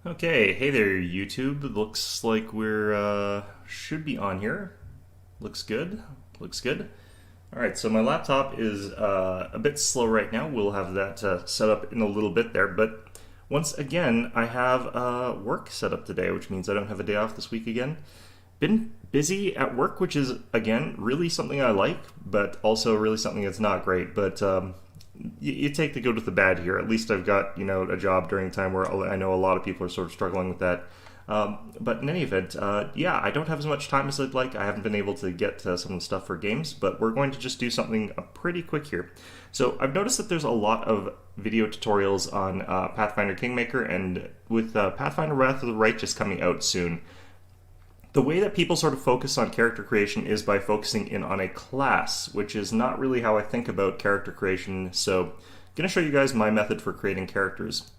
Okay, hey there, YouTube. Looks like we're should be on here. Looks good. Looks good. All right, so my laptop is a bit slow right now. We'll have that set up in a little bit there. But once again, I have work set up today, which means I don't have a day off this week again. Been busy at work, which is again really something I like, but also really something that's not great. But you take the good with the bad here. At least I've got a job during a time where I know a lot of people are sort of struggling with that. But in any event, yeah, I don't have as much time as I'd like. I haven't been able to get some of the stuff for games, but we're going to just do something pretty quick here. So I've noticed that there's a lot of video tutorials on Pathfinder Kingmaker, and with Pathfinder Wrath of the Righteous coming out soon, the way that people sort of focus on character creation is by focusing in on a class, which is not really how I think about character creation. So I'm going to show you guys my method for creating characters.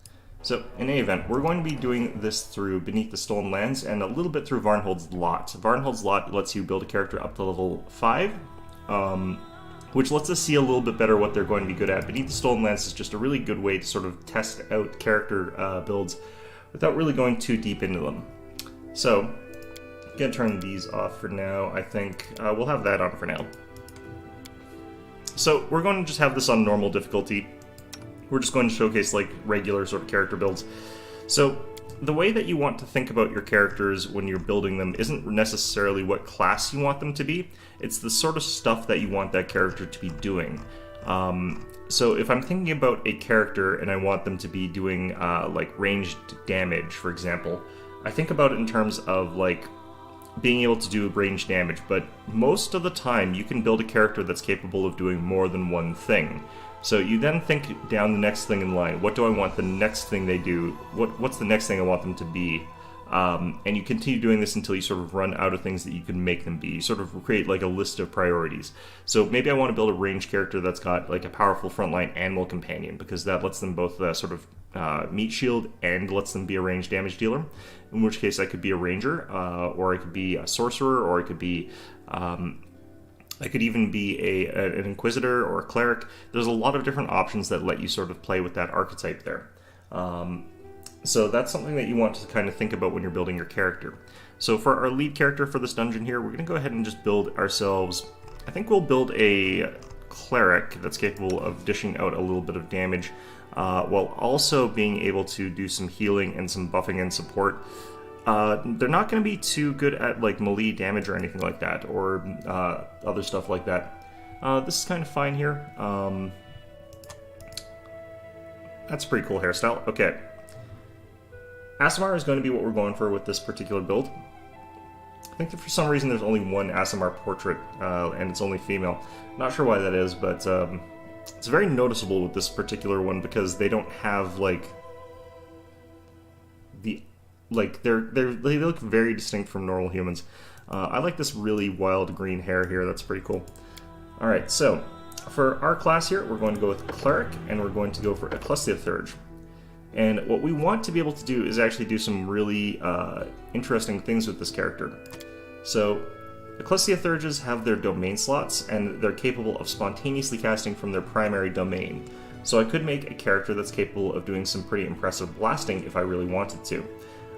So in any event, we're going to be doing this through Beneath the Stolen Lands and a little bit through Varnhold's Lot. Varnhold's Lot lets you build a character up to level 5, which lets us see a little bit better what they're going to be good at. Beneath the Stolen Lands is just a really good way to sort of test out character builds without really going too deep into them. So I'm going to turn these off for now. I think we'll have that on for now. So we're going to just have this on normal difficulty. We're just going to showcase like regular sort of character builds. So the way that you want to think about your characters when you're building them isn't necessarily what class you want them to be. It's the sort of stuff that you want that character to be doing. So if I'm thinking about a character and I want them to be doing like ranged damage, for example, I think about it in terms of like being able to do ranged damage, but most of the time you can build a character that's capable of doing more than one thing. So you then think down the next thing in line. What do I want the next thing they do? What's the next thing I want them to be? And you continue doing this until you sort of run out of things that you can make them be. You sort of create like a list of priorities. So maybe I want to build a ranged character that's got like a powerful frontline animal companion, because that lets them both sort of meat shield and lets them be a ranged damage dealer. In which case I could be a ranger, or I could be a sorcerer, or I could be I could even be an inquisitor or a cleric. There's a lot of different options that let you sort of play with that archetype there. So that's something that you want to kind of think about when you're building your character. So for our lead character for this dungeon here, we're going to go ahead and just build ourselves, I think we'll build a cleric that's capable of dishing out a little bit of damage, while also being able to do some healing and some buffing and support. They're not going to be too good at like melee damage or anything like that, or other stuff like that. This is kind of fine here. That's a pretty cool hairstyle. Okay. Aasimar is going to be what we're going for with this particular build. I think that for some reason there's only one Aasimar portrait, and it's only female. Not sure why that is, but it's very noticeable with this particular one because they don't have like they look very distinct from normal humans. I like this really wild green hair here. That's pretty cool. All right, so for our class here, we're going to go with Cleric, and we're going to go for Ecclesiathurge. And what we want to be able to do is actually do some really interesting things with this character. So Ecclesiathurges have their domain slots, and they're capable of spontaneously casting from their primary domain. So I could make a character that's capable of doing some pretty impressive blasting if I really wanted to.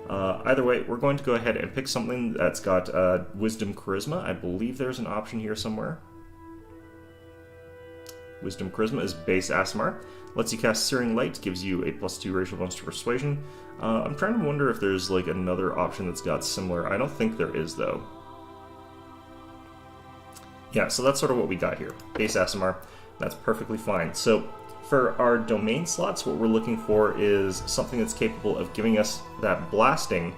Either way, we're going to go ahead and pick something that's got Wisdom Charisma. I believe there's an option here somewhere. Wisdom Charisma is base Aasimar. Lets you cast Searing Light, gives you a +2 racial bonus to Persuasion. I'm trying to wonder if there's like another option that's got similar. I don't think there is though. Yeah, so that's sort of what we got here. Base Aasimar. That's perfectly fine. So for our domain slots, what we're looking for is something that's capable of giving us that blasting,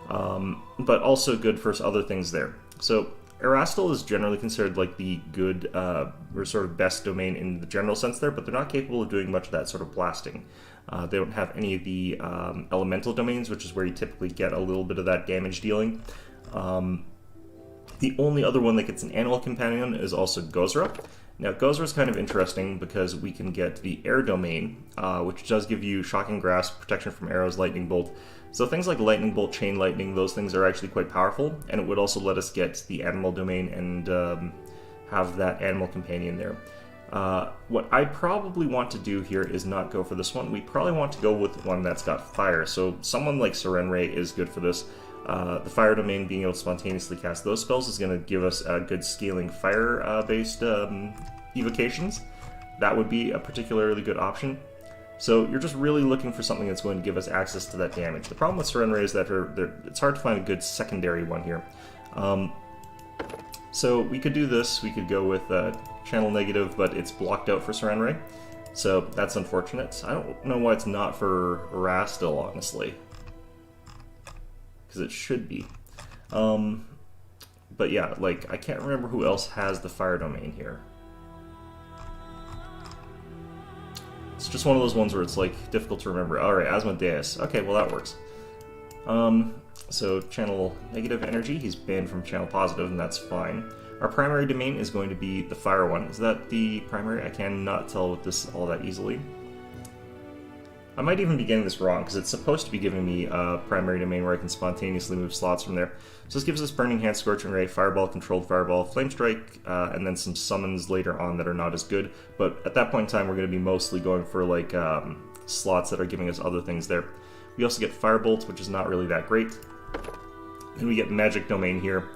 but also good for other things there. So Erastil is generally considered like the good or sort of best domain in the general sense there, but they're not capable of doing much of that sort of blasting. They don't have any of the elemental domains, which is where you typically get a little bit of that damage dealing. The only other one that gets an animal companion is also Gozra. Now, Gozra is kind of interesting because we can get the air domain, which does give you Shocking Grasp, protection from arrows, Lightning Bolt. So things like Lightning Bolt, Chain Lightning, those things are actually quite powerful, and it would also let us get the animal domain and have that animal companion there. What I probably want to do here is not go for this one. We probably want to go with one that's got fire. So someone like Serenray is good for this. The fire domain, being able to spontaneously cast those spells, is going to give us good scaling fire-based evocations. That would be a particularly good option. So you're just really looking for something that's going to give us access to that damage. The problem with Serenray is that it's hard to find a good secondary one here. So we could do this. We could go with Channel Negative, but it's blocked out for Serenray. So that's unfortunate. I don't know why it's not for Ra still, honestly. Because it should be. But yeah, like, I can't remember who else has the fire domain here. It's just one of those ones where it's like difficult to remember. Alright, Asmodeus. Okay, well that works. So Channel Negative energy, he's banned from Channel Positive, and that's fine. Our primary domain is going to be the fire one. Is that the primary? I cannot tell with this all that easily. I might even be getting this wrong, because it's supposed to be giving me a primary domain where I can spontaneously move slots from there. So this gives us Burning Hand, Scorching Ray, Fireball, Controlled Fireball, Flame Strike, and then some summons later on that are not as good. But at that point in time, we're going to be mostly going for like slots that are giving us other things there. We also get Firebolt, which is not really that great. And we get Magic Domain here.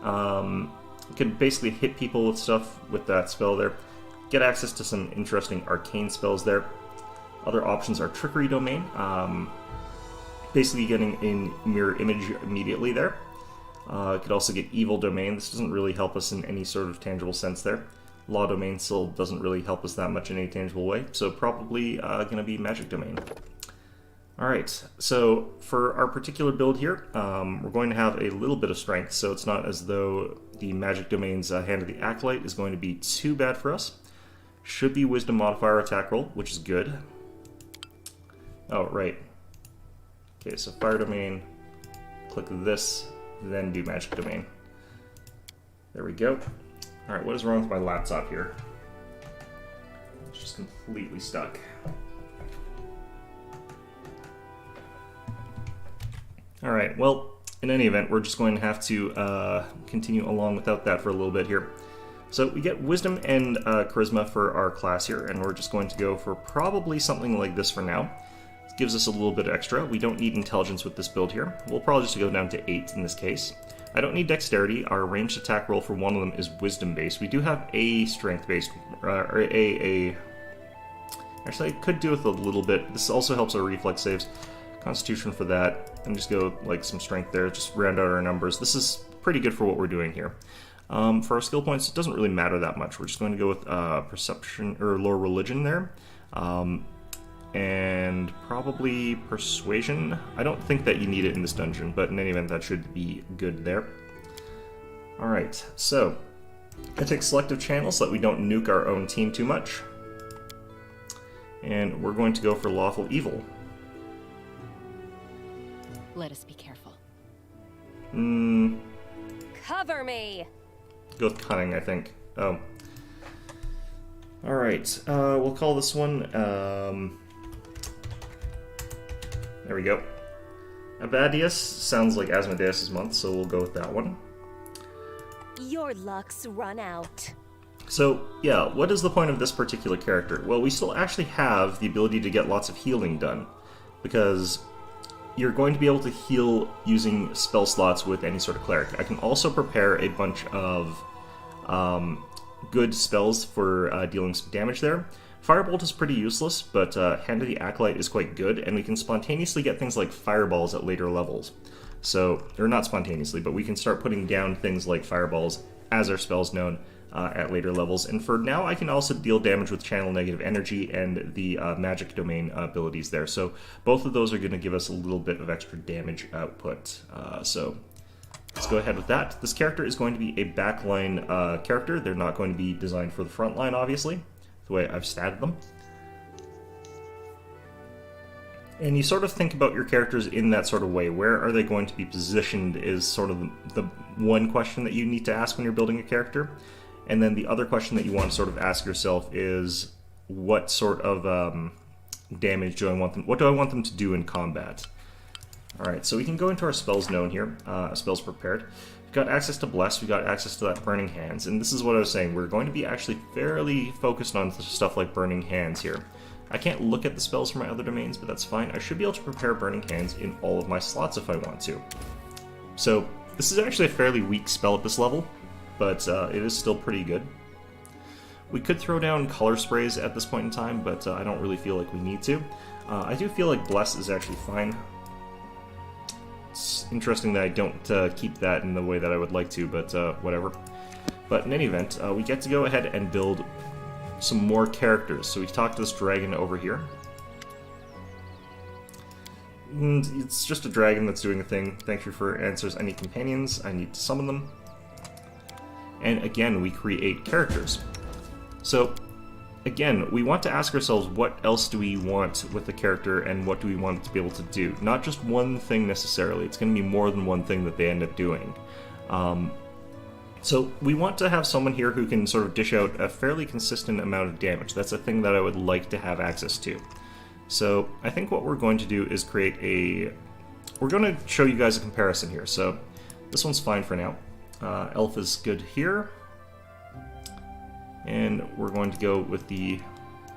We can basically hit people with stuff with that spell there. Get access to some interesting arcane spells there. Other options are Trickery Domain, basically getting a mirror image immediately there. Could also get Evil Domain. This doesn't really help us in any sort of tangible sense there. Law Domain still doesn't really help us that much in any tangible way, so probably going to be Magic Domain. Alright, so for our particular build here, we're going to have a little bit of strength, so it's not as though the Magic Domain's Hand of the Acolyte is going to be too bad for us. Should be Wisdom modifier attack roll, which is good. Oh, right. Okay, so Fire Domain, click this, then do Magic Domain. There we go. Alright, what is wrong with my laptop here? It's just completely stuck. Alright, well, in any event, we're just going to have to continue along without that for a little bit here. So we get Wisdom and Charisma for our class here, and we're just going to go for probably something like this for now. It gives us a little bit extra. We don't need Intelligence with this build here. We'll probably just go down to 8 in this case. I don't need Dexterity. Our ranged attack roll for one of them is Wisdom-based. We do have a Strength-based, or Actually, I could do with a little bit. This also helps our Reflex saves. Constitution for that, and just go like some Strength there, just round out our numbers. This is pretty good for what we're doing here. For our skill points, it doesn't really matter that much. We're just going to go with Perception, or Lore Religion there. And probably Persuasion. I don't think that you need it in this dungeon, but in any event, that should be good there. Alright, so I take Selective Channel so that we don't nuke our own team too much. And we're going to go for Lawful Evil. Let us be careful. Cover me! Go with Cunning, I think. Oh. Alright, we'll call this one, there we go. Abadius sounds like Asmodeus' month, so we'll go with that one. Your luck's run out. So, yeah, what is the point of this particular character? Well, we still actually have the ability to get lots of healing done, because you're going to be able to heal using spell slots with any sort of cleric. I can also prepare a bunch of good spells for dealing some damage there. Firebolt is pretty useless, but Hand of the Acolyte is quite good, and we can spontaneously get things like fireballs at later levels. So, or not spontaneously, but we can start putting down things like fireballs as our spell's known at later levels. And for now, I can also deal damage with Channel Negative Energy and the Magic Domain abilities there. So both of those are going to give us a little bit of extra damage output. So let's go ahead with that. This character is going to be a backline character. They're not going to be designed for the front line, obviously, the way I've statted them. And you sort of think about your characters in that sort of way. Where are they going to be positioned is sort of the one question that you need to ask when you're building a character. And then the other question that you want to sort of ask yourself is, what sort of damage do I want them? What do I want them to do in combat? All right, so we can go into our spells known here, spells prepared. got access to Bless, we got access to that Burning Hands, and this is what I was saying, we're going to be actually fairly focused on stuff like Burning Hands here. I can't look at the spells from my other domains, but that's fine. I should be able to prepare Burning Hands in all of my slots if I want to. So, this is actually a fairly weak spell at this level, but it is still pretty good. We could throw down Color Sprays at this point in time, but I don't really feel like we need to. I do feel like Bless is actually fine. It's interesting that I don't keep that in the way that I would like to, but whatever. But in any event, we get to go ahead and build some more characters. So we talked to this dragon over here. And it's just a dragon that's doing a thing. Thank you for answers. I need companions. I need to summon them. And again, we create characters. So, again, we want to ask ourselves, what else do we want with the character and what do we want it to be able to do? Not just one thing necessarily. It's going to be more than one thing that they end up doing. So we want to have someone here who can sort of dish out a fairly consistent amount of damage. That's a thing that I would like to have access to. So I think what we're going to do is create a... We're going to show you guys a comparison here. So this one's fine for now. Elf is good here. And we're going to go with the...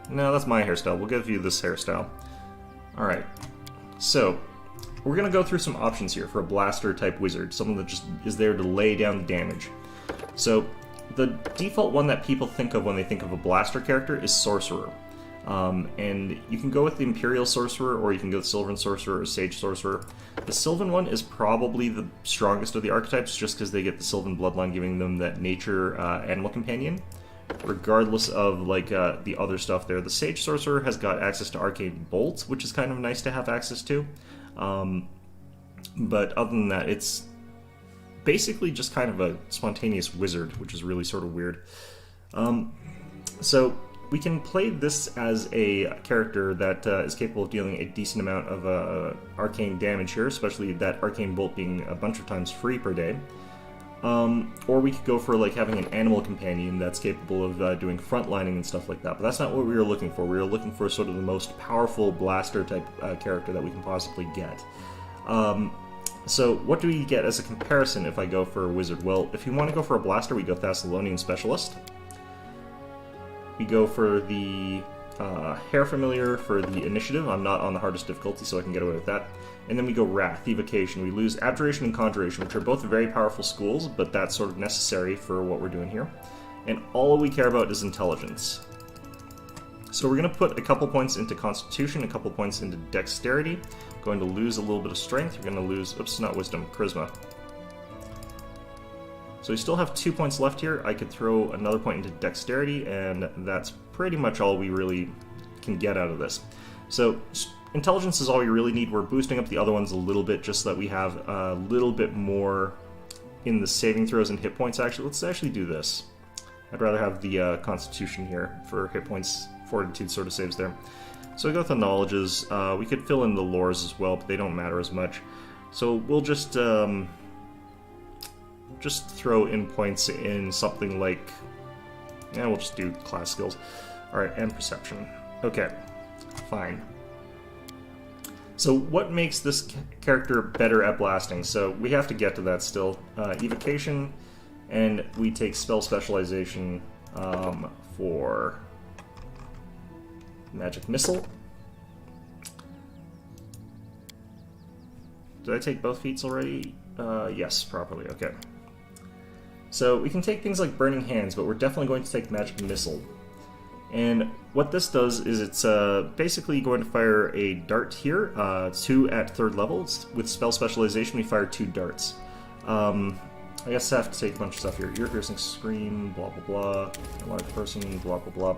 No, that's my hairstyle. We'll give you this hairstyle. Alright. So, we're going to go through some options here for a blaster-type wizard. Someone that just is there to lay down the damage. So, the default one that people think of when they think of a blaster character is Sorcerer. And you can go with the Imperial Sorcerer, or you can go with Sylvan Sorcerer or Sage Sorcerer. The Sylvan one is probably the strongest of the archetypes, just because they get the Sylvan bloodline giving them that nature animal companion. Regardless of like the other stuff there, the Sage Sorcerer has got access to Arcane Bolt, which is kind of nice to have access to. But other than that, it's basically just kind of a spontaneous wizard, which is really sort of weird. So we can play this as a character that is capable of dealing a decent amount of arcane damage here, especially that Arcane Bolt being a bunch of times free per day. Or we could go for like having an animal companion that's capable of doing frontlining and stuff like that, but that's not what we were looking for. We were looking for sort of the most powerful blaster type character that we can possibly get. So what do we get as a comparison if I go for a wizard? Well, if you want to go for a blaster, we go Thessalonian Specialist. We go for the Hair Familiar for the initiative. I'm not on the hardest difficulty, so I can get away with that. And then we go Wrath, Evocation. We lose Abjuration and Conjuration, which are both very powerful schools, but that's sort of necessary for what we're doing here. And all we care about is Intelligence. So we're going to put a couple points into Constitution, a couple points into Dexterity. Going to lose a little bit of Strength. You're going to lose, oops, not Wisdom, Charisma. So we still have 2 points left here. I could throw another point into Dexterity, and that's pretty much all we really can get out of this. So Intelligence is all we really need. We're boosting up the other ones a little bit just so that we have a little bit more in the saving throws and hit points. Actually, let's actually do this. I'd rather have the Constitution here for hit points, Fortitude sort of saves there. So we go with the Knowledges. We could fill in the Lores as well, but they don't matter as much. So we'll just throw in points in something like... Yeah, we'll just do class skills. Alright, and Perception. Okay, fine. So what makes this character better at blasting? So we have to get to that still. Evocation, and we take Spell Specialization for Magic Missile. Did I take both feats already? Yes, properly, okay. So we can take things like Burning Hands, but we're definitely going to take Magic Missile. And what this does is it's basically going to fire a dart here, 2 at 3rd level. With Spell Specialization, we fire 2 darts. I guess I have to take a bunch of stuff here. Ear-piercing scream, blah blah blah, large person, blah blah blah.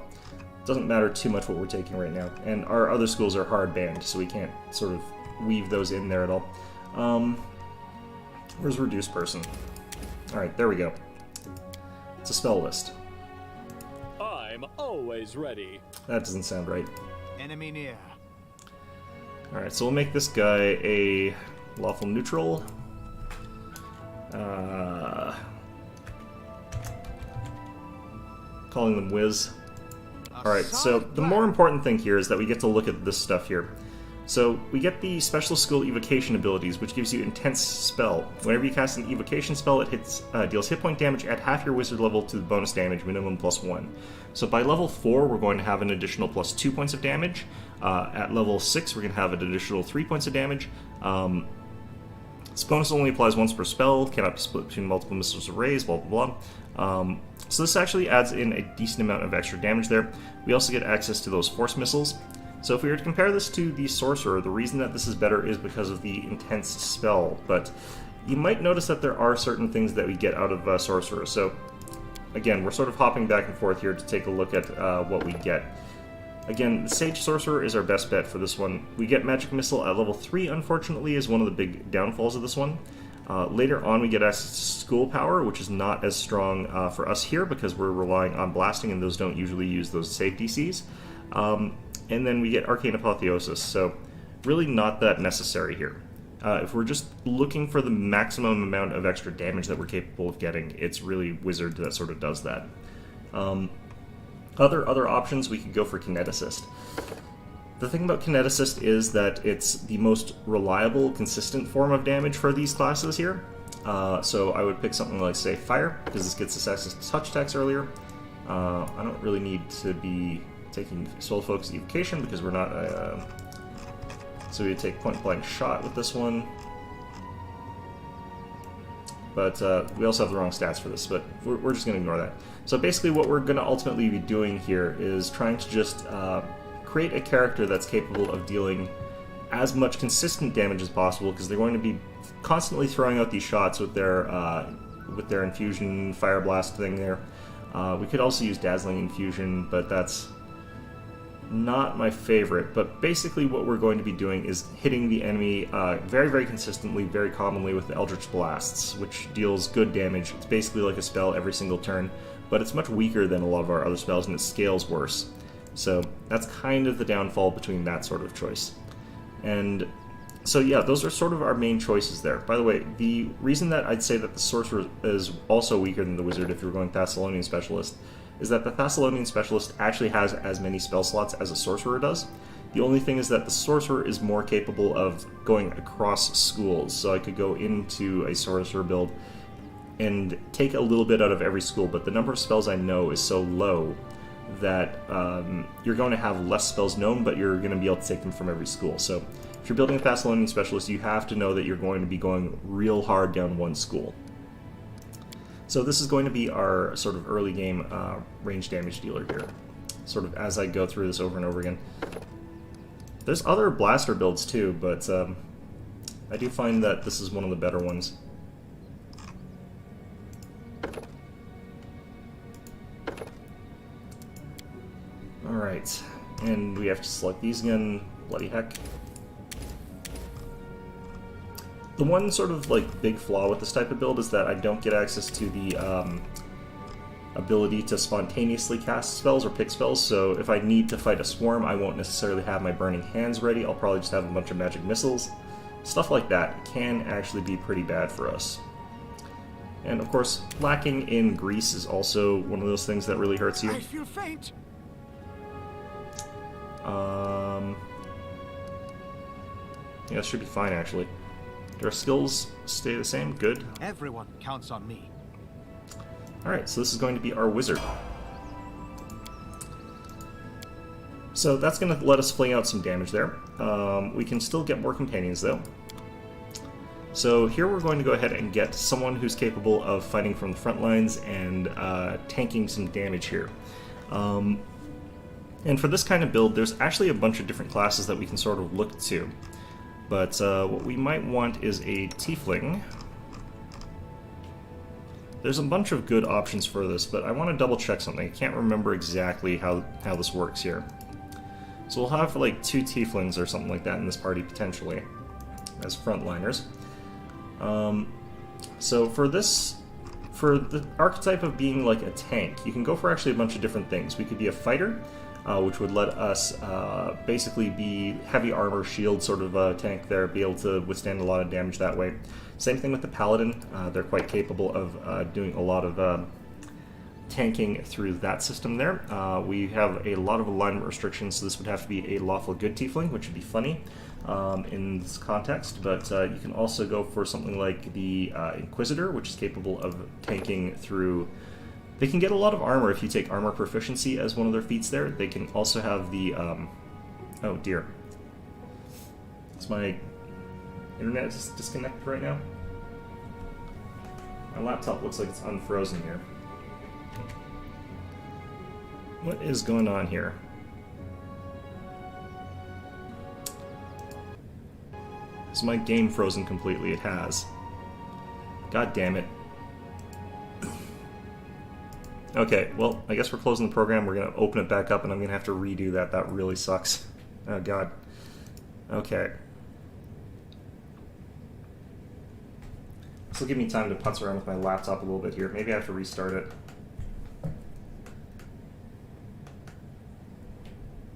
Doesn't matter too much what we're taking right now. And our other schools are hard banned, so we can't sort of weave those in there at all. Where's Reduced Person? Alright, there we go. It's a spell list. I'm always ready. That doesn't sound right. Enemy near. Alright, so we'll make this guy a lawful neutral. Calling them Wiz. Alright, so the more important thing here is that we get to look at this stuff here. So we get the special skill evocation abilities, which gives you intense spell. Whenever you cast an evocation spell, it deals hit point damage at half your wizard level to the bonus damage, minimum +1. So by level 4, we're going to have an additional +2 points of damage. At level 6, we're going to have an additional 3 points of damage. This bonus only applies once per spell, cannot be split between multiple missiles or rays, blah blah blah. So this actually adds in a decent amount of extra damage there. We also get access to those force missiles. So if we were to compare this to the Sorcerer, the reason that this is better is because of the intense spell, but you might notice that there are certain things that we get out of Sorcerer. So again, we're sort of hopping back and forth here to take a look at what we get. Again, the Sage Sorcerer is our best bet for this one. We get Magic Missile at level 3, unfortunately, is one of the big downfalls of this one. Later on, we get access to School Power, which is not as strong for us here because we're relying on Blasting, and those don't usually use those save DCs. And then we get Arcane Apotheosis, so really not that necessary here. If we're just looking for the maximum amount of extra damage that we're capable of getting, it's really Wizard that sort of does that. Other options, we could go for Kineticist. The thing about Kineticist is that it's the most reliable, consistent form of damage for these classes here. So I would pick something like, say, Fire, because this gets us access to touch attacks earlier. I don't really need to be taking Soul Focus Evocation because we're not... so we would take Point Blank Shot with this one. But we also have the wrong stats for this, but we're just going to ignore that. So basically what we're going to ultimately be doing here is trying to just create a character that's capable of dealing as much consistent damage as possible, because they're going to be constantly throwing out these shots with their Infusion Fire Blast thing there. We could also use Dazzling Infusion, but that's not my favorite. But basically what we're going to be doing is hitting the enemy very, very consistently, very commonly with the Eldritch Blasts, which deals good damage. It's basically like a spell every single turn, but it's much weaker than a lot of our other spells, and it scales worse. So that's kind of the downfall between that sort of choice. And so yeah, those are sort of our main choices there. By the way, the reason that I'd say that the Sorcerer is also weaker than the Wizard if you're going Thessalonian Specialist is that the Thessalonian Specialist actually has as many spell slots as a Sorcerer does. The only thing is that the Sorcerer is more capable of going across schools, so I could go into a Sorcerer build and take a little bit out of every school, but the number of spells I know is so low that you're going to have less spells known, but you're going to be able to take them from every school. So if you're building a Thessalonian Specialist, you have to know that you're going to be going real hard down one school. So this is going to be our sort of early game range damage dealer here, sort of as I go through this over and over again. There's other blaster builds too, but I do find that this is one of the better ones. Alright, and we have to select these again, bloody heck. The one sort of like big flaw with this type of build is that I don't get access to the ability to spontaneously cast spells or pick spells, so if I need to fight a swarm, I won't necessarily have my Burning Hands ready. I'll probably just have a bunch of magic missiles. Stuff like that can actually be pretty bad for us. And of course, lacking in grease is also one of those things that really hurts you. I feel faint. Yeah, it should be fine actually. Do our skills stay the same? Good. Everyone counts on me. Alright, so this is going to be our wizard. So that's going to let us fling out some damage there. We can still get more companions though. So here we're going to go ahead and get someone who's capable of fighting from the front lines and tanking some damage here. And for this kind of build, there's actually a bunch of different classes that we can sort of look to. But what we might want is a Tiefling. There's a bunch of good options for this, but I want to double check something. I can't remember exactly how this works here. So we'll have like 2 Tieflings or something like that in this party potentially as frontliners. So for the archetype of being like a tank, you can go for actually a bunch of different things. We could be a fighter, which would let us basically be heavy armor, shield sort of a tank there, be able to withstand a lot of damage that way. Same thing with the paladin. They're quite capable of doing a lot of tanking through that system there. We have a lot of alignment restrictions, so this would have to be a lawful good tiefling, which would be funny in this context, but you can also go for something like the Inquisitor, which is capable of tanking through... They can get a lot of armor if you take armor proficiency as one of their feats there. They can also have the... oh dear. Is my internet just disconnected right now? My laptop looks like it's unfrozen here. What is going on here? Is my game frozen completely? It has. God damn it. Okay, well, I guess we're closing the program. We're going to open it back up, and I'm going to have to redo that. That really sucks. Oh, God. Okay. This will give me time to putz around with my laptop a little bit here. Maybe I have to restart it.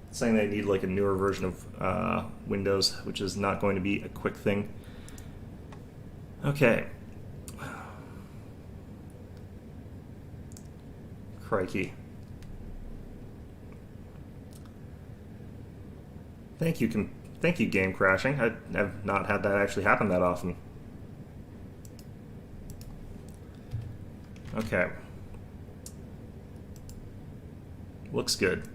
It's saying they need like a newer version of Windows, which is not going to be a quick thing. Okay. Crikey. Thank you, game crashing. I've not had that actually happen that often. Okay. Looks good.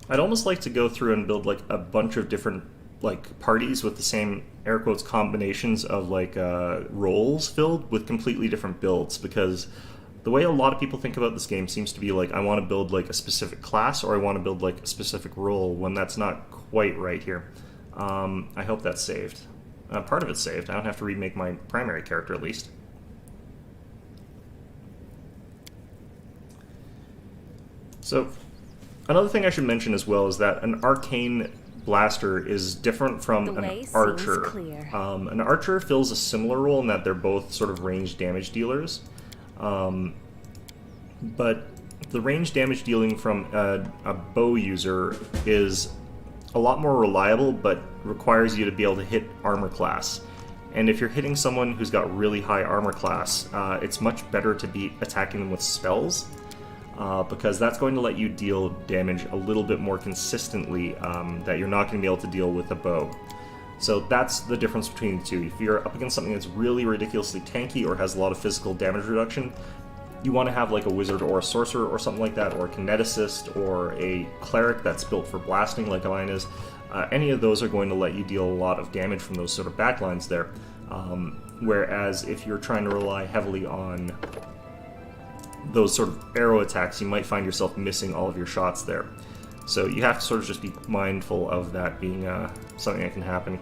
I'd almost like to go through and build like a bunch of different like parties with the same air quotes combinations of like roles filled with completely different builds, because the way a lot of people think about this game seems to be like, I want to build like a specific class or I want to build like a specific role, when that's not quite right here. I hope that's saved. Part of it's saved. I don't have to remake my primary character at least. So another thing I should mention as well is that an arcane blaster is different from an archer. An archer fills a similar role in that they're both sort of ranged damage dealers. But the range damage dealing from a bow user is a lot more reliable, but requires you to be able to hit armor class. And if you're hitting someone who's got really high armor class, it's much better to be attacking them with spells, because that's going to let you deal damage a little bit more consistently that you're not going to be able to deal with a bow. So that's the difference between the two. If you're up against something that's really ridiculously tanky or has a lot of physical damage reduction, you want to have like a wizard or a sorcerer or something like that, or a kineticist or a cleric that's built for blasting like mine is. Any of those are going to let you deal a lot of damage from those sort of backlines there. Whereas if you're trying to rely heavily on those sort of arrow attacks, you might find yourself missing all of your shots there. So you have to sort of just be mindful of that being something that can happen.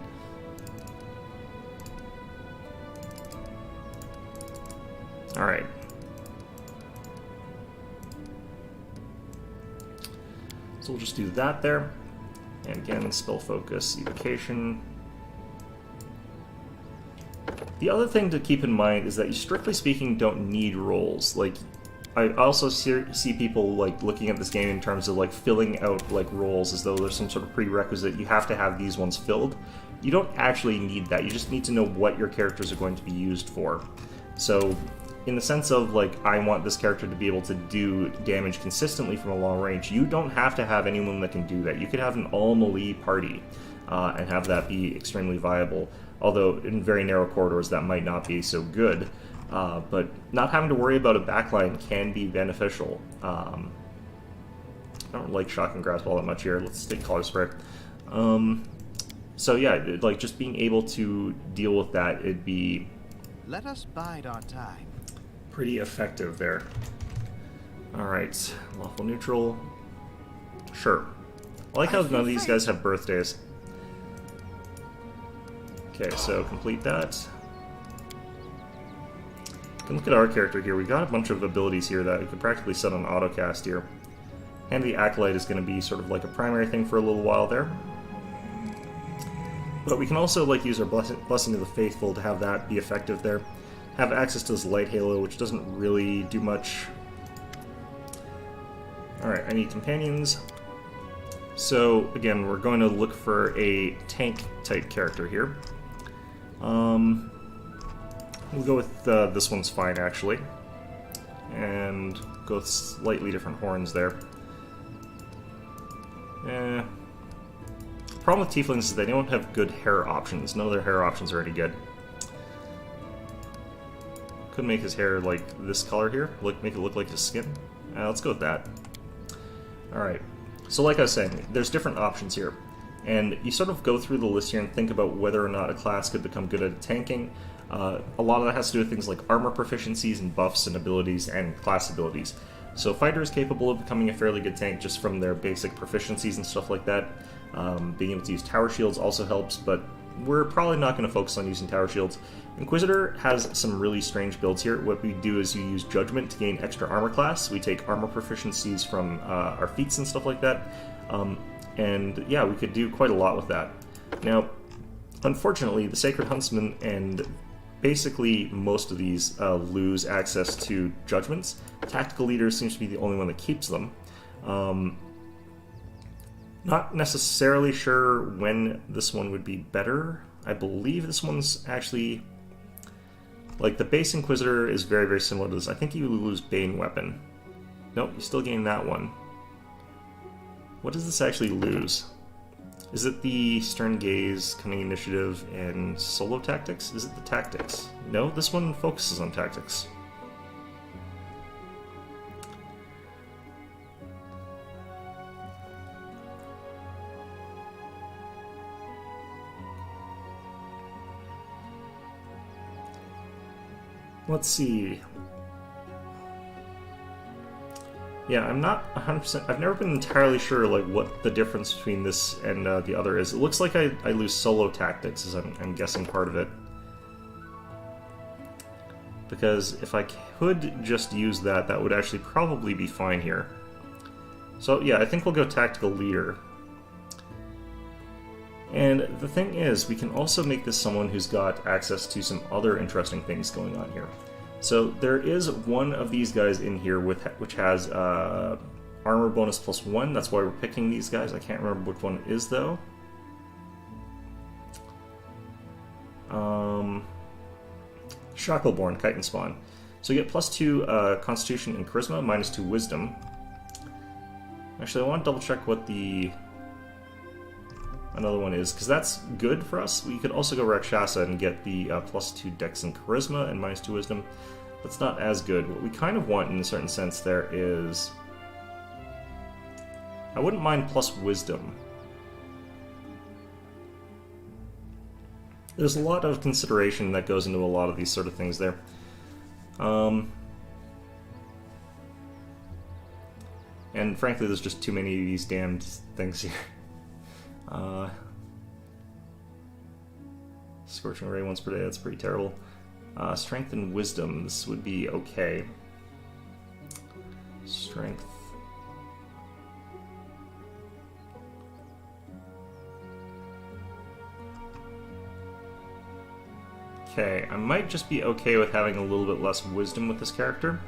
Alright. So we'll just do that there. And again, spell focus, evocation. The other thing to keep in mind is that you, strictly speaking, don't need rolls. Like, I also see people like looking at this game in terms of like filling out like roles as though there's some sort of prerequisite. You have to have these ones filled. You don't actually need that. You just need to know what your characters are going to be used for. So, in the sense of like, I want this character to be able to do damage consistently from a long range, you don't have to have anyone that can do that. You could have an all melee party and have that be extremely viable. Although in very narrow corridors that might not be so good. But not having to worry about a backline can be beneficial. I don't like shotgun grasp all that much here. Let's take color spray. So yeah, like just being able to deal with that, it'd be... Let us bide our time. Pretty effective there. Alright, lawful neutral. Sure. I like how none of these guys have birthdays. Okay, so complete that. And look at our character here. We've got a bunch of abilities here that we could practically set on autocast here. And the Acolyte is going to be sort of like a primary thing for a little while there. But we can also like use our Blessing of the Faithful to have that be effective there. Have access to this Light Halo, which doesn't really do much. Alright, I need companions. So again, we're going to look for a tank type character here. We'll go with this one's fine actually, and go with slightly different horns there. The problem with tieflings is they don't have good hair options. None of their hair options are any good. Could make his hair like this color here, make it look like his skin. Let's go with that. Alright, so like I was saying, there's different options here. And you sort of go through the list here and think about whether or not a class could become good at tanking. A lot of that has to do with things like armor proficiencies and buffs and abilities and class abilities. So Fighter is capable of becoming a fairly good tank just from their basic proficiencies and stuff like that. Being able to use tower shields also helps, but we're probably not going to focus on using tower shields. Inquisitor has some really strange builds here. What we do is you use Judgment to gain extra armor class. We take armor proficiencies from our feats and stuff like that. And yeah, we could do quite a lot with that. Now, unfortunately, the Sacred Huntsman and basically most of these lose access to Judgments. Tactical Leader seems to be the only one that keeps them. Not necessarily sure when this one would be better. I believe this one's actually... like, the base Inquisitor is very, very similar to this. I think you lose Bane Weapon. Nope, you still gain that one. What does this actually lose? Is it the Stern Gaze, Cunning Initiative, and Solo Tactics? Is it the Tactics? No, this one focuses on Tactics. Let's see. Yeah, I'm not 100%... I've never been entirely sure like what the difference between this and the other is. It looks like I lose Solo Tactics, as I'm guessing part of it. Because if I could just use that, that would actually probably be fine here. So yeah, I think we'll go Tactical Leader. And the thing is, we can also make this someone who's got access to some other interesting things going on here. So there is one of these guys in here which has armor bonus +1. That's why we're picking these guys. I can't remember which one it is though. Shackleborn, Kite and Spawn. So you get +2 Constitution and Charisma, -2 Wisdom. Actually, I want to double check what the another one is, because that's good for us. We could also go Rakshasa and get the +2 Dex and Charisma and -2 Wisdom. That's not as good. What we kind of want in a certain sense there is... I wouldn't mind +Wisdom. There's a lot of consideration that goes into a lot of these sort of things there. And frankly, there's just too many of these damned things here. Scorching Ray once per day, that's pretty terrible. Strength and Wisdom, this would be okay. Strength. Okay, I might just be okay with having a little bit less Wisdom with this character.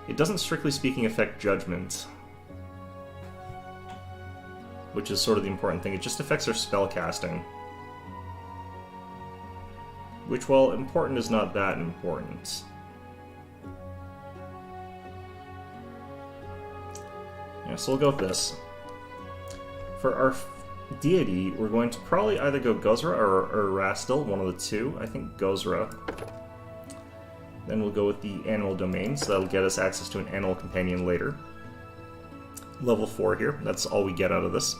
It doesn't, strictly speaking, affect Judgment, which is sort of the important thing. It just affects our spell casting, which, while important, is not that important. Yeah, so we'll go with this. For our deity, we're going to probably either go Gozra or Rastil, one of the two. I think Gozra. Then we'll go with the Animal Domain, so that'll get us access to an Animal Companion later. Level 4 here, that's all we get out of this.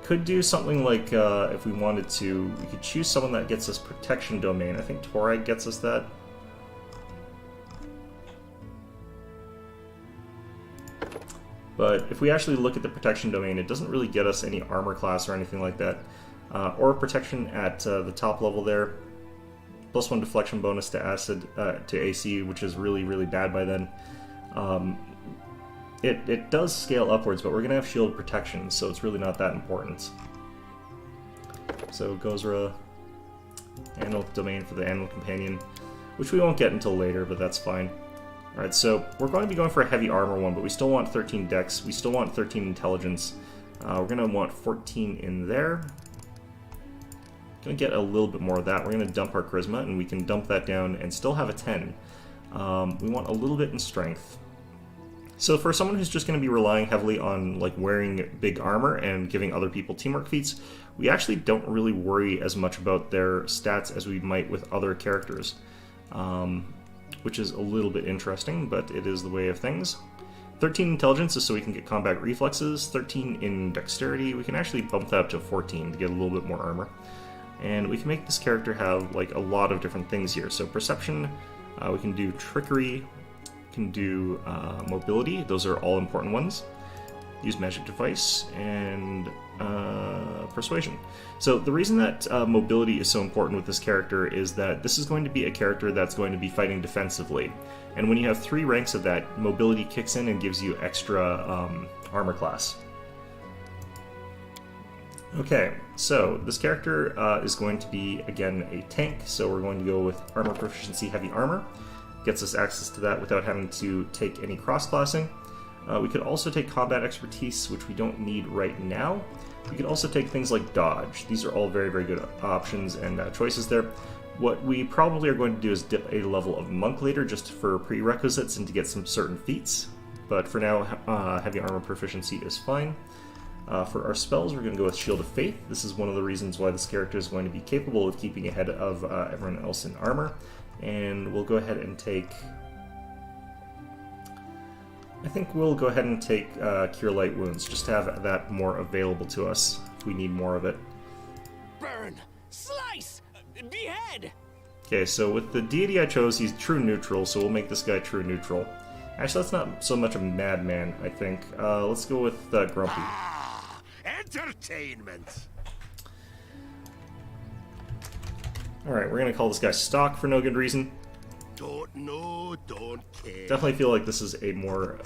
Could do something like, if we wanted to, we could choose someone that gets us Protection Domain. I think Torag gets us that. But if we actually look at the Protection Domain, it doesn't really get us any armor class or anything like that. Or protection at the top level there. +1 deflection bonus to acid, to AC, which is really, really bad by then. It does scale upwards, but we're going to have shield protection, so it's really not that important. So Gozra, Animal Domain for the Animal Companion, which we won't get until later, but that's fine. Alright, so we're going to be going for a heavy armor one, but we still want 13 dex, we still want 13 intelligence. We're going to want 14 in there. Going to get a little bit more of that. We're going to dump our charisma, and we can dump that down and still have a 10. We want a little bit in strength. So for someone who's just going to be relying heavily on like wearing big armor and giving other people teamwork feats, we actually don't really worry as much about their stats as we might with other characters, which is a little bit interesting, but it is the way of things. 13 intelligence is so we can get combat reflexes, 13 in dexterity. We can actually bump that up to 14 to get a little bit more armor. And we can make this character have like a lot of different things here. So perception, we can do trickery, we can do mobility, those are all important ones. Use magic device, and persuasion. So the reason that mobility is so important with this character is that this is going to be a character that's going to be fighting defensively. And when you have 3 ranks of that, mobility kicks in and gives you extra armor class. Okay, so this character is going to be, again, a tank, so we're going to go with armor proficiency heavy armor. Gets us access to that without having to take any cross-classing. We could also take combat expertise, which we don't need right now. We could also take things like dodge. These are all very, very good options and choices there. What we probably are going to do is dip a level of monk later just for prerequisites and to get some certain feats. But for now, heavy armor proficiency is fine. For our spells, we're going to go with Shield of Faith. This is one of the reasons why this character is going to be capable of keeping ahead of everyone else in armor. And we'll go ahead and take... I think we'll go ahead and take Cure Light Wounds, just to have that more available to us if we need more of it. Burn! Slice! Behead! Okay, so with the deity I chose, he's true neutral, so we'll make this guy true neutral. Actually, that's not so much a madman, I think. Let's go with Grumpy. Ah, entertainment. Alright, we're going to call this guy Stock for no good reason. Don't know, don't care. Definitely feel like this is a more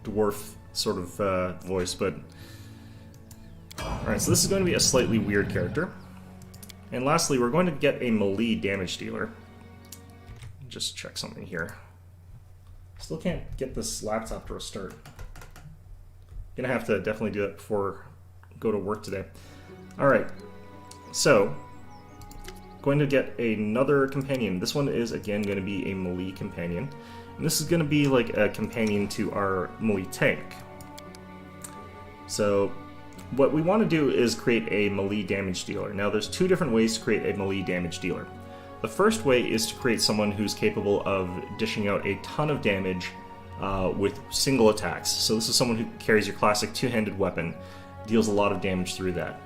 dwarf sort of voice, but... Alright, so this is going to be a slightly weird character. And lastly, we're going to get a melee damage dealer. Just check something here. Still can't get this laptop to restart. Gonna have to definitely do that before I go to work today. Alright, so... Going to get another companion. This one is again going to be a melee companion, and this is going to be like a companion to our melee tank. So what we want to do is create a melee damage dealer. Now there's 2 different ways to create a melee damage dealer. The first way is to create someone who's capable of dishing out a ton of damage with single attacks. So this is someone who carries your classic 2-handed weapon, deals a lot of damage through that.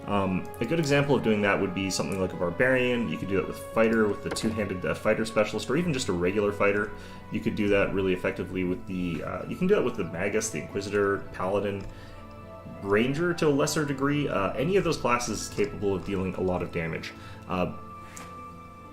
A good example of doing that would be something like a barbarian. You could do that with fighter, with the 2-handed fighter specialist, or even just a regular fighter. You could do that really effectively with the. You can do that with the magus, the inquisitor, paladin, ranger to a lesser degree. Any of those classes is capable of dealing a lot of damage.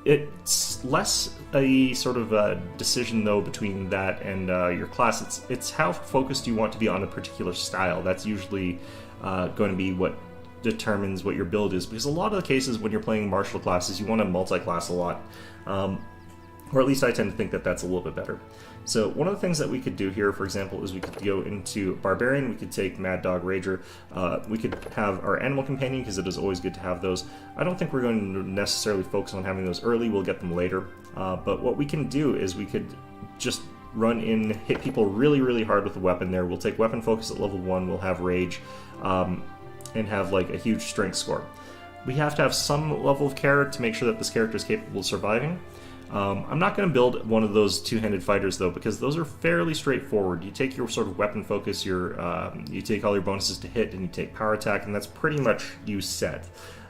It's less a sort of a decision though between that and your class. It's how focused you want to be on a particular style. That's usually going to be what determines what your build is, because a lot of the cases when you're playing martial classes you want to multi-class a lot, or at least I tend to think that that's a little bit better. So one of the things that we could do here, for example, is we could go into Barbarian, we could take Mad Dog Rager, we could have our Animal Companion, because it is always good to have those. I don't think we're going to necessarily focus on having those early, we'll get them later, but what we can do is we could just run in, hit people really, really hard with the weapon there. We'll take Weapon Focus at level 1, we'll have Rage, and have like a huge strength score. We have to have some level of care to make sure that this character is capable of surviving. I'm not going to build one of those 2-handed fighters though, because those are fairly straightforward. You take your sort of weapon focus, you take all your bonuses to hit, and you take power attack, and that's pretty much you set.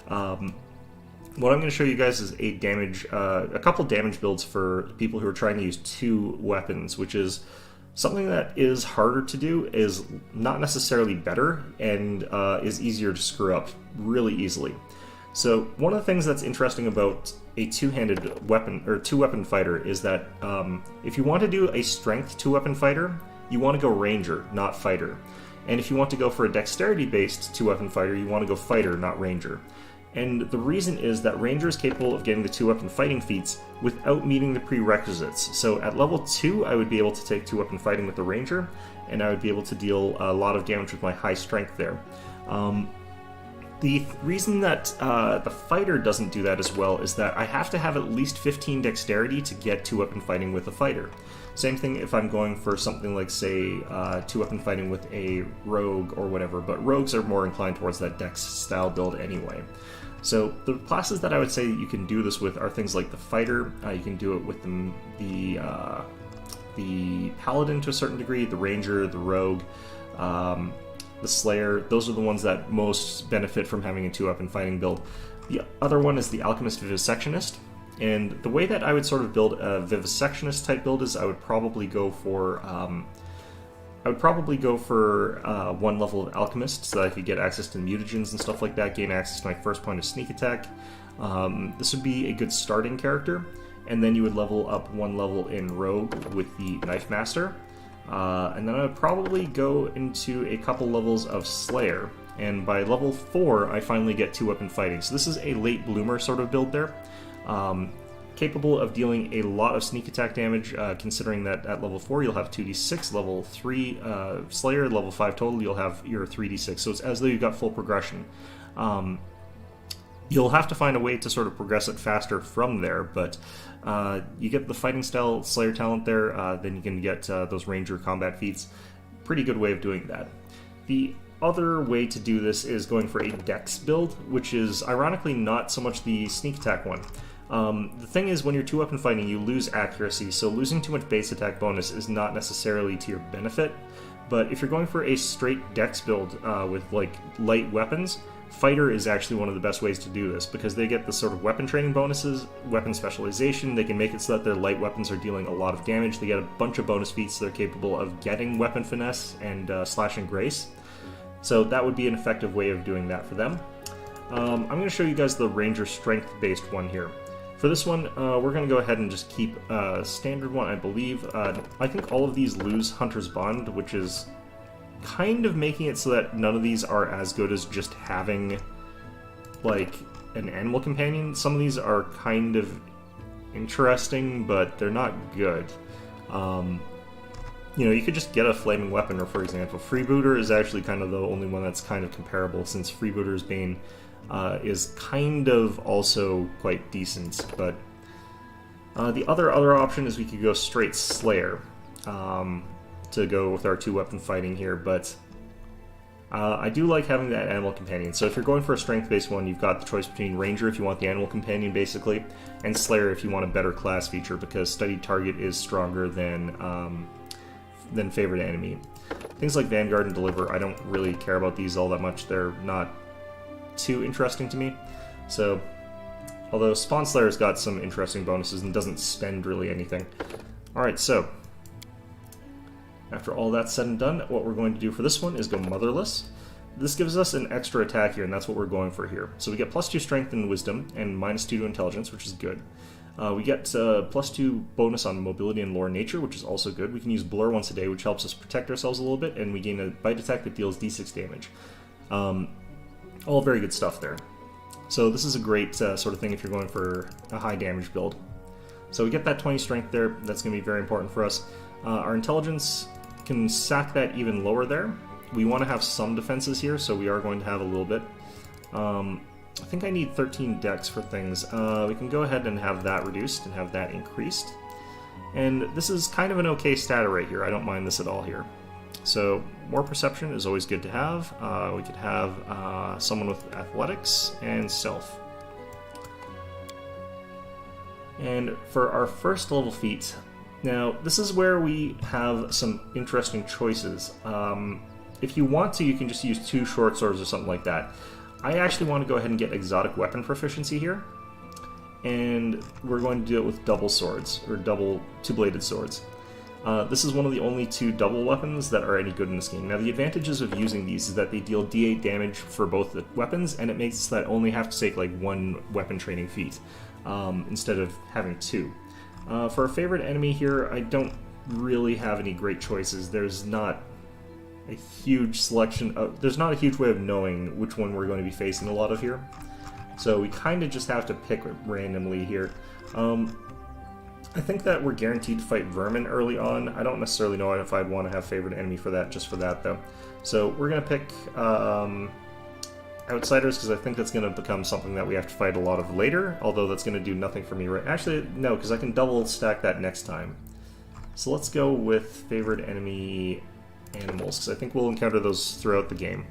What I'm going to show you guys is a couple damage builds for people who are trying to use 2 weapons, which is something that is harder to do, is not necessarily better, and is easier to screw up really easily. So one of the things that's interesting about a 2-handed weapon, or 2-weapon fighter, is that if you want to do a strength 2-weapon fighter, you want to go ranger, not fighter. And if you want to go for a dexterity-based 2-weapon fighter, you want to go fighter, not ranger. And the reason is that Ranger is capable of getting the 2-weapon fighting feats without meeting the prerequisites. So at level 2, I would be able to take 2-weapon fighting with the Ranger, and I would be able to deal a lot of damage with my high strength there. The reason that the fighter doesn't do that as well is that I have to have at least 15 dexterity to get 2-weapon fighting with a fighter. Same thing if I'm going for something like, say, 2-weapon fighting with a rogue or whatever, but rogues are more inclined towards that dex style build anyway. So the classes that I would say you can do this with are things like the fighter. You can do it with the paladin to a certain degree, the ranger, the rogue, the slayer. Those are the ones that most benefit from having a 2-weapon fighting build. The other one is the alchemist vivisectionist. And the way that I would sort of build a vivisectionist type build is I would probably go for one level of alchemist so that I could get access to mutagens and stuff like that, gain access to my first point of sneak attack. This would be a good starting character, and then you would level up one level in rogue with the knife master, and then I would probably go into a couple levels of slayer. And by level 4, I finally get 2-weapon fighting. So this is a late bloomer sort of build there. Capable of dealing a lot of sneak attack damage, considering that at level 4 you'll have 2d6, level 3 Slayer, level 5 total you'll have your 3d6, so it's as though you've got full progression. You'll have to find a way to sort of progress it faster from there, but you get the fighting style Slayer talent there, then you can get those Ranger combat feats. Pretty good way of doing that. The other way to do this is going for a dex build, which is ironically not so much the sneak attack one. The thing is, when you're 2-weapon fighting, you lose accuracy, so losing too much base attack bonus is not necessarily to your benefit. But if you're going for a straight dex build with like light weapons, fighter is actually one of the best ways to do this, because they get the sort of weapon training bonuses, weapon specialization. They can make it so that their light weapons are dealing a lot of damage. They get a bunch of bonus feats so they're capable of getting weapon finesse and slash and grace. So that would be an effective way of doing that for them. I'm going to show you guys the Ranger strength-based one here. For this one, we're going to go ahead and just keep a standard one, I believe. I think all of these lose Hunter's Bond, which is kind of making it so that none of these are as good as just having, like, an animal companion. Some of these are kind of interesting, but they're not good. You know, you could just get a flaming weapon, or for example, Freebooter is actually kind of the only one that's kind of comparable, since Freebooter's Bane is kind of also quite decent, but the other option is we could go straight Slayer to go with our 2-weapon fighting here, but I do like having that animal companion. So if you're going for a strength-based one, you've got the choice between Ranger if you want the animal companion, basically, and Slayer if you want a better class feature, because Studied Target is stronger than Favorite Enemy. Things like Vanguard and Deliver, I don't really care about these all that much. They're not too interesting to me. So, although Spawn Slayer's got some interesting bonuses and doesn't spend really anything. Alright, so after all that's said and done, what we're going to do for this one is go Motherless. This gives us an extra attack here, and that's what we're going for here. So we get +2 Strength and Wisdom, and -2 to Intelligence, which is good. We get +2 bonus on Mobility and Lore Nature, which is also good. We can use Blur once a day, which helps us protect ourselves a little bit, and we gain a bite attack that deals d6 damage. All very good stuff there. So this is a great sort of thing if you're going for a high damage build. So we get that 20 strength there. That's going to be very important for us. Our intelligence can sack that even lower there. We want to have some defenses here, so we are going to have a little bit. I think I need 13 dex for things. We can go ahead and have that reduced and have that increased. And this is kind of an okay stat array here. I don't mind this at all here. So more perception is always good to have. We could have someone with athletics and stealth. And for our first level feat, now this is where we have some interesting choices. If you want to, you can just use 2 short swords or something like that. I actually want to go ahead and get exotic weapon proficiency here. And we're going to do it with double swords, or double 2-bladed swords. This is one of the only 2 double weapons that are any good in this game. Now the advantages of using these is that they deal d8 damage for both the weapons, and it makes so that I only have to take like 1 weapon training feat instead of having 2. For a favorite enemy here, I don't really have any great choices. There's not a huge selection of... There's not a huge way of knowing which one we're going to be facing a lot of here. So we kind of just have to pick randomly here. I think that we're guaranteed to fight vermin early on. I don't necessarily know if I'd want to have favorite enemy for that, just for that though. So we're going to pick outsiders, because I think that's going to become something that we have to fight a lot of later, although that's going to do nothing for me right... Actually, no, because I can double stack that next time. So let's go with favorite enemy animals, because I think we'll encounter those throughout the game.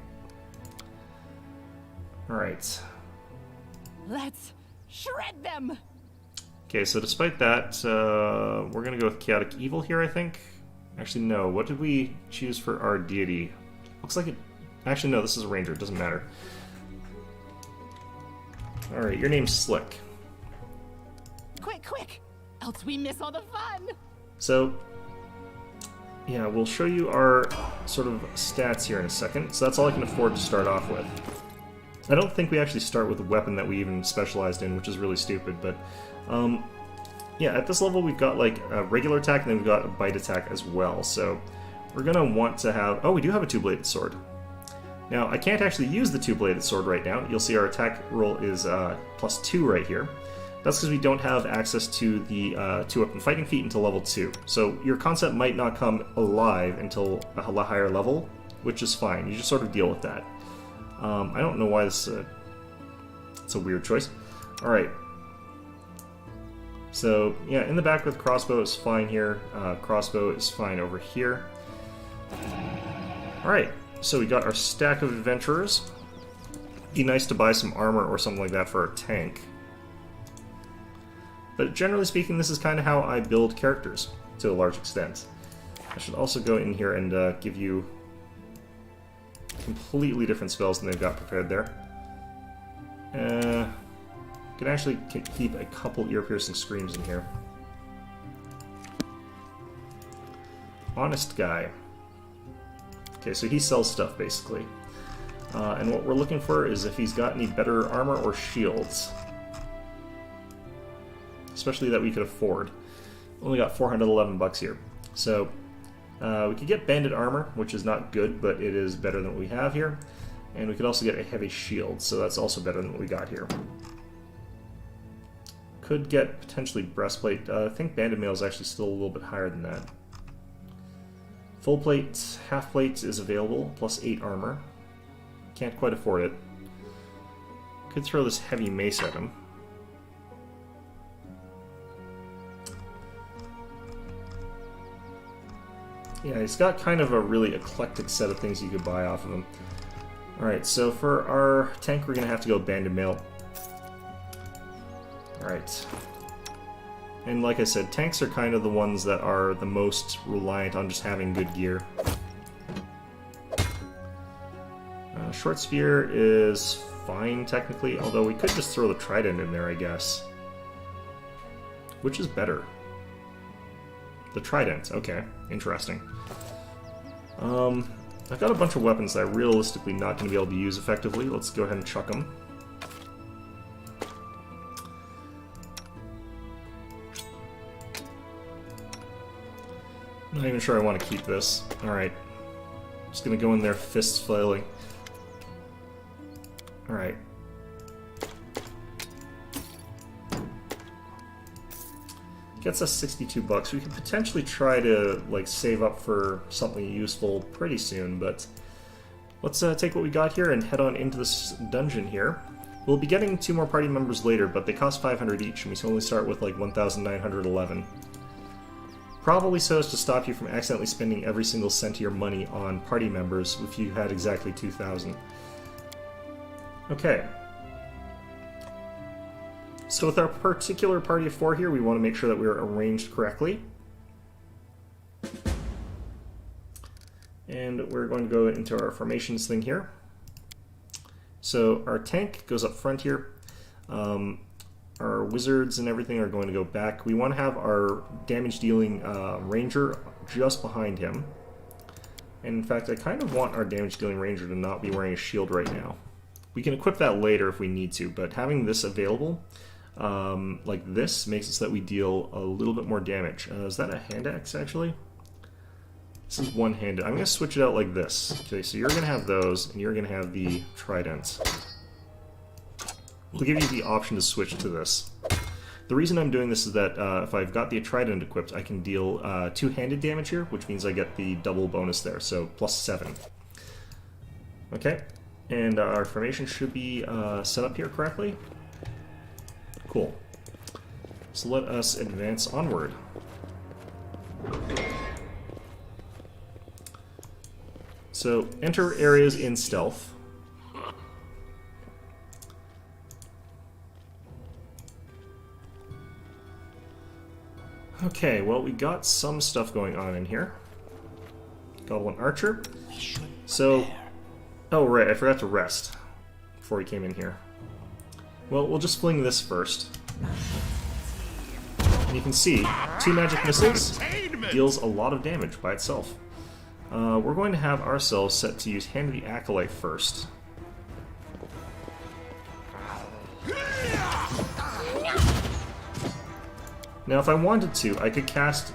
Alright. Let's shred them! Okay, so despite that, we're going to go with Chaotic Evil here, I think. Actually, no. What did we choose for our deity? Looks like it... Actually, no, this is a ranger. It doesn't matter. Alright, your name's Slick. Quick, quick! Else we miss all the fun! So, yeah, we'll show you our sort of stats here in a second. So that's all I can afford to start off with. I don't think we actually start with a weapon that we even specialized in, which is really stupid, but... yeah, at this level we've got like a regular attack and then we've got a bite attack as well, so we're gonna want to have... Oh, we do have a two-bladed sword. Now, I can't actually use the two-bladed sword right now. You'll see our attack roll is +2 right here. That's because we don't have access to the two-weapon fighting feat until level 2. So your concept might not come alive until a higher level, which is fine. You just sort of deal with that. I don't know why this... it's a weird choice. Alright. So, yeah, in the back with crossbow is fine here. Crossbow is fine over here. Alright, so we got our stack of adventurers. Be nice to buy some armor or something like that for our tank. But generally speaking, this is kind of how I build characters, to a large extent. I should also go in here and give you completely different spells than they've got prepared there. Can actually keep a couple ear-piercing screams in here. Honest guy. Okay, so he sells stuff, basically. And what we're looking for is if he's got any better armor or shields. Especially that we could afford. Only got 411 bucks here. So, we could get bandit armor, which is not good, but it is better than what we have here. And we could also get a heavy shield, so that's also better than what we got here. Could get potentially breastplate. I think bandit mail is actually still a little bit higher than that. Full plate, half plate is available, +8 armor. Can't quite afford it. Could throw this heavy mace at him. Yeah, he's got kind of a really eclectic set of things you could buy off of him. Alright, so for our tank we're going to have to go bandit mail. Alright. And like I said, tanks are kind of the ones that are the most reliant on just having good gear. Short spear is fine, technically, although we could just throw the trident in there, I guess. Which is better? The trident, okay. Interesting. I've got a bunch of weapons that I'm realistically not going to be able to use effectively. Let's go ahead and chuck them. Not even sure I want to keep this. Alright. Just gonna go in there fists flailing. Alright. Gets us 62 bucks. We could potentially try to like save up for something useful pretty soon, but let's take what we got here and head on into this dungeon here. We'll be getting 2 more party members later, but they cost 500 each, and we can only start with like 1,911. Probably so as to stop you from accidentally spending every single cent of your money on party members if you had exactly 2,000. Okay. So with our particular party of 4 here, we want to make sure that we're arranged correctly. And we're going to go into our formations thing here. So our tank goes up front here. Our wizards and everything are going to go back. We want to have our damage-dealing ranger just behind him. And in fact, I kind of want our damage-dealing ranger to not be wearing a shield right now. We can equip that later if we need to, but having this available, like this, makes it so that we deal a little bit more damage. Is that a hand axe, actually? This is one-handed. I'm going to switch it out like this. Okay, so you're going to have those, and you're going to have the trident. will give you the option to switch to this. The reason I'm doing this is that if I've got the Trident equipped, I can deal two-handed damage here, which means I get the double bonus there, so +7. Okay, and our formation should be set up here correctly. Cool. So let us advance onward. So, enter areas in stealth. Okay, well, we got some stuff going on in here. Goblin Archer. So, oh right, I forgot to rest before we came in here. Well, we'll just fling this first. And you can see, 2 magic missiles deals a lot of damage by itself. We're going to have ourselves set to use Hand of the Acolyte first. Now, if I wanted to, I could cast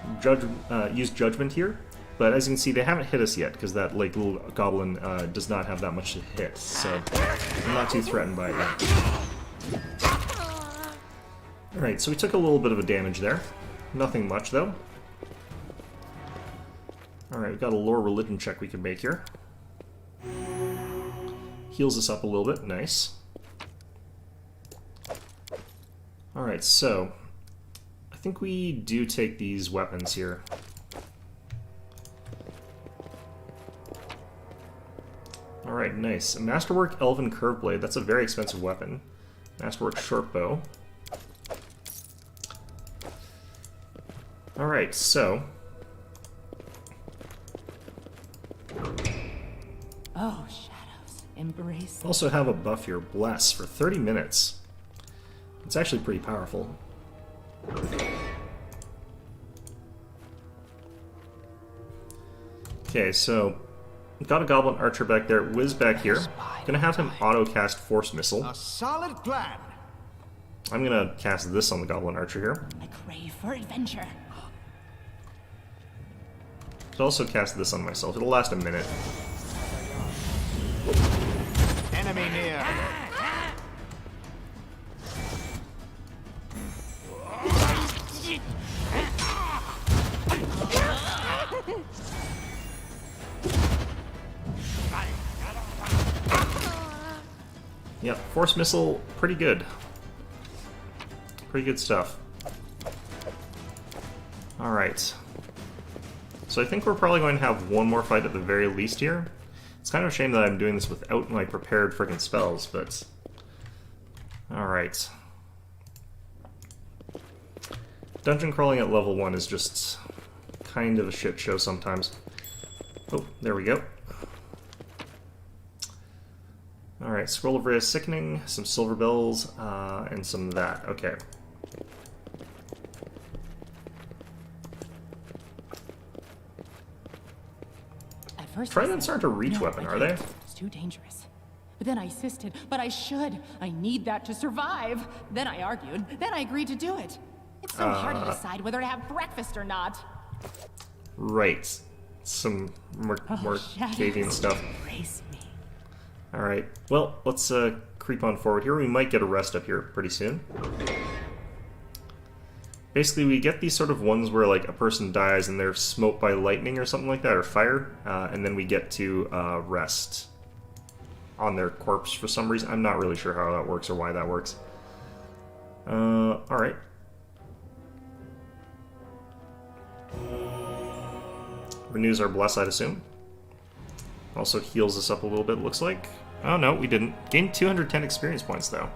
use Judgment here, but as you can see, they haven't hit us yet because that like little goblin does not have that much to hit, so I'm not too threatened by that. All right, so we took a little bit of a damage there. Nothing much though. All right, we've got a lore religion check we can make here. Heals us up a little bit, nice. All right, so I think we do take these weapons here. Alright, nice. A Masterwork Elven Curve Blade, that's a very expensive weapon. Masterwork Short Bow. Alright, so... Oh, shadows, embrace. Also have a buff here, Bless, for 30 minutes. It's actually pretty powerful. Okay, so got a Goblin Archer back there, Wiz back here. Gonna have him auto-cast Force Missile. A solid plan. I'm gonna cast this on the Goblin Archer here. I crave for adventure. Could also cast this on myself. It'll last a minute. Enemy near. Yep, Force Missile, pretty good. Pretty good stuff. Alright. So I think we're probably going to have one more fight at the very least here. It's kind of a shame that I'm doing this without my prepared friggin' spells, but... Alright. Dungeon crawling at level 1 is just kind of a shit show sometimes. Oh, there we go. Alright, Scroll of Rhea Sickening, some Silver Bells, and some of that. Okay. At first, Tridents aren't a reach weapon, are they? It's too dangerous. But then I insisted, but I should. I need that to survive. Then I argued. Then I agreed to do it. It's so hard to decide whether to have breakfast or not. Right. Some more Cavian stuff. Embrace me. Alright, well, let's creep on forward here. We might get a rest up here pretty soon. Basically, we get these sort of ones where like a person dies and they're smote by lightning or something like that, or fire, and then we get to rest on their corpse for some reason. I'm not really sure how that works or why that works. Alright. Renews our Bless, I'd assume. Also heals us up a little bit, looks like. Oh no, we didn't. Gained 210 experience points, though.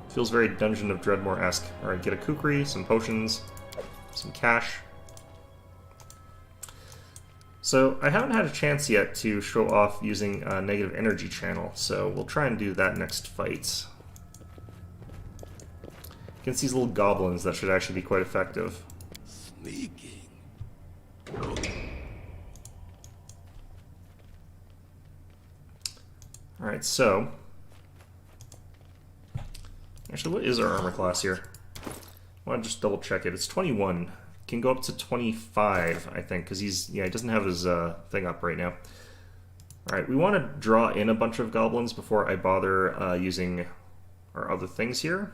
Feels very Dungeon of Dreadmore-esque. Alright, get a kukri, some potions, some cash. So, I haven't had a chance yet to show off using a negative energy channel, so we'll try and do that next fight. Against these little goblins, that should actually be quite effective. Sneaking. Alright, so... Actually, what is our armor class here? I want to just double check it. It's 21. Can go up to 25, I think, because he doesn't have his thing up right now. Alright, we want to draw in a bunch of goblins before I bother using our other things here.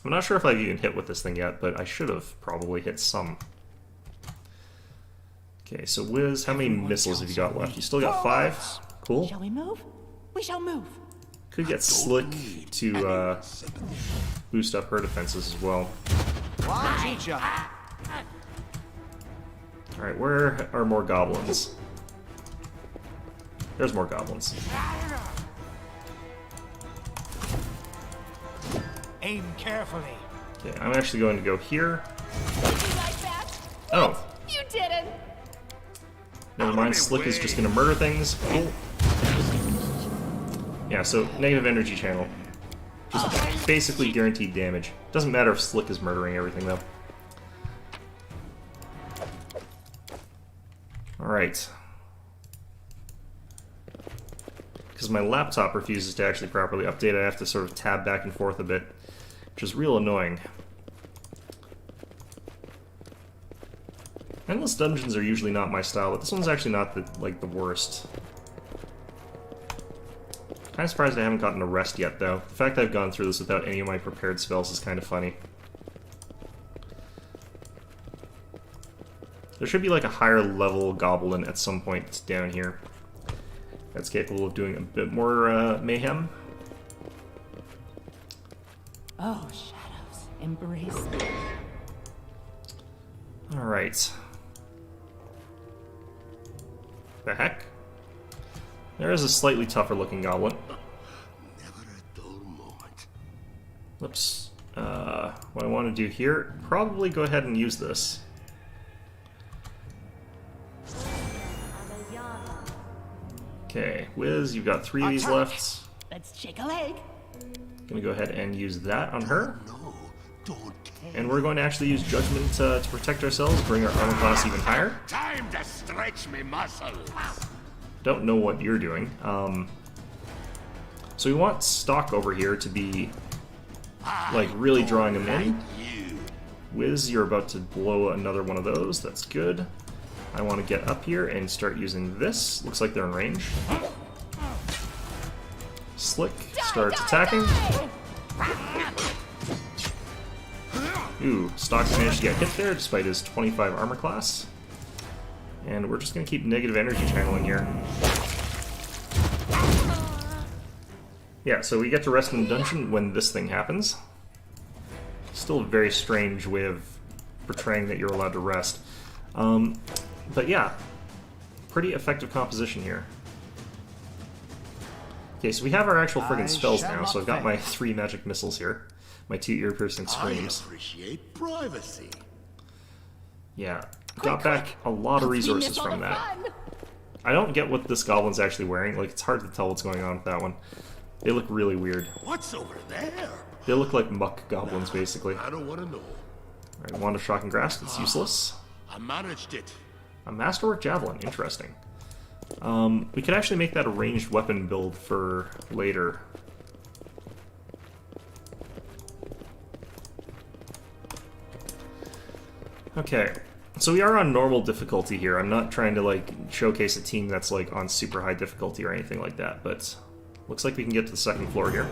I'm not sure if I've even hit with this thing yet, but I should have probably hit some. Okay, so Wiz, how many missiles have you got left? You still got 5? Cool. Shall we move? We shall move. Could get Slick to boost up her defenses as well. One teacher. Alright, where are more goblins? There's more goblins. Aim carefully. Okay, I'm actually going to go here. You like that? Oh, You didn't. never mind. Slick is just going to murder things. Cool. Yeah, so negative energy channel. Just basically guaranteed damage. Doesn't matter if Slick is murdering everything, though. Alright. Because my laptop refuses to actually properly update, I have to sort of tab back and forth a bit, which is real annoying. Endless dungeons are usually not my style, but this one's actually not the worst. Kind of surprised I haven't gotten a rest yet, though. The fact I've gone through this without any of my prepared spells is kind of funny. There should be like a higher level goblin at some point down here that's capable of doing a bit more mayhem. Oh, shadows, embrace me. Alright. The heck? There is a slightly tougher looking goblin. Never a dull moment. Whoops. What I want to do here, probably go ahead and use this. Okay, Wiz, you've got 3 of these left. Let's shake a leg. Gonna go ahead and use that on her. No, don't care. And we're going to actually use Judgment to protect ourselves, bring our armor class even higher. Time to stretch me muscles. Don't know what you're doing. So we want Stock over here to be, like, really drawing him in. Wiz, you're about to blow another one of those. That's good. I want to get up here and start using this. Looks like they're in range. Slick starts attacking. Ooh, Stock managed to get hit there despite his 25 armor class. And we're just going to keep negative energy channeling here. Yeah, so we get to rest in the dungeon when this thing happens. Still a very strange way of portraying that you're allowed to rest. But yeah, pretty effective composition here. Okay, so we have our actual friggin' spells now, so I've got my 3 magic missiles here. My 2 ear-piercing screams. I appreciate privacy. Yeah, got back a lot of resources from that. I don't get what this goblin's actually wearing. Like, it's hard to tell what's going on with that one. They look really weird. What's over there? They look like muck goblins, basically. I don't want to know. Alright, Wand of Shock and Grasp, it's useless. I managed it. A Masterwork Javelin, interesting. We could actually make that a ranged weapon build for later. Okay, so we are on normal difficulty here. I'm not trying to, like, showcase a team that's, like, on super high difficulty or anything like that, but looks like we can get to the 2nd floor here.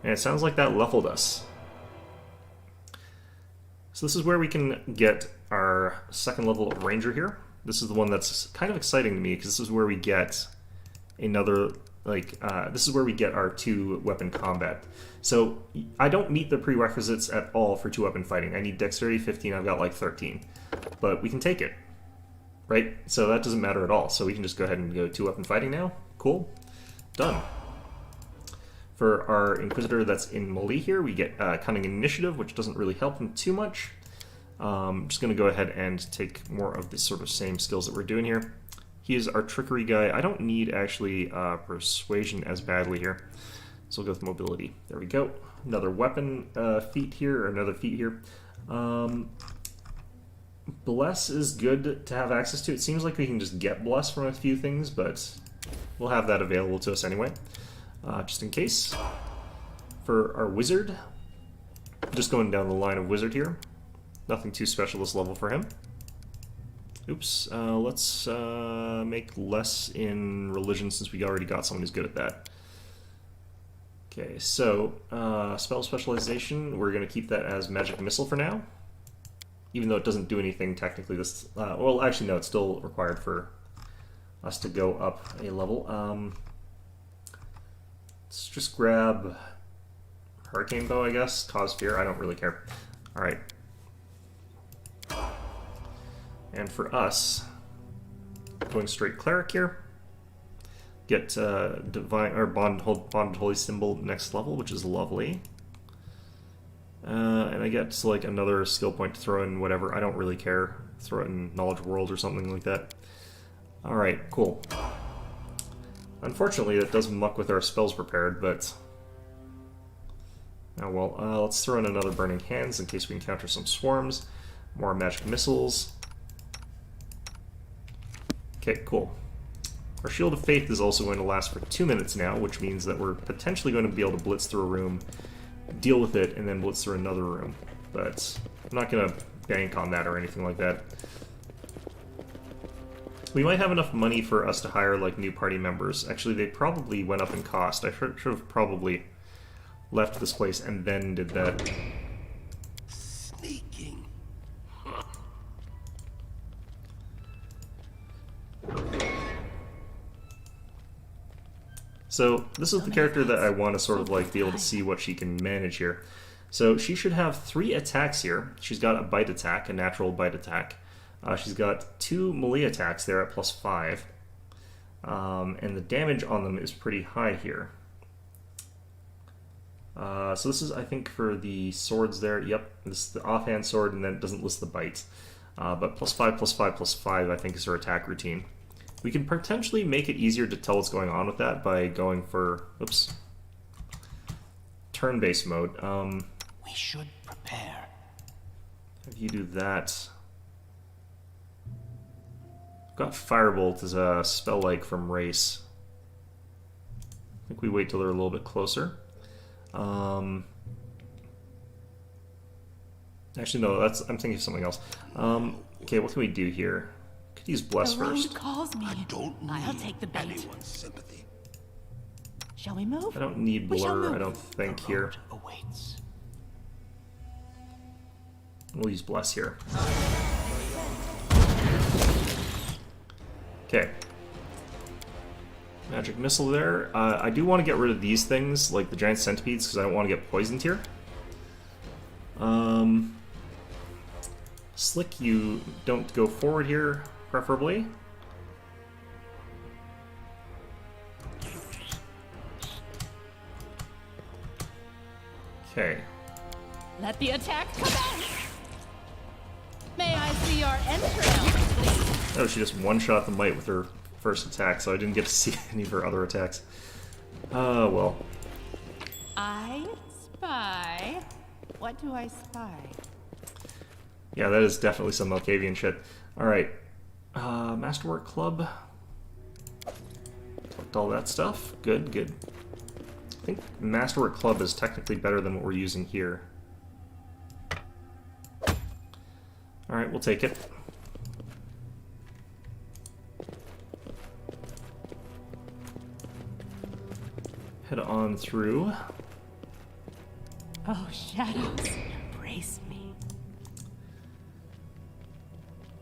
And it sounds like that leveled us. So this is where we can get our 2nd level Ranger here. This is the one that's kind of exciting to me, because this is where we get another, like, this is where we get our 2-weapon combat. So I don't meet the prerequisites at all for 2-weapon fighting. I need Dexterity 15, I've got like 13. But we can take it, right? So that doesn't matter at all. So we can just go ahead and go 2-weapon fighting now. Cool. Done. For our Inquisitor that's in melee here, we get Cunning Initiative, which doesn't really help him too much. I'm just going to go ahead and take more of the sort of same skills that we're doing here. He is our Trickery guy. I don't need, actually, Persuasion as badly here. So we'll go with Mobility. There we go. Another weapon feat here, or another feat here. Bless is good to have access to. It seems like we can just get Bless from a few things, but we'll have that available to us anyway. Just in case. For our Wizard, just going down the line of Wizard here. Nothing too special this level for him. Oops. Let's make less in religion since we already got someone who's good at that. Okay, so spell specialization, we're going to keep that as magic missile for now. Even though it doesn't do anything technically this... well, actually, no, it's still required for us to go up a level. Let's just grab Hurricane Bow, I guess. Cause Fear, I don't really care. Alright. And for us, going straight Cleric here. Get Divine or Bonded Holy Symbol next level, which is lovely. And I get like another skill point to throw in whatever. I don't really care. Throw it in Knowledge World or something like that. Alright, cool. Unfortunately, that does muck with our spells prepared, but... oh well, let's throw in another Burning Hands in case we encounter some swarms. More magic missiles. Okay, cool. Our Shield of Faith is also going to last for 2 minutes now, which means that we're potentially going to be able to blitz through a room, deal with it, and then blitz through another room. But I'm not going to bank on that or anything like that. We might have enough money for us to hire, like, new party members. Actually, they probably went up in cost. I should have probably left this place and then did that. Sneaking. So, this is the character that I want to sort of, like, be able to see what she can manage here. So, she should have 3 attacks here. She's got a bite attack, a natural bite attack. She's got 2 melee attacks there at +5. And the damage on them is pretty high here. So this is, I think, for the swords there. Yep, this is the offhand sword, and then it doesn't list the bite. But +5, +5, +5, I think, is her attack routine. We can potentially make it easier to tell what's going on with that by going for, oops, turn-based mode. We should prepare. If you do that... got Firebolt as a spell-like from Race. I think we wait till they're a little bit closer. Actually, no, I'm thinking of something else. Okay, what can we do here? Could use Bless The road first. calls me. I don't I'll need take the bait. anyone's sympathy. Shall we move? I don't need We shall Blur, move. I don't think, The here. road awaits. We'll use Bless here. Okay. Magic Missile there. I do want to get rid of these things, like the giant centipedes, because I don't want to get poisoned here. Slick, you don't go forward here, preferably. Okay. Let the attack commence! May I see your entrails? Oh, she just one-shot the mite with her first attack, so I didn't get to see any of her other attacks. Well. I spy. What do I spy? Yeah, that is definitely some Malkavian shit. Alright. Masterwork Club. Collect all that stuff. Good, good. I think Masterwork Club is technically better than what we're using here. Alright, we'll take it. Head on through. Oh, shadows, embrace me.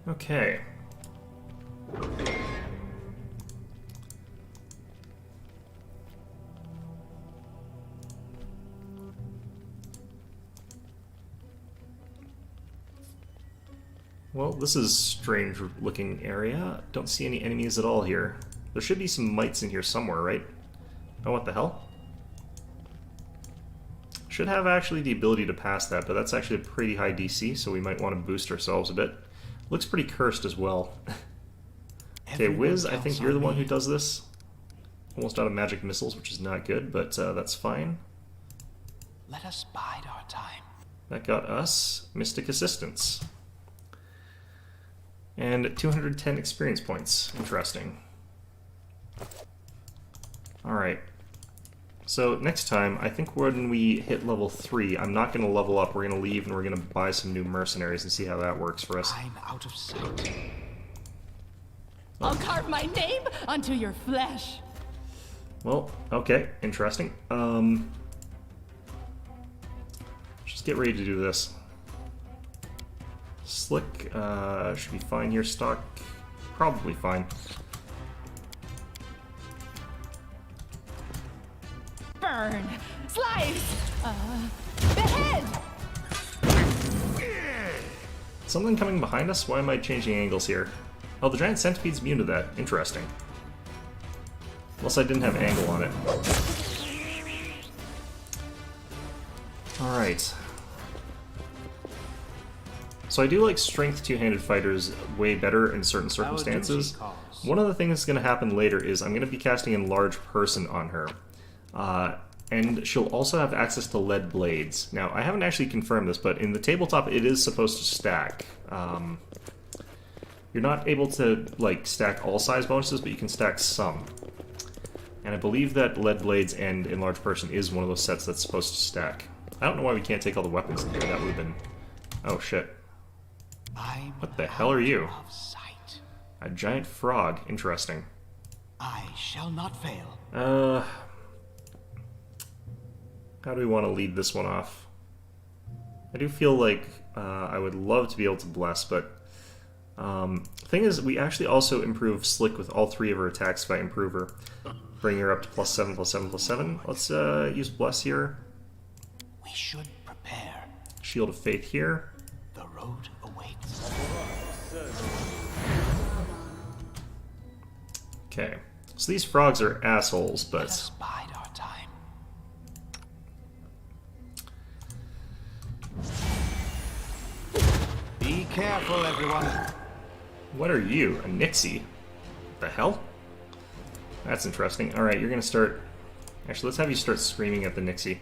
Okay. Well, this is a strange looking area. Don't see any enemies at all here. There should be some mites in here somewhere, right? Oh, what the hell? Should have actually the ability to pass that, but that's actually a pretty high DC, so we might want to boost ourselves a bit. Looks pretty cursed as well. Okay, Wiz, I think you're the one who does this. Almost out of magic missiles, which is not good, but that's fine. Let us bide our time. That got us Mystic Assistance. And 210 experience points. Interesting. Alright. So next time, I think when we hit level 3, I'm not going to level up. We're going to leave and we're going to buy some new mercenaries and see how that works for us. I'm out of sight. I'll carve my name onto your flesh. Well, okay, interesting. Just get ready to do this. Slick should be fine here. Stock, probably fine. Burn, slice, behead. Something coming behind us? Why am I changing angles here? Oh, the giant centipede's immune to that. Interesting. Unless I didn't have angle on it. Alright. So I do like strength two-handed fighters way better in certain circumstances. One of the things that's going to happen later is I'm going to be casting Enlarge Person on her. And she'll also have access to lead blades. Now, I haven't actually confirmed this, but in the tabletop it is supposed to stack. You're not able to, like, stack all size bonuses, but you can stack some. And I believe that lead blades and Enlarged Person is one of those sets that's supposed to stack. I don't know why we can't take all the weapons in here. That would have been... Oh, shit. What the hell are you? A giant frog. Interesting. I shall not fail. How do we want to lead this one off? I do feel like I would love to be able to bless, but thing is, we actually also improve Slick with all three of her attacks if I improve her. Bring her up to +7, +7, +7. Let's use bless here. We should prepare. Shield of Faith here. The road awaits. Okay. So these frogs are assholes, Let but... us bide our time. Be careful, everyone. What are you? A Nixie? What the hell? That's interesting. Alright, you're gonna start... Actually, let's have you start screaming at the Nixie.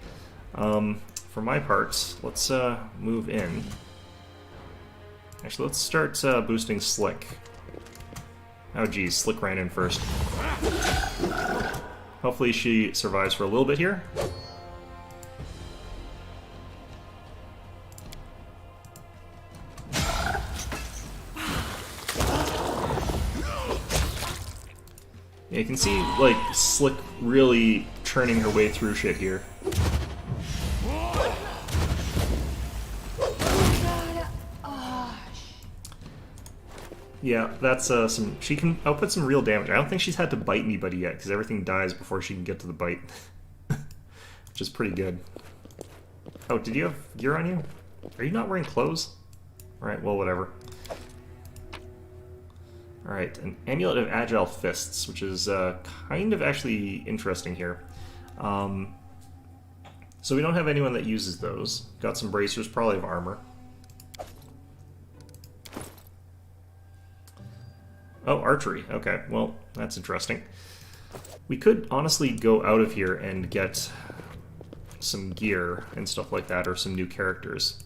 For my part, let's move in. Actually, let's start boosting Slick. Oh geez, Slick ran in first. Hopefully she survives for a little bit here. Yeah, you can see, like, Slick really churning her way through shit here. Yeah, that's some... She can output some real damage. I don't think she's had to bite anybody yet, because everything dies before she can get to the bite. Which is pretty good. Oh, did you have gear on you? Are you not wearing clothes? Alright, well, whatever. Alright, an Amulet of Agile Fists, which is kind of actually interesting here. So we don't have anyone that uses those. Got some bracers, probably have armor. Oh, archery. Okay, well, that's interesting. We could honestly go out of here and get some gear and stuff like that, or some new characters.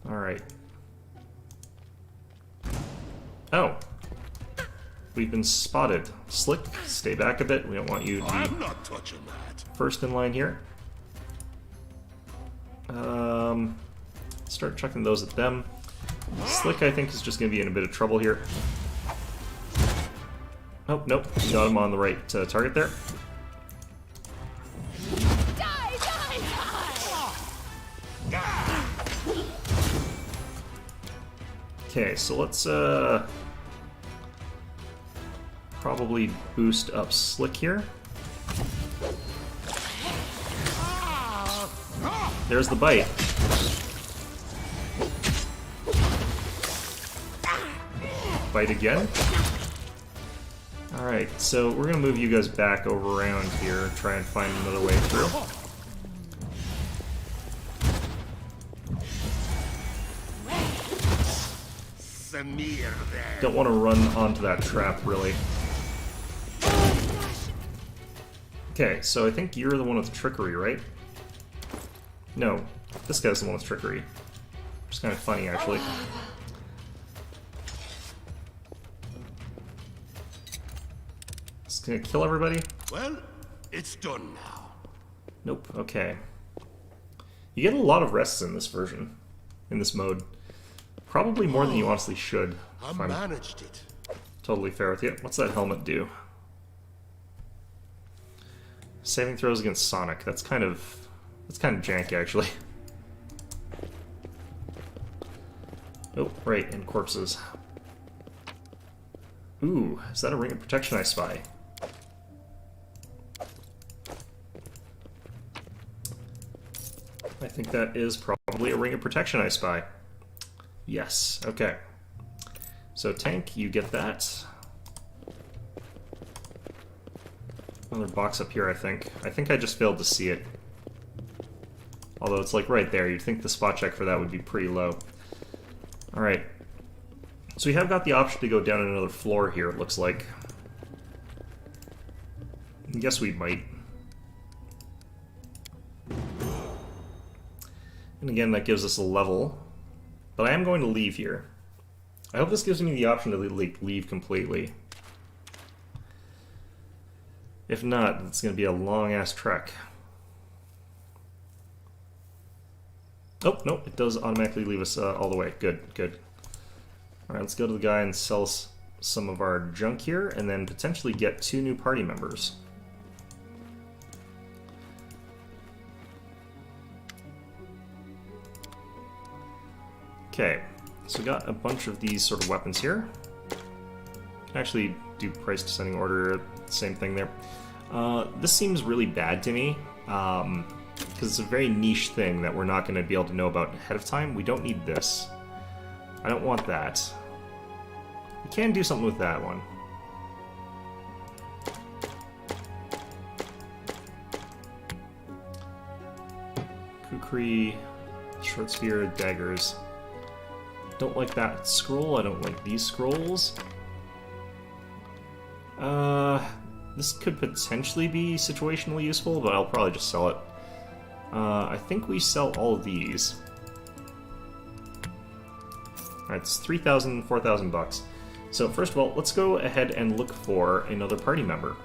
Alright. Oh. We've been spotted. Slick, stay back a bit. We don't want you to I'm not touching that. first in line here. Start chucking those at them. Slick, I think, is just going to be in a bit of trouble here. Oh, nope. Got him on the right target there. Die, die, die! Okay, so let's probably boost up Slick here. There's the bite. Bite again. Alright, so we're gonna move you guys back over around here, try and find another way through. Samir there. Don't want to run onto that trap, really. Okay, so I think you're the one with trickery, right? No, this guy's the one with trickery. Which is kind of funny, actually. It's gonna kill everybody? Well, it's done now. Nope, okay. You get a lot of rests in this version, in this mode. Probably more than you honestly should. I If I'm managed it. totally fair with you. What's that helmet do? Saving throws against Sonic. That's kind of jank, actually. Oh, right, and corpses. Ooh, is that a ring of protection I spy? I think that is probably a ring of protection I spy. Yes, okay. So tank, you get that. Another box up here, I think. I think I just failed to see it. Although it's like right there, you'd think the spot check for that would be pretty low. Alright. So we have got the option to go down another floor here, it looks like. I guess we might. And again, that gives us a level. But I am going to leave here. I hope this gives me the option to leave completely. If not, it's going to be a long-ass trek. Oh, no, it does automatically leave us all the way. Good, good. Alright, let's go to the guy and sell some of our junk here, and then potentially get 2 new party members. Okay, so we got a bunch of these sort of weapons here. Actually, do price descending order, same thing there. This seems really bad to me, because it's a very niche thing that we're not going to be able to know about ahead of time. We don't need this. I don't want that. We can do something with that one. Kukri, short spear, daggers. Don't like that scroll. I don't like these scrolls. This could potentially be situationally useful, but I'll probably just sell it. I think we sell all of these. Alright, it's 3,000, 4,000 bucks. So first of all, let's go ahead and look for another party member.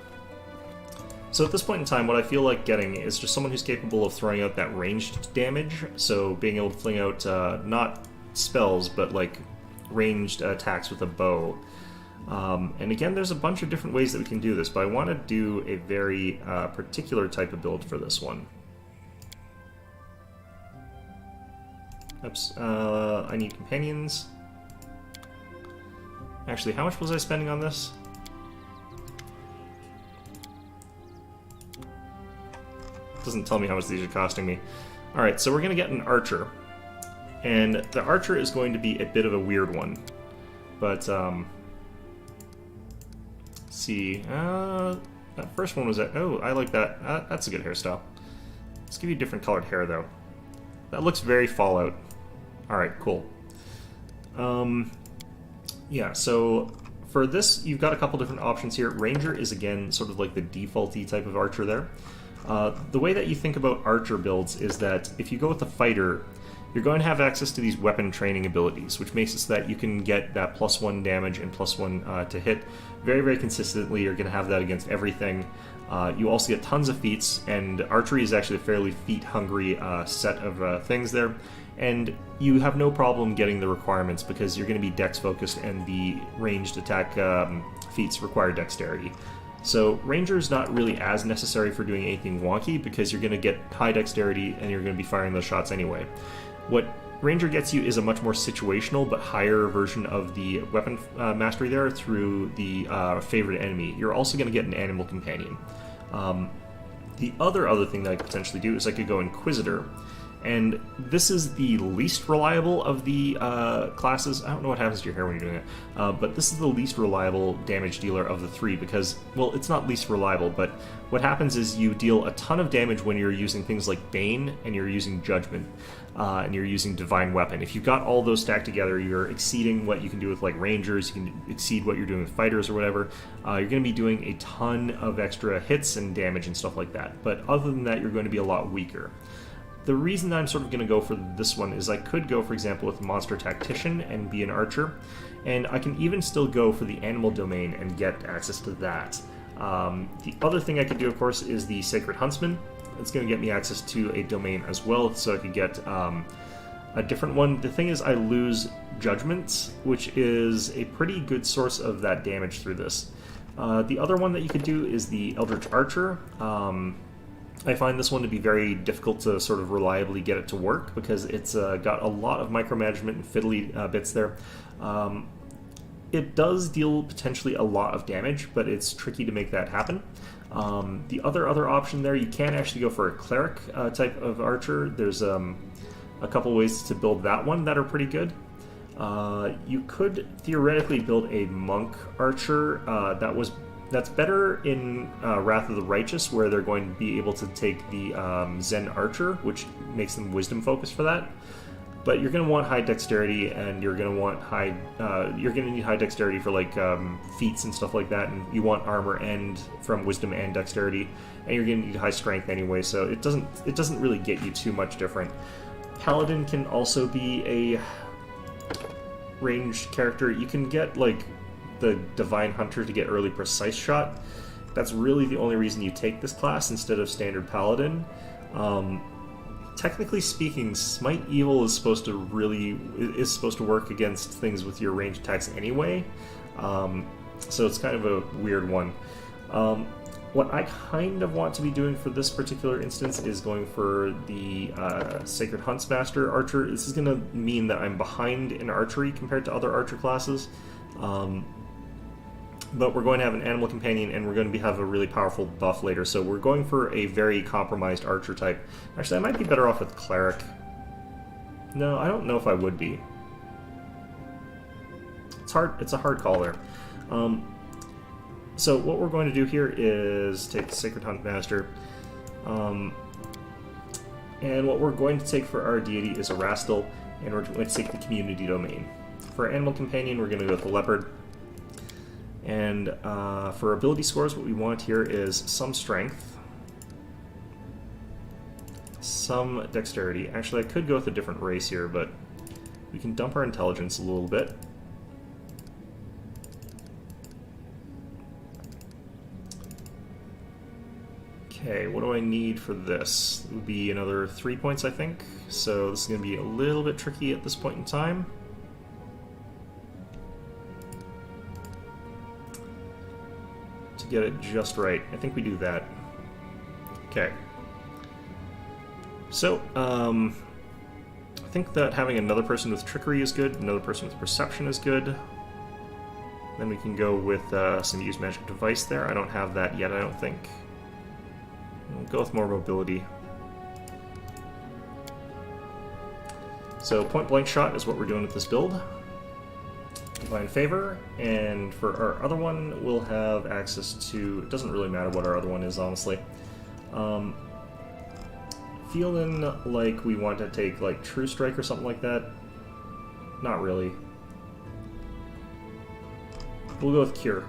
So at this point in time, what I feel like getting is just someone who's capable of throwing out that ranged damage, so being able to fling out not spells, but like ranged attacks with a bow. And again, there's a bunch of different ways that we can do this, but I want to do a very particular type of build for this one. Oops, I need companions. Actually, how much was I spending on this? Doesn't tell me how much these are costing me. Alright, so we're going to get an archer. And the archer is going to be a bit of a weird one. But, let's see. That first one was at... Oh, I like that. That's a good hairstyle. Let's give you different colored hair, though. That looks very Fallout. Alright, cool. Yeah, so for this, you've got a couple different options here. Ranger is, again, sort of like the defaulty type of archer there. The way that you think about archer builds is that if you go with a fighter, you're going to have access to these weapon training abilities, which makes it so that you can get that +1 damage and +1 to hit very, very consistently. You're going to have that against everything. You also get tons of feats, and archery is actually a fairly feat-hungry set of things there. And you have no problem getting the requirements because you're going to be dex-focused, and the ranged attack feats require dexterity. So Ranger is not really as necessary for doing anything wonky because you're going to get high dexterity and you're going to be firing those shots anyway. What Ranger gets you is a much more situational but higher version of the weapon mastery there through the favorite enemy. You're also going to get an animal companion. The other thing that I could potentially do is I could go Inquisitor. And this is the least reliable of the classes. I don't know what happens to your hair when you're doing it, but this is the least reliable damage dealer of the three because, well, it's not least reliable, but what happens is you deal a ton of damage when you're using things like Bane and you're using Judgment and you're using Divine Weapon. If you've got all those stacked together, you're exceeding what you can do with like Rangers, you can exceed what you're doing with Fighters or whatever. You're going to be doing a ton of extra hits and damage and stuff like that, but other than that, you're going to be a lot weaker. The reason I'm sort of going to go for this one is I could go, for example, with Monster Tactician and be an archer, and I can even still go for the Animal Domain and get access to that. The other thing I could do, of course, is the Sacred Huntsman. It's going to get me access to a domain as well, so I could get a different one. The thing is, I lose judgments, which is a pretty good source of that damage through this. The other one that you could do is the Eldritch Archer. I find this one to be very difficult to sort of reliably get it to work because it's got a lot of micromanagement and fiddly bits there. It does deal potentially a lot of damage, but it's tricky to make that happen. The other option there, you can actually go for a cleric type of archer. There's a couple ways to build that one that are pretty good. You could theoretically build a monk archer that's better in Wrath of the Righteous, where they're going to be able to take the Zen archer, which makes them wisdom focused for that. But you're going to want high dexterity, and you're going to want you're going to need high dexterity for like feats and stuff like that, and you want armor and from wisdom and dexterity, and you're going to need high strength anyway. So it doesn't really get you too much different. Paladin can also be a ranged character. You can get like the Divine Hunter to get early precise shot. That's really the only reason you take this class instead of standard Paladin. Technically speaking, Smite Evil is supposed to work against things with your ranged attacks anyway, so it's kind of a weird one. What I kind of want to be doing for this particular instance is going for the Sacred Huntsmaster Archer. This is going to mean that I'm behind in archery compared to other archer classes. But we're going to have an animal companion, and we're going to have a really powerful buff later, so we're going for a very compromised archer type. Actually, I might be better off with cleric. No, I don't know if I would be. It's a hard call there. So what we're going to do here is take the Sacred Huntmaster, and what we're going to take for our deity is a Rastal, and we're going to take the Community Domain. For our animal companion, we're going to go with the Leopard. And for ability scores, what we want here is some strength, some dexterity. Actually, I could go with a different race here, but we can dump our intelligence a little bit. Okay, what do I need for this? It would be another 3 points, I think. So this is going to be a little bit tricky at this point in time. Get it just right. I think we do that. Okay. So, I think that having another person with trickery is good, another person with perception is good. Then we can go with some use magic device there. I don't have that yet, I don't think. We'll go with more mobility. So, point blank shot is what we're doing with this build. Divine Favor, and for our other one, we'll have access to... It doesn't really matter what our other one is, honestly. Feeling like we want to take, like, True Strike or something like that. Not really. We'll go with Cure.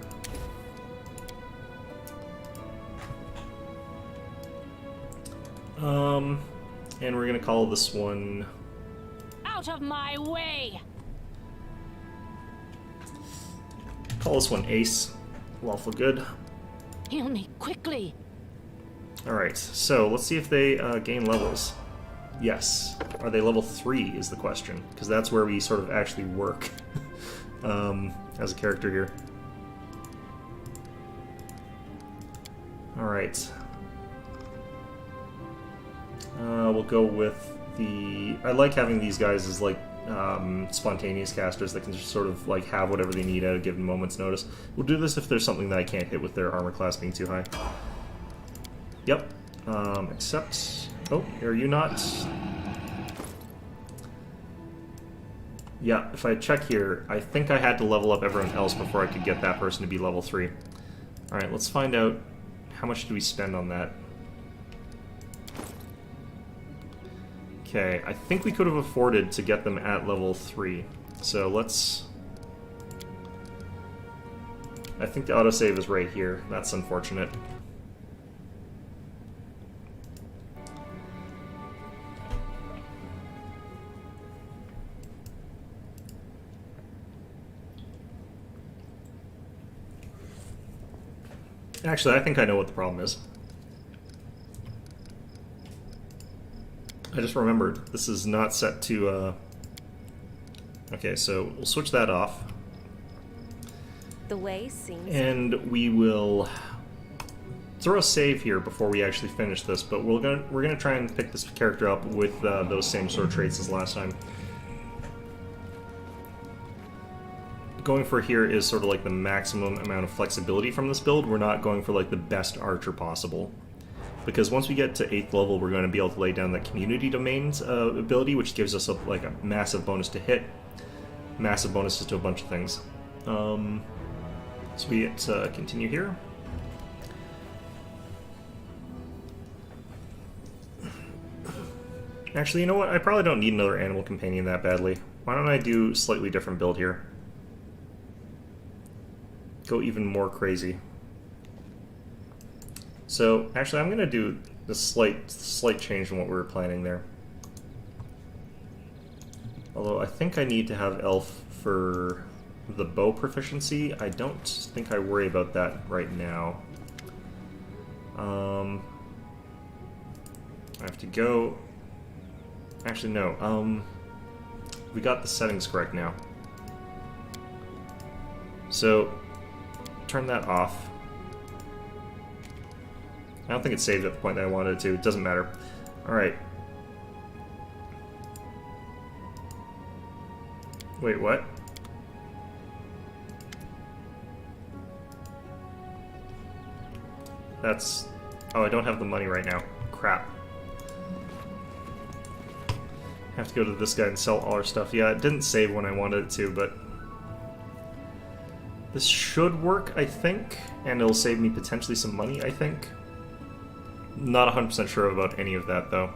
And we're gonna call this one... Out of my way! Call this one Ace. Lawful good. Heal me quickly. Alright, so let's see if they gain levels. Yes. Are they level 3 is the question, because that's where we sort of actually work as a character here. Alright. We'll go with the... I like having these guys as like spontaneous casters that can just sort of like have whatever they need at a given moment's notice. We'll do this if there's something that I can't hit with their armor class being too high. Yep. Except... Oh, are you not? Yeah, if I check here, I think I had to level up everyone else before I could get that person to be level 3. Alright, let's find out how much do we spend on that. Okay, I think we could have afforded to get them at level 3. So let's... I think the autosave is right here. That's unfortunate. Actually, I think I know what the problem is. I just remembered, this is not set to, okay, so we'll switch that off. The way seems... And we will throw a save here before we actually finish this, but we're gonna try and pick this character up with those same sort of traits as last time. Going for here is sort of like the maximum amount of flexibility from this build. We're not going for like the best archer possible. Because once we get to 8th level, we're going to be able to lay down that community domains ability, which gives us like a massive bonus to hit, massive bonuses to a bunch of things. So we get to continue here. Actually, you know what? I probably don't need another animal companion that badly. Why don't I do a slightly different build here? Go even more crazy. So, actually, I'm going to do a slight change in what we were planning there. Although, I think I need to have Elf for the bow proficiency. I don't think I worry about that right now. I have to go... Actually, no. We got the settings correct now. So, turn that off. I don't think it saved at the point that I wanted it to. It doesn't matter. Alright. Wait, what? That's... Oh, I don't have the money right now. Crap. I have to go to this guy and sell all our stuff. Yeah, it didn't save when I wanted it to, but... This should work, I think, and it'll save me potentially some money, I think. Not 100% sure about any of that, though.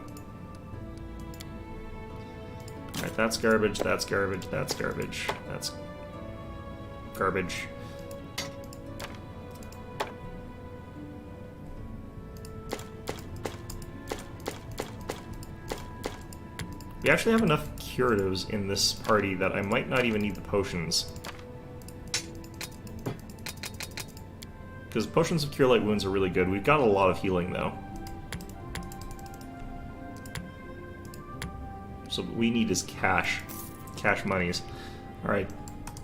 Alright, that's garbage, that's garbage, that's garbage, that's garbage. We actually have enough curatives in this party that I might not even need the potions. Because potions of Cure Light Wounds are really good. We've got a lot of healing, though. So what we need is cash. Cash monies. Alright.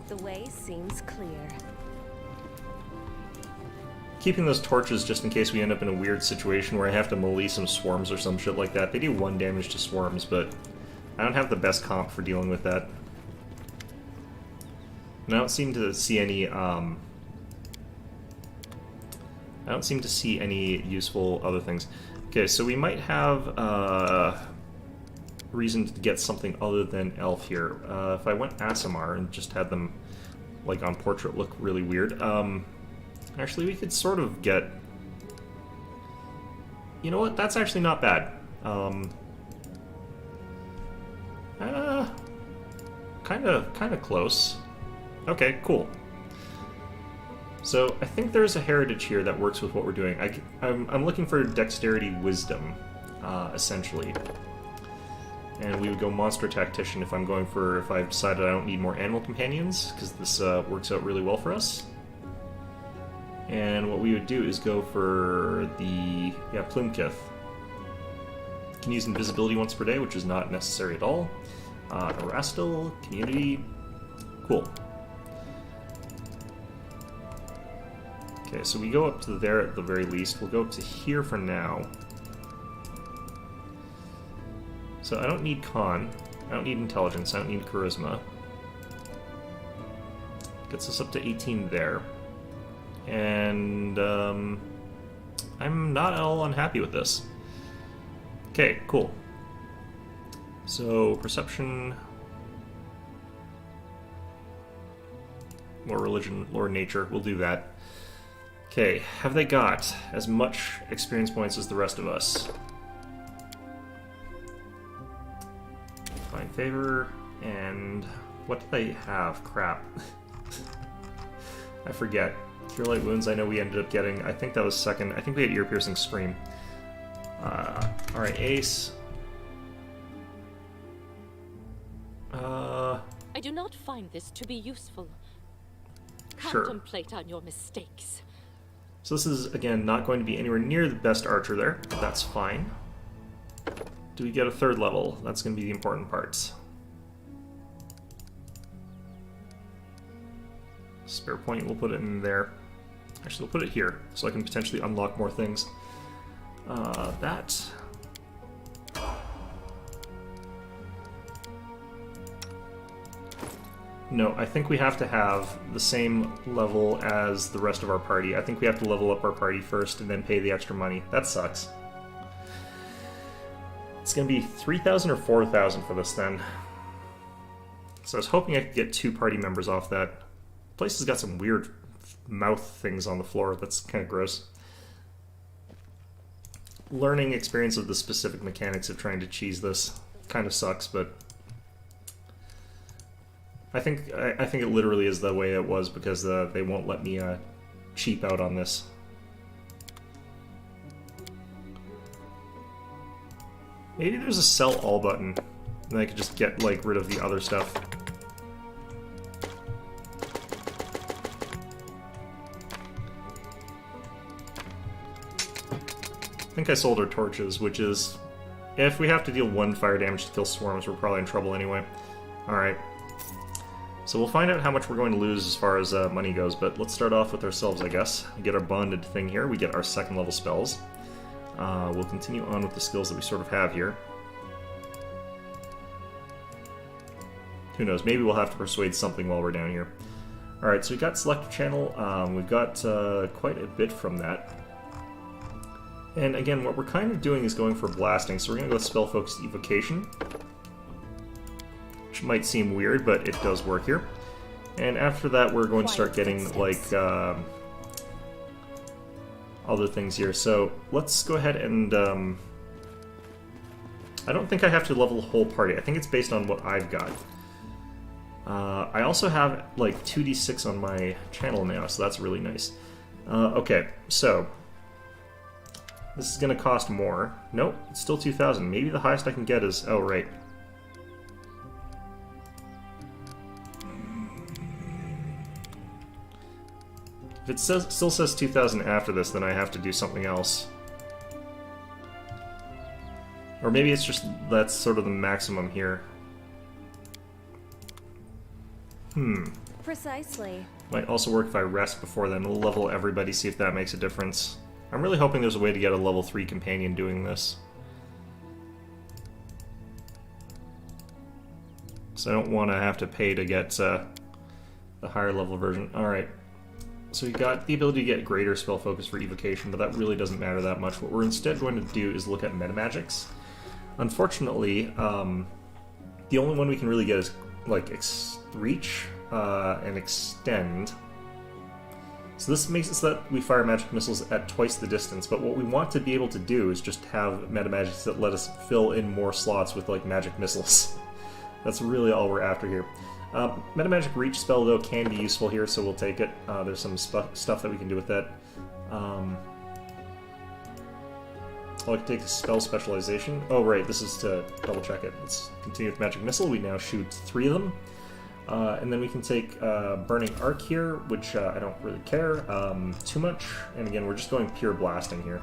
The way seems clear. Keeping those torches just in case we end up in a weird situation where I have to melee some swarms or some shit like that. They do 1 damage to swarms, but I don't have the best comp for dealing with that. And I don't seem to see any, I don't seem to see any useful other things. Okay, so we might have reason to get something other than Elf here. If I went Aasimar and just had them, like, on portrait look really weird. Actually, we could sort of get... You know what? That's actually not bad. Kinda close. Okay, cool. So, I think there's a heritage here that works with what we're doing. I'm looking for Dexterity Wisdom, essentially. And we would go Monster Tactician if I've decided I don't need more animal companions, because this works out really well for us. And what we would do is go for the, Plumkith. Can use invisibility once per day, which is not necessary at all. Erastil, Community, cool. Okay, so we go up to there at the very least. We'll go up to here for now. So I don't need Con. I don't need Intelligence. I don't need Charisma. Gets us up to 18 there. And I'm not at all unhappy with this. Okay, cool. So, Perception... More Religion, Lore, Nature. We'll do that. Okay, have they got as much experience points as the rest of us? Find Favor, and what do they have? Crap. I forget. Cure Light Wounds, I know we ended up getting. I think that was second. I think we had Ear Piercing Scream. Alright, Ace. I do not find this to be useful. Sure. Contemplate on your mistakes. So this is, again, not going to be anywhere near the best archer there, but that's fine. Do we get a third level? That's going to be the important part. Spare point, we'll put it in there. Actually, we'll put it here, so I can potentially unlock more things. That... No, I think we have to have the same level as the rest of our party. I think we have to level up our party first and then pay the extra money. That sucks. It's going to be 3,000 or 4,000 for this then. So I was hoping I could get 2 party members off that. The place has got some weird mouth things on the floor. That's kind of gross. Learning experience of the specific mechanics of trying to cheese this kind of sucks, but I think it literally is the way it was because they won't let me cheap out on this. Maybe there's a sell all button, and I could just get like rid of the other stuff. I think I sold our torches, which is, if we have to deal 1 fire damage to kill swarms, we're probably in trouble anyway. Alright. So we'll find out how much we're going to lose as far as money goes, but let's start off with ourselves, I guess. We get our bonded thing here, we get our 2nd level spells. We'll continue on with the skills that we sort of have here. Who knows, maybe we'll have to persuade something while we're down here. Alright, so we've got Selector Channel, we've got quite a bit from that. And again, what we're kind of doing is going for blasting, so we're going to go with Spell Focused Evocation. Which might seem weird, but it does work here. And after that, we're going to start getting, like, other things here. So, let's go ahead and, I don't think I have to level the whole party. I think it's based on what I've got. I also have, like, 2d6 on my channel now, so that's really nice. Okay, so this is going to cost more. Nope, it's still 2,000. Maybe the highest I can get is... Oh, right. If it still says 2,000 after this, then I have to do something else. Or maybe it's just that's sort of the maximum here. Precisely. Might also work if I rest before then. We'll level everybody, see if that makes a difference. I'm really hoping there's a way to get a level 3 companion doing this. So I don't want to have to pay to get the higher level version. Alright. So we got the ability to get greater spell focus for evocation, but that really doesn't matter that much. What we're instead going to do is look at metamagics. Unfortunately, the only one we can really get is like reach and extend. So this makes it so that we fire magic missiles at twice the distance, but what we want to be able to do is just have metamagics that let us fill in more slots with like magic missiles. That's really all we're after here. Metamagic Reach spell, though, can be useful here, so we'll take it. There's some stuff that we can do with that. Oh, I can take the Spell Specialization. Oh, right, this is to double-check it. Let's continue with Magic Missile. We now shoot 3 of them. And then we can take Burning Arc here, which I don't really care too much. And again, we're just going pure blasting here.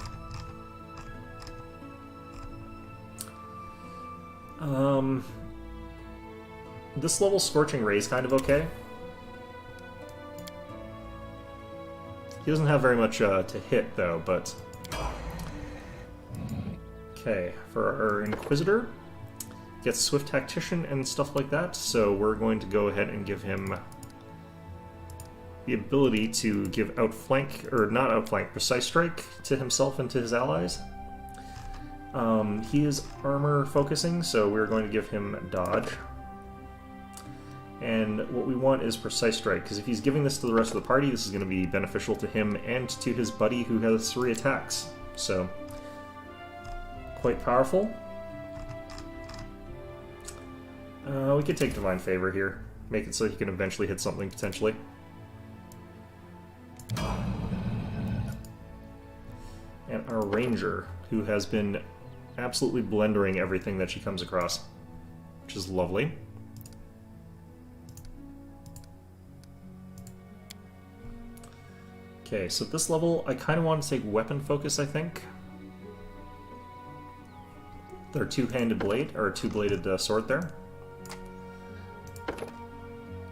This level Scorching Ray is kind of okay. He doesn't have very much to hit, though, but... Okay, for our Inquisitor, gets Swift Tactician and stuff like that, so we're going to go ahead and give him the ability to give Outflank, or not Outflank, Precise Strike to himself and to his allies. He is armor focusing, so we're going to give him Dodge. And what we want is Precise Strike, because if he's giving this to the rest of the party, this is going to be beneficial to him and to his buddy who has 3 attacks. So, quite powerful. We could take Divine Favor here. Make it so he can eventually hit something, potentially. And our Ranger, who has been absolutely blendering everything that she comes across, which is lovely. Okay, so at this level, I kind of want to take Weapon Focus, I think. their two-handed blade, or two-bladed sword there.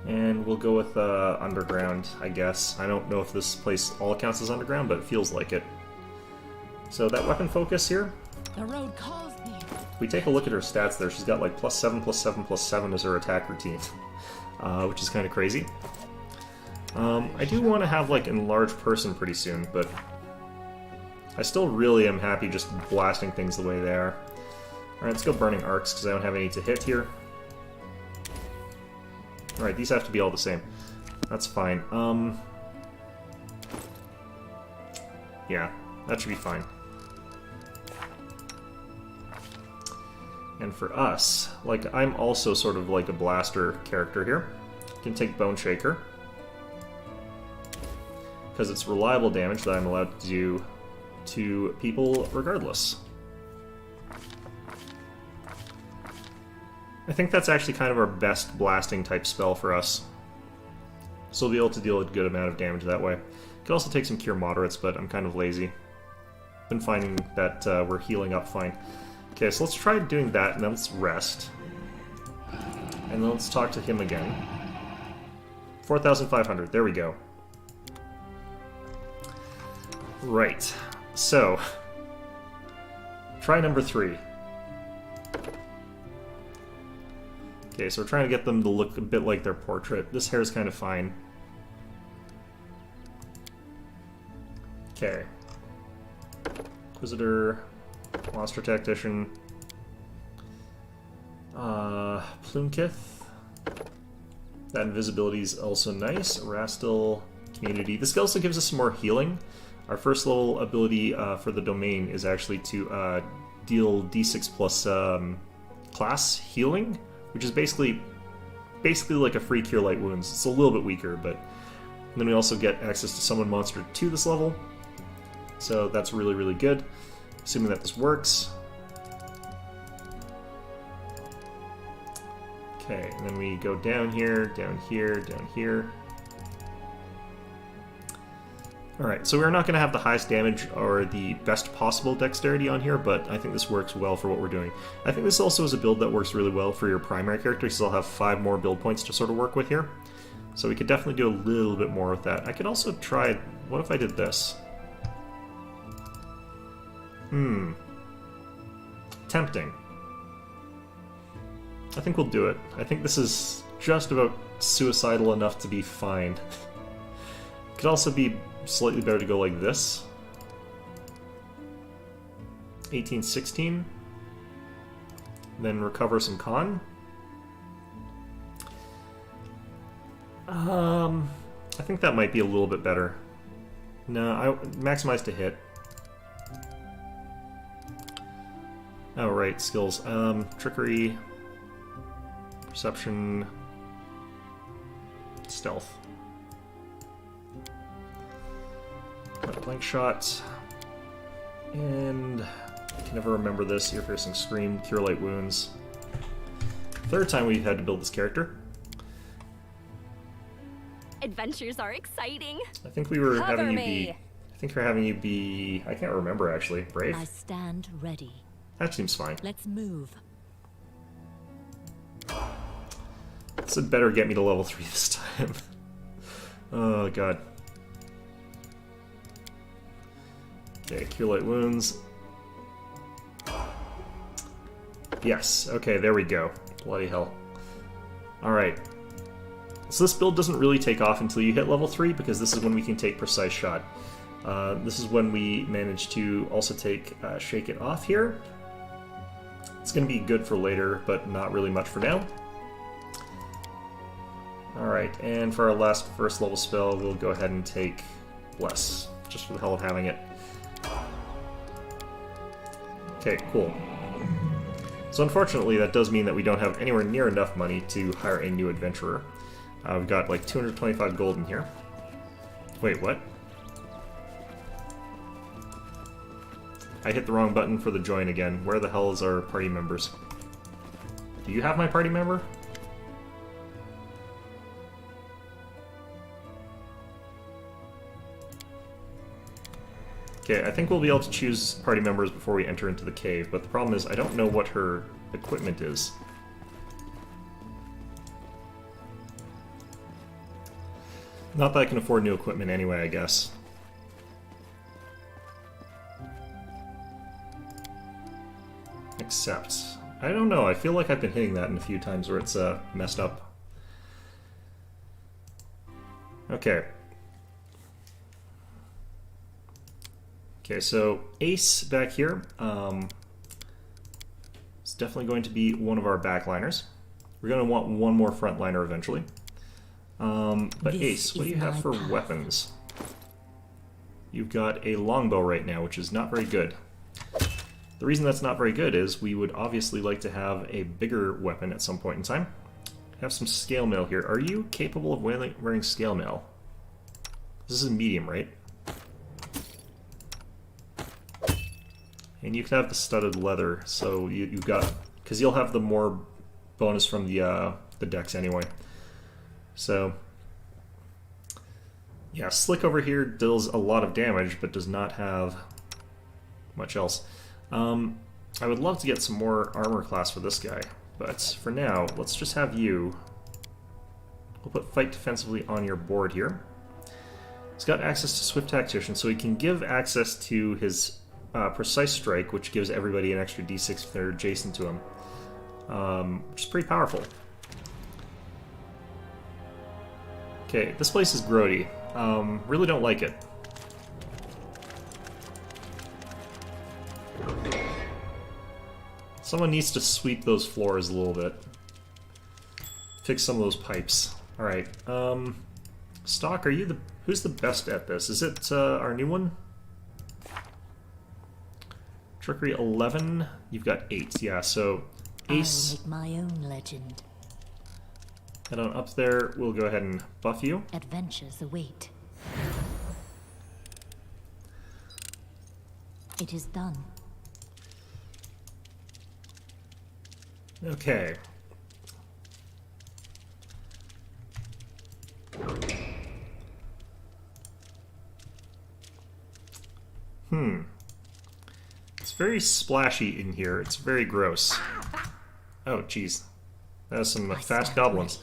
And we'll go with underground, I guess. I don't know if this place all counts as underground, but it feels like it. So that weapon focus here, The road calls me. if we take a look at her stats there, she's got like +7, +7, +7 as her attack routine, which is kind of crazy. I do want to have like enlarged person pretty soon, but I still really am happy just blasting things the way they are. Alright, let's go burning arcs because I don't have any to hit here. Alright, these have to be all the same. That's fine. Yeah, that should be fine. And for us, like, I'm also sort of like a blaster character here. Can take Bone Shaker. Because it's reliable damage that I'm allowed to do to people regardless. I think that's actually kind of our best blasting type spell for us. So we'll be able to deal a good amount of damage that way. Could also take some Cure Moderates, but I'm kind of lazy. Been finding that we're healing up fine. Okay, so let's try doing that, and then let's rest. And then let's talk to him again. 4,500, there we go. Right, so... try number 3. Okay, so we're trying to get them to look a bit like their portrait. This hair is kind of fine. Okay. Inquisitor, Monster Tactician, Plumkith. That invisibility is also nice. Rastal, Community. This also gives us some more healing. Our first level ability for the domain is actually to deal d6 plus class healing, which is basically like a free Cure Light Wounds. It's a little bit weaker, but then we also get access to Summon Monster to this level. So that's really, really good, assuming that this works. Okay, and then we go down here, down here, down here. Alright, so we're not going to have the highest damage or the best possible dexterity on here, but I think this works well for what we're doing. I think this also is a build that works really well for your primary character, so you'll have 5 more build points to sort of work with here. So we could definitely do a little bit more with that. I could also try... what if I did this? Tempting. I think we'll do it. I think this is just about suicidal enough to be fine. Could also be slightly better to go like this. 1816. Then recover some con. I think that might be a little bit better. No, I maximize to hit. Oh, right, skills. Trickery, Perception, Stealth. Blank Shot. And I can never remember this. Ear Piercing Scream, Cure Light Wounds. Third time we've had to build this character. Adventures are exciting. I think we were Cover having you me. be... I think we're having you be... I can't remember, actually. Brave? I stand ready. That seems fine. Let's move. This had better get me to level 3 this time. Oh, God. Okay, Cure Light Wounds. Yes, okay, there we go. Bloody hell. Alright. So this build doesn't really take off until you hit level 3, because this is when we can take Precise Shot. This is when we manage to also take Shake It Off here. It's going to be good for later, but not really much for now. Alright, and for our last first level spell, we'll go ahead and take Bless, just for the hell of having it. Okay, cool. So unfortunately, that does mean that we don't have anywhere near enough money to hire a new adventurer. We've got like 225 gold in here. Wait, what? I hit the wrong button for the join again. Where the hell is our party members? Do you have my party member? Okay, I think we'll be able to choose party members before we enter into the cave, but the problem is I don't know what her equipment is. Not that I can afford new equipment anyway, I guess. Except, I don't know, I feel like I've been hitting that in a few times where it's messed up. Okay. Okay, so Ace back here is definitely going to be one of our backliners. We're going to want one more frontliner eventually. But Ace, what do you have for weapons? You've got a longbow right now, which is not very good. The reason that's not very good is we would obviously like to have a bigger weapon at some point in time. Have some scale mail here. Are you capable of wearing scale mail? This is medium, right? And you can have the studded leather, so you've got... because you'll have the more bonus from the dex anyway. So... yeah, Slick over here deals a lot of damage, but does not have much else. I would love to get some more armor class for this guy, but for now, let's just have you... we'll put Fight Defensively on your board here. He's got access to Swift Tactician, so he can give access to his Precise Strike, which gives everybody an extra d6 if they're adjacent to him, which is pretty powerful. Okay, this place is grody. Really don't like it. Someone needs to sweep those floors a little bit. Fix some of those pipes. Alright, Stock, are you the... who's the best at this? Is it our new one? Trickery 11, you've got 8. Yeah, so Ace... I will make my own legend. Head on up there, we'll go ahead and buff you. Adventures await. It is done. Okay. It's very splashy in here. It's very gross. Oh, jeez. That was some fast goblins.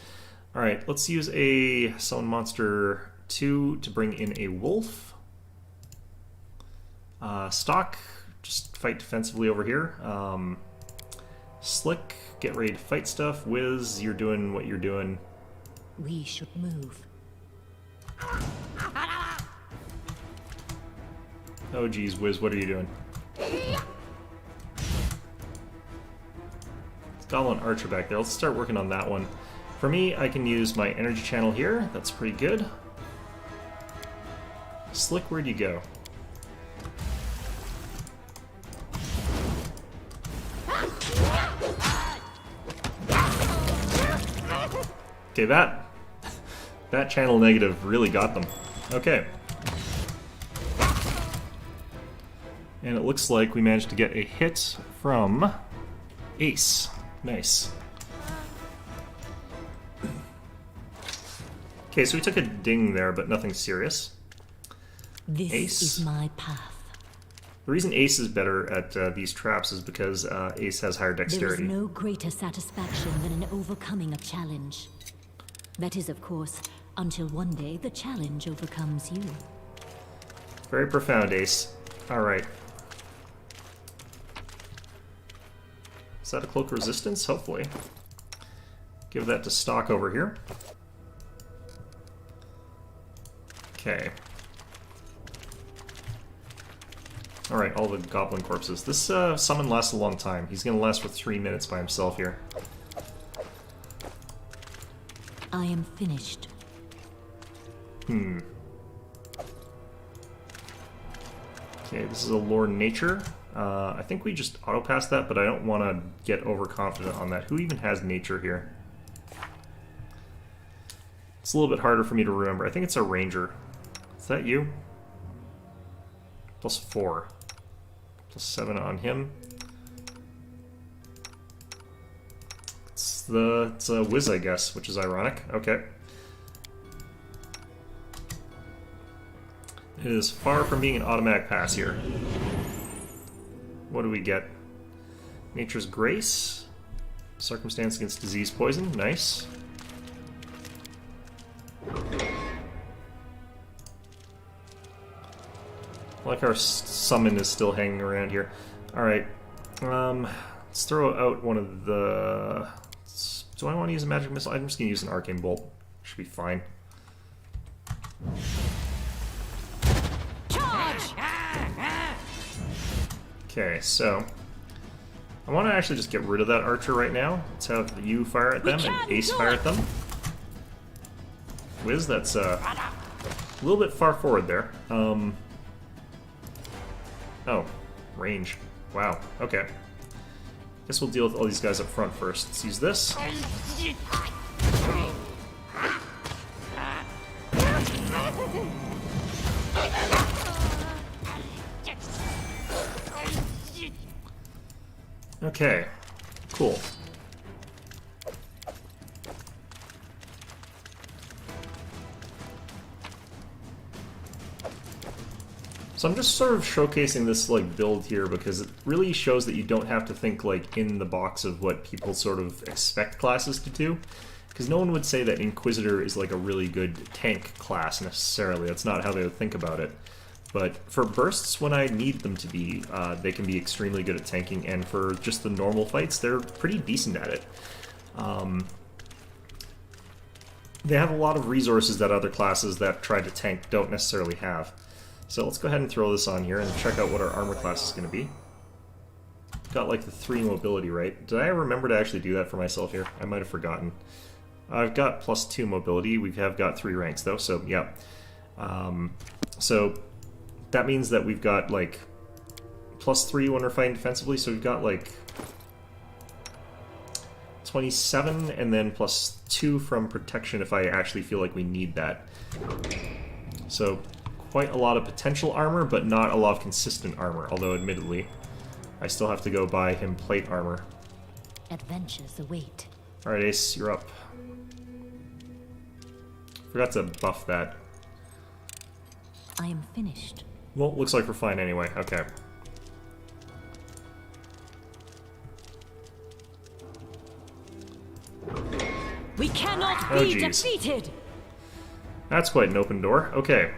Alright, let's use a Summon Monster 2 to bring in a wolf. Stock, just fight defensively over here. Slick, get ready to fight stuff. Wiz, you're doing what you're doing. We should move. Oh geez, Wiz, what are you doing? Goblin Archer back there. Let's start working on that one. For me, I can use my energy channel here. That's pretty good. Slick, where'd you go? Okay, that channel negative really got them. Okay. And it looks like we managed to get a hit from Ace. Nice. Okay, so we took a ding there, but nothing serious. This Ace. is my path. The reason Ace is better at these traps is because Ace has higher There is dexterity. no greater satisfaction than in overcoming a challenge. That is, of course, until one day the challenge overcomes you. Very profound, Ace. Alright. Is that a cloak resistance? Hopefully. Give that to Stock over here. Okay. Alright, all the goblin corpses. This summon lasts a long time. He's gonna last for 3 minutes by himself here. I am finished. Okay, this is a lore nature. I think we just auto-pass that, but I don't want to get overconfident on that. Who even has nature here? It's a little bit harder for me to remember. I think it's a ranger. Is that you? Plus 4. Plus 7 on him. It's a Wiz, I guess, which is ironic. Okay. It is far from being an automatic pass here. What do we get? Nature's Grace. Circumstance against disease poison. Nice. I like our summon is still hanging around here. Alright. Let's throw out one of the... Do I want to use a magic missile? I'm just going to use an arcane bolt. Should be fine. Okay, so I want to actually just get rid of that archer right now. Let's have you fire at them and Ace fire at them. Wiz, that's a little bit far forward there. Oh, range. Wow, okay. Guess we'll deal with all these guys up front first. Let's use this. Okay, cool. So I'm just sort of showcasing this like build here because it really shows that you don't have to think like in the box of what people sort of expect classes to do. Because no one would say that Inquisitor is like a really good tank class necessarily. That's not how they would think about it. But for bursts, when I need them to be, they can be extremely good at tanking, and for just the normal fights, they're pretty decent at it. They have a lot of resources that other classes that try to tank don't necessarily have. So let's go ahead and throw this on here and check out what our armor class is going to be. Got like the 3 mobility, right? Did I remember to actually do that for myself here? I might have forgotten. I've got +2 mobility. We have got 3 ranks though, so yeah. So that means that we've got like +3 when we're fighting defensively, so we've got like 27 and then +2 from protection if I actually feel like we need that. So quite a lot of potential armor, but not a lot of consistent armor, although admittedly I still have to go buy him plate armor. Adventures await. Alright, Ace, you're up. Forgot to buff that. I am finished. Well, looks like we're fine anyway. Okay. We cannot Oh, be geez. defeated. That's quite an open door. Okay.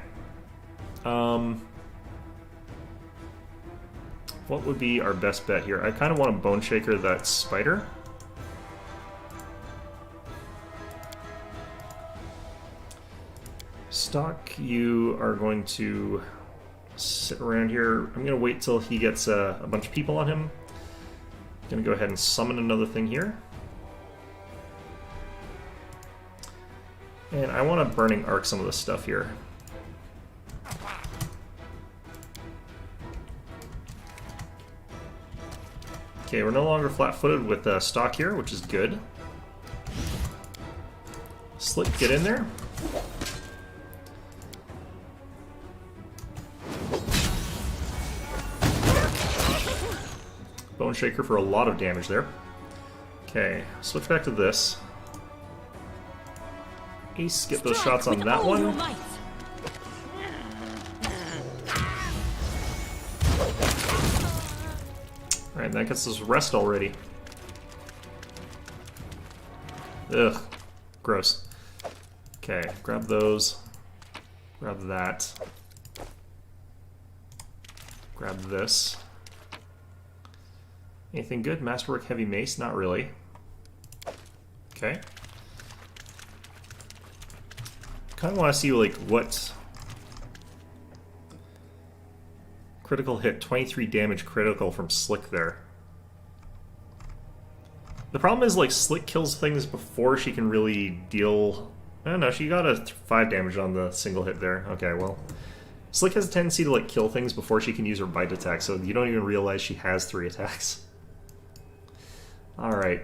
What would be our best bet here? I kind of want to Bone Shaker that spider. Stock, you are going to sit around here. I'm going to wait till he gets a bunch of people on him. Going to go ahead and summon another thing here. And I want to Burning Arc some of this stuff here. Okay, we're no longer flat-footed with Stock here, which is good. Slick, get in there. Bone Shaker for a lot of damage there. Okay, switch back to this. Ace, get those shots on that one. Alright, that gets us rest already. Ugh, gross. Okay, grab those. Grab that. Grab this. Anything good? Masterwork Heavy Mace? Not really. Okay. Kind of want to see like what critical hit, 23 damage critical from Slick there. The problem is like Slick kills things before she can really deal. I don't know. She got a 5 damage on the single hit there. Okay, well, Slick has a tendency to like kill things before she can use her bite attack, so you don't even realize she has 3 attacks. All right.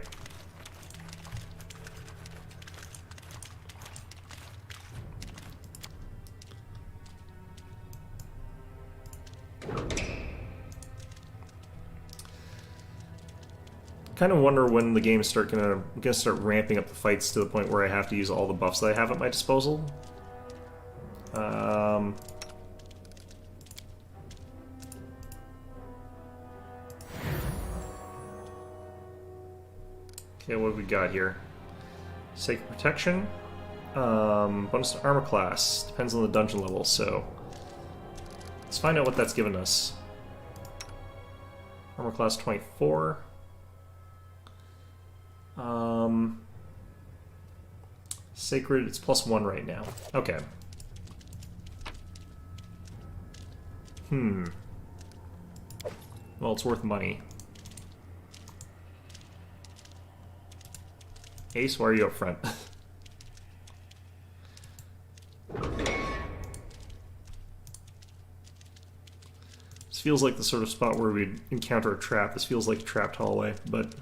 Kind of wonder when the game's gonna start ramping up the fights to the point where I have to use all the buffs that I have at my disposal. Okay, what have we got here? Sacred Protection. Bonus to armor class. Depends on the dungeon level, so... Let's find out what that's given us. Armor class 24. Sacred, it's +1 right now. Okay. Well, it's worth money. Ace, why are you up front? This feels like the sort of spot where we'd encounter a trap. This feels like a trapped hallway, but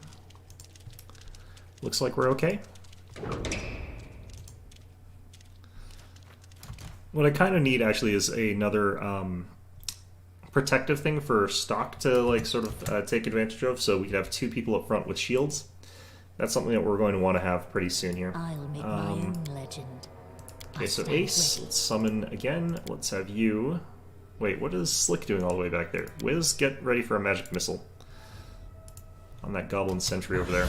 looks like we're okay. What I kind of need actually is another protective thing for stock to like sort of take advantage of, so we could have 2 people up front with shields. That's something that we're going to want to have pretty soon here. I'll make my own legend. Okay, so stand Ace, ready. let's summon again. Let's have you... Wait, what is Slick doing all the way back there? Wiz, get ready for a magic missile. On that goblin sentry over there.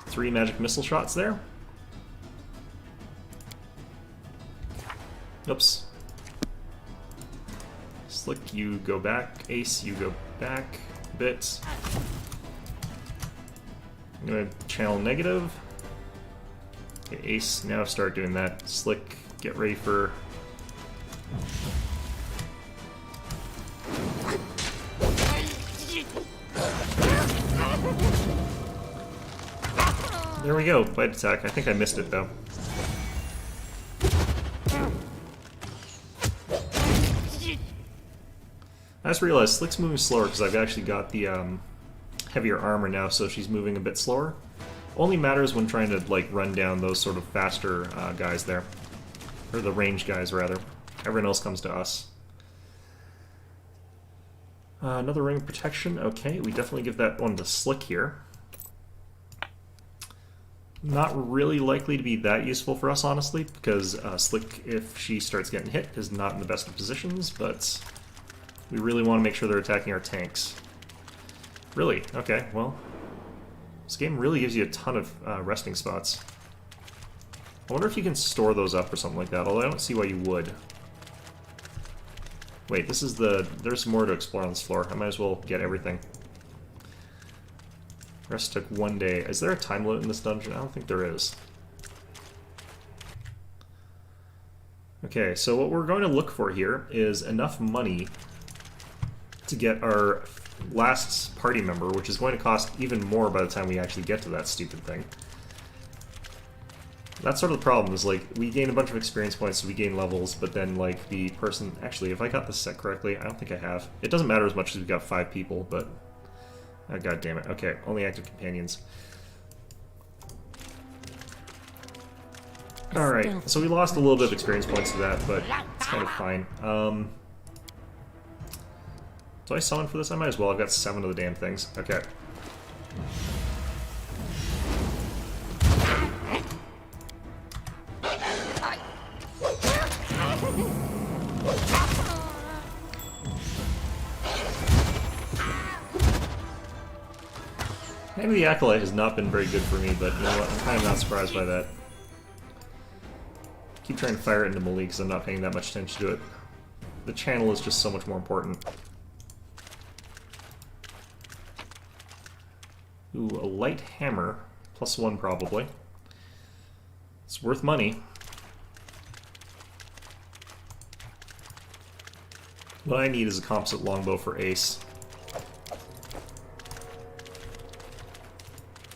3 magic missile shots there. Oops. Slick, you go back. Ace, you go back a bit. I'm gonna channel negative. Okay, Ace, now start doing that. Slick, get ready for... There we go, bite attack. I think I missed it though. I just realized Slick's moving slower because I've actually got the heavier armor now, so she's moving a bit slower. Only matters when trying to like run down those sort of faster guys there. Or the range guys, rather. Everyone else comes to us. Another ring of protection. Okay, we definitely give that one to Slick here. Not really likely to be that useful for us, honestly, because Slick, if she starts getting hit, is not in the best of positions, but we really want to make sure they're attacking our tanks. Really? Okay, well, this game really gives you a ton of resting spots. I wonder if you can store those up or something like that, although I don't see why you would. Wait, this is the... There's more to explore on this floor. I might as well get everything. Rest took 1 day. Is there a time limit in this dungeon? I don't think there is. Okay, so what we're going to look for here is enough money to get our last party member, which is going to cost even more by the time we actually get to that stupid thing. That's sort of the problem, is like, we gain a bunch of experience points, so we gain levels, but then like the person... Actually, if I got this set correctly, I don't think I have. It doesn't matter as much as we've got 5 people, but... Oh, God damn it. Okay, only active companions. Alright, so we lost a little bit of experience points to that, but it's kind of fine. Do I summon for this? I might as well. I've got 7 of the damn things. Okay. Maybe the Acolyte has not been very good for me, but you know what? I'm kind of not surprised by that. Keep trying to fire it into melee because I'm not paying that much attention to it. The channel is just so much more important. Ooh, a light hammer. +1 probably. It's worth money. What I need is a composite longbow for Ace.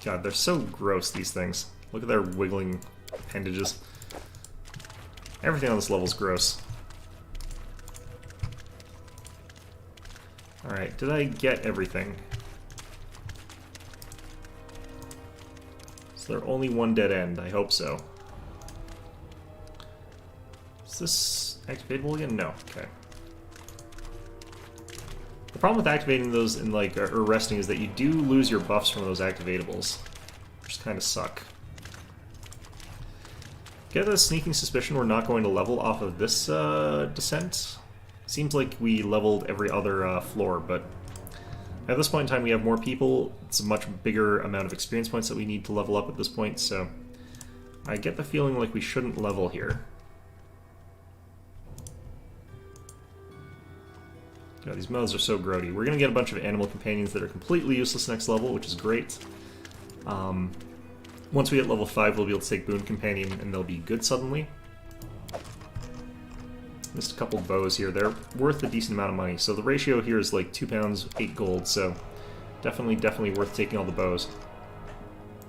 God, they're so gross, these things. Look at their wiggling appendages. Everything on this level is gross. Alright, did I get everything? Is there only one dead end? I hope so. Is this activatable again? No. Okay. The problem with activating those in like or resting is that you do lose your buffs from those activatables, which kind of suck. Get a sneaking suspicion we're not going to level off of this descent. Seems like we leveled every other floor, but At this point in time, we have more people. It's a much bigger amount of experience points that we need to level up at this point, so I get the feeling like we shouldn't level here. God, these mouths are so grody. We're going to get a bunch of animal companions that are completely useless next level, which is great. Once we hit level 5, we'll be able to take Boon Companion, and they'll be good suddenly. Missed a couple bows here. They're worth a decent amount of money. So the ratio here is like 2 pounds, 8 gold, so definitely worth taking all the bows.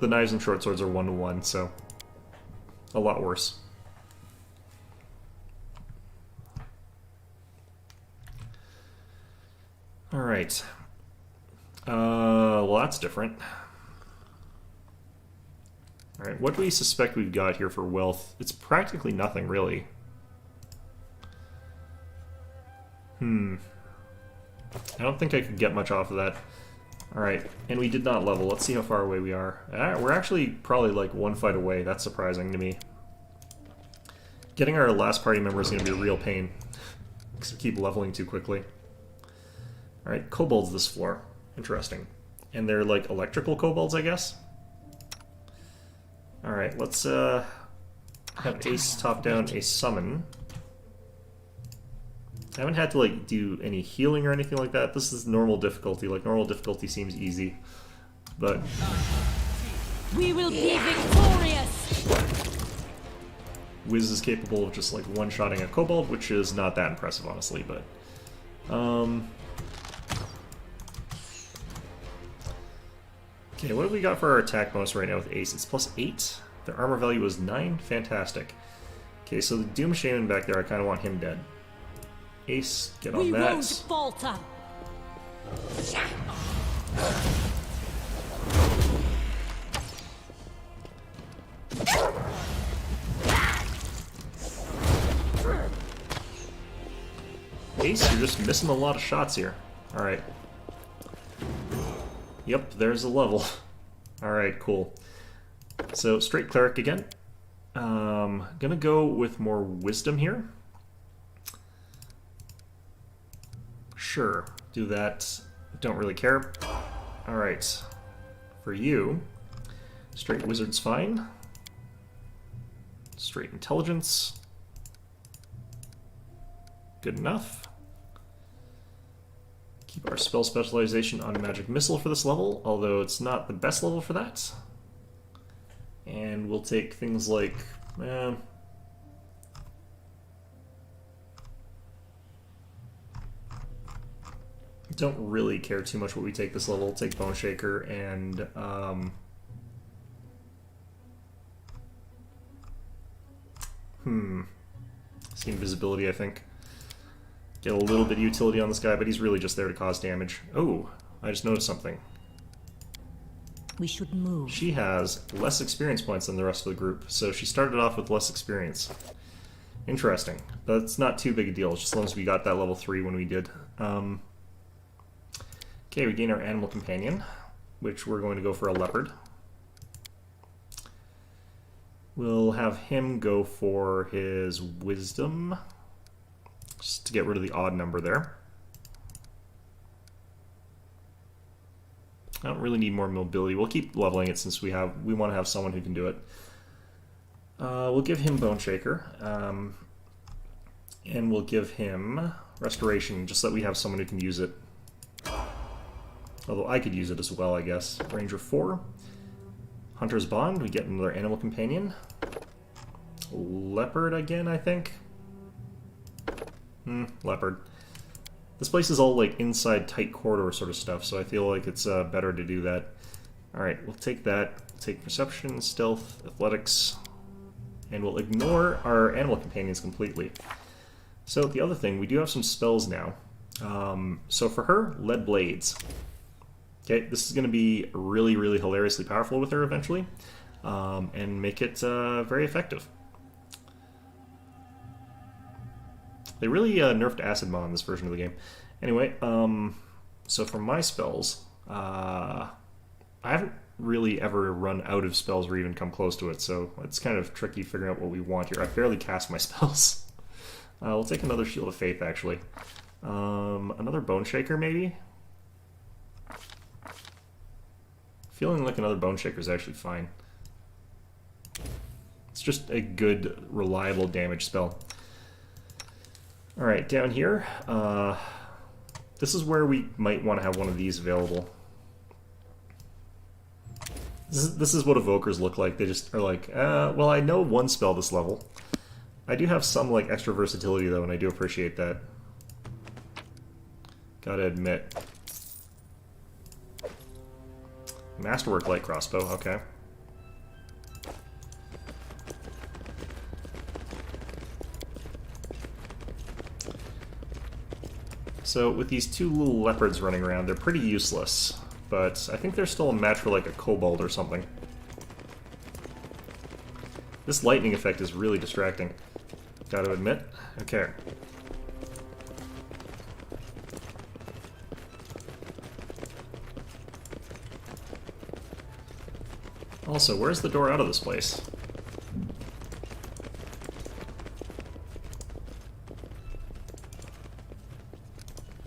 The knives and short swords are 1 to 1, so a lot worse. Alright. Well, that's different. Alright, what do we suspect we've got here for wealth? It's practically nothing, really. I don't think I could get much off of that. Alright, and we did not level. Let's see how far away we are. We're actually probably like 1 fight away. That's surprising to me. Getting our last party member is going to be a real pain, because we keep leveling too quickly. Alright, kobolds this floor. Interesting. And they're like electrical kobolds, I guess? Alright, let's have Ace top down a summon. I haven't had to like do any healing or anything like that. This is normal difficulty. Like, normal difficulty seems easy. But We will be victorious! Wiz is capable of just like one-shotting a kobold, which is not that impressive, honestly, but okay, what have we got for our attack bonus right now with Ace? It's +8. Their armor value was 9. Fantastic. Okay, so the Doom Shaman back there, I kind of want him dead. Ace, get on that. We won't falter! Ace, you're just missing a lot of shots here. Alright. Yep, there's a level. Alright, cool. So, straight cleric again. Gonna go with more wisdom here. Sure, do that. Don't really care. Alright. For you, straight wizard's fine. Straight intelligence. Good enough. Keep our spell specialization on magic missile for this level, although it's not the best level for that. And we'll take things like don't really care too much what we take this level. We'll take Bone Shaker and see invisibility, I think. Get a little bit of utility on this guy, but he's really just there to cause damage. Oh, I just noticed something. We should move. She has less experience points than the rest of the group, so she started off with less experience. Interesting. But it's not too big a deal, just as long as we got that level 3 when we did. Okay, we gain our animal companion, which we're going to go for a leopard. We'll have him go for his wisdom, just to get rid of the odd number there. I don't really need more mobility. We'll keep leveling it since we want to have someone who can do it. We'll give him Bone Shaker, and we'll give him Restoration, just so that we have someone who can use it. Although I could use it as well, I guess. Ranger 4. Hunter's Bond, we get another animal companion. Leopard again, I think. Leopard. This place is all like inside tight corridor sort of stuff, so I feel like it's better to do that. Alright, we'll take that. We'll take Perception, Stealth, Athletics, and we'll ignore our animal companions completely. So the other thing, we do have some spells now. So for her, Lead Blades. Okay, this is going to be really, really hilariously powerful with her eventually, and make it very effective. They really nerfed Acid Maw in this version of the game. Anyway, so for my spells, I haven't really ever run out of spells or even come close to it, so it's kind of tricky figuring out what we want here. I barely cast my spells. We'll take another Shield of Faith, actually. Another Bone Shaker, maybe? Feeling like another Bone Shaker is actually fine. It's just a good, reliable damage spell. Alright, down here, this is where we might want to have one of these available. This is what evokers look like. They just are like, well, I know one spell this level. I do have some like extra versatility though, and I do appreciate that. Gotta admit. Masterwork light crossbow, okay. So with these two little leopards running around, they're pretty useless, but I think they're still a match for like a kobold or something. This lightning effect is really distracting, gotta admit. Okay. Also, where's the door out of this place?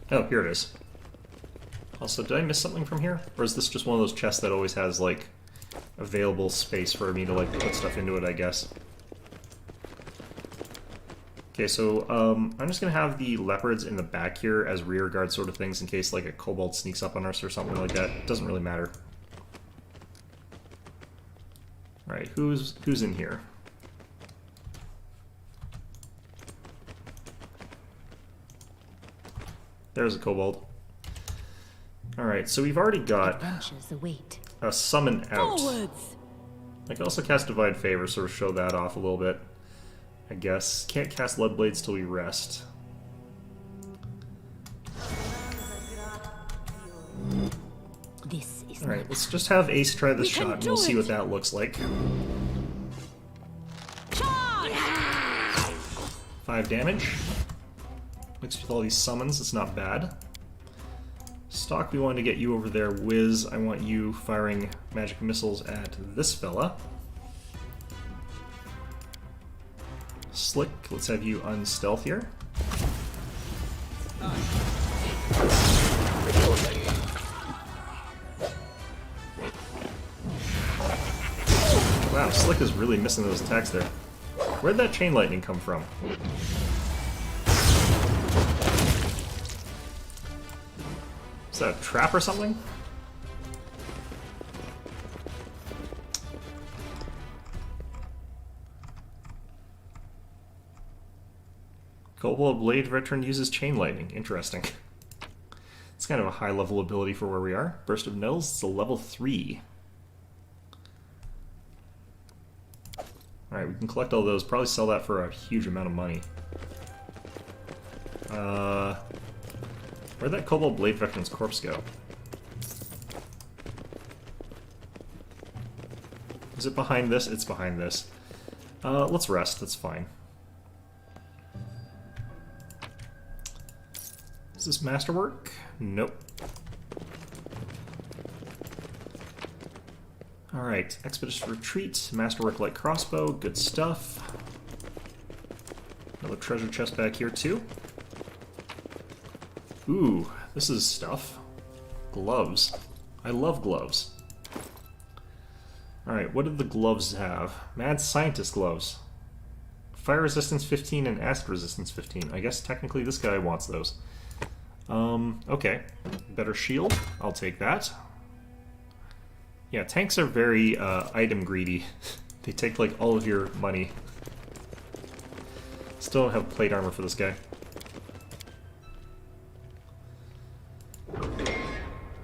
Oh, here it is. Also, did I miss something from here? Or is this just one of those chests that always has, like, available space for me to, like, put stuff into it, I guess? Okay, so, I'm just gonna have the leopards in the back here as rear guard sort of things in case, like, a kobold sneaks up on us or something like that. It doesn't really matter. Alright, who's in here? There's a kobold. Alright, so we've already got Adventures await. a summon out. Forwards! I can also cast Divine Favor, sort of show that off a little bit. I guess. Can't cast Lead Blades till we rest. This is Alright, let's just have Ace try this We can shot and do we'll see it. what that looks like. Charge! 5 damage. Mixed with all these summons, it's not bad. Stock, we want to get you over there. Wiz, I want you firing magic missiles at this fella. Slick, let's have you unstealth here. Wow, Slick is really missing those attacks there. Where'd that chain lightning come from? Is that a trap or something? Kobold Blade Veteran uses Chain Lightning. Interesting. It's kind of a high level ability for where we are. Burst of Nettles, it's a level 3. Alright, we can collect all those. Probably sell that for a huge amount of money. Where'd that Kobold Blade Veteran's corpse go? Is it behind this? It's behind this. Let's rest. That's fine. Is this Masterwork? Nope. Alright, Expeditious Retreat, Masterwork Light Crossbow, good stuff. Another treasure chest back here too. Ooh, this is stuff. Gloves. I love gloves. Alright, what did the gloves have? Mad Scientist gloves. Fire resistance 15 and acid resistance 15. I guess technically this guy wants those. Okay. Better shield. I'll take that. Yeah, tanks are very item greedy. They take like all of your money. Still don't have plate armor for this guy.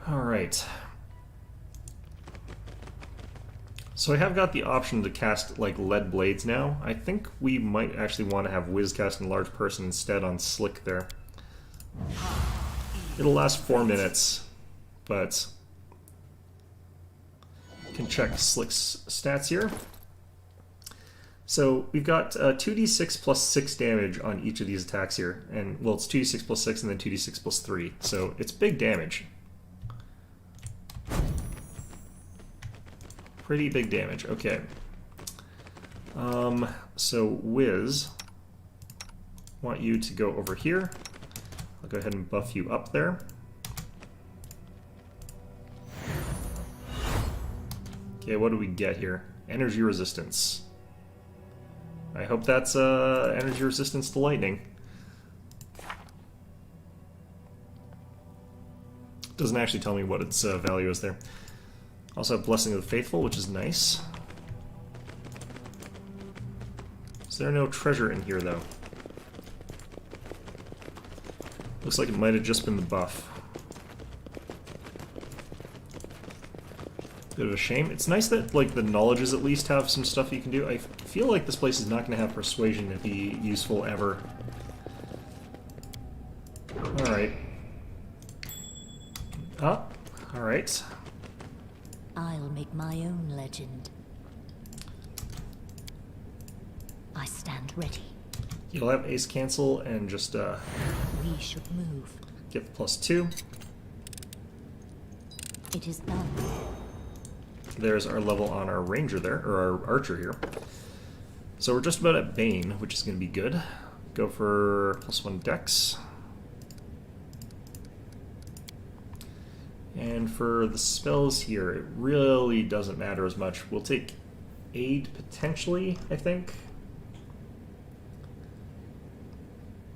Alright. So I have got the option to cast like lead blades now. I think we might actually want to have Wiz cast Enlarged Person instead on Slick there. It'll last 4 minutes, but can check Slick's stats here. So we've got 2d6 plus 6 damage on each of these attacks here, and well, it's 2d6 plus 6 and then 2d6 plus 3, so it's big damage. Pretty big damage, okay. So Wiz, want you to go over here. I'll go ahead and buff you up there. Okay, what do we get here? Energy resistance. I hope that's energy resistance to lightning. Doesn't actually tell me what its value is there. Also have Blessing of the Faithful, which is nice. Is there no treasure in here, though? Looks like it might have just been the buff. Bit of a shame. It's nice that, like, the knowledges at least have some stuff you can do. I feel like this place is not going to have persuasion to be useful ever. Alright. Ah, alright. I'll make my own legend. I stand ready. You'll have Ace cancel and just We should move. get the +2. It is done. There's our level on our ranger there, or our archer here. So we're just about at Bane, which is going to be good. Go for +1 dex. And for the spells here, it really doesn't matter as much. We'll take Aid potentially, I think.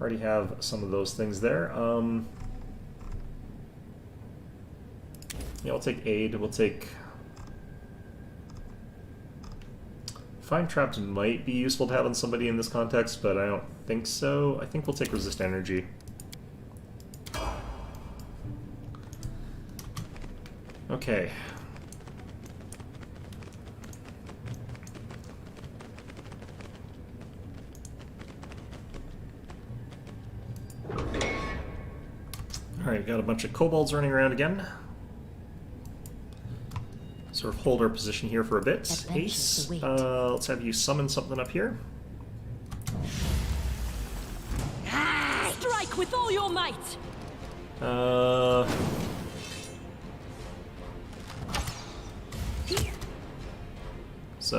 Already have some of those things there. Yeah, we'll take Aid. We'll take... Find Traps might be useful to have on somebody in this context, but I don't think so. I think we'll take Resist Energy. Okay. Alright, got a bunch of kobolds running around again. Sort of hold our position here for a bit. Adventures Ace, await. let's have you summon something up here. Strike with all your might! It's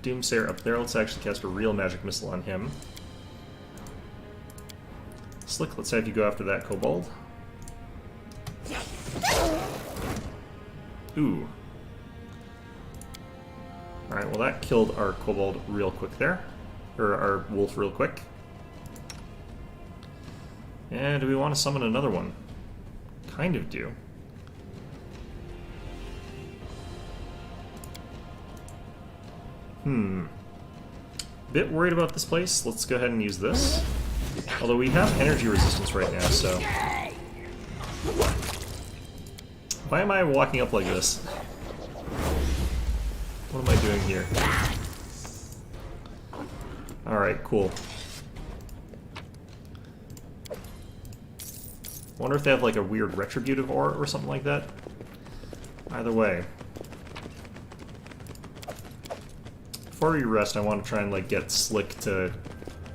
Doomsayer up there. Let's actually cast a real magic missile on him. Slick, let's have you go after that kobold. Ooh. Alright, well that killed our kobold real quick there. Or our wolf real quick. And do we want to summon another one? Kind of do. Bit worried about this place. Let's go ahead and use this. Although we have energy resistance right now, so... Why am I walking up like this? What am I doing here? Alright, cool. Wonder if they have like a weird retributive aura or something like that. Either way. Before we rest, I want to try and like get Slick to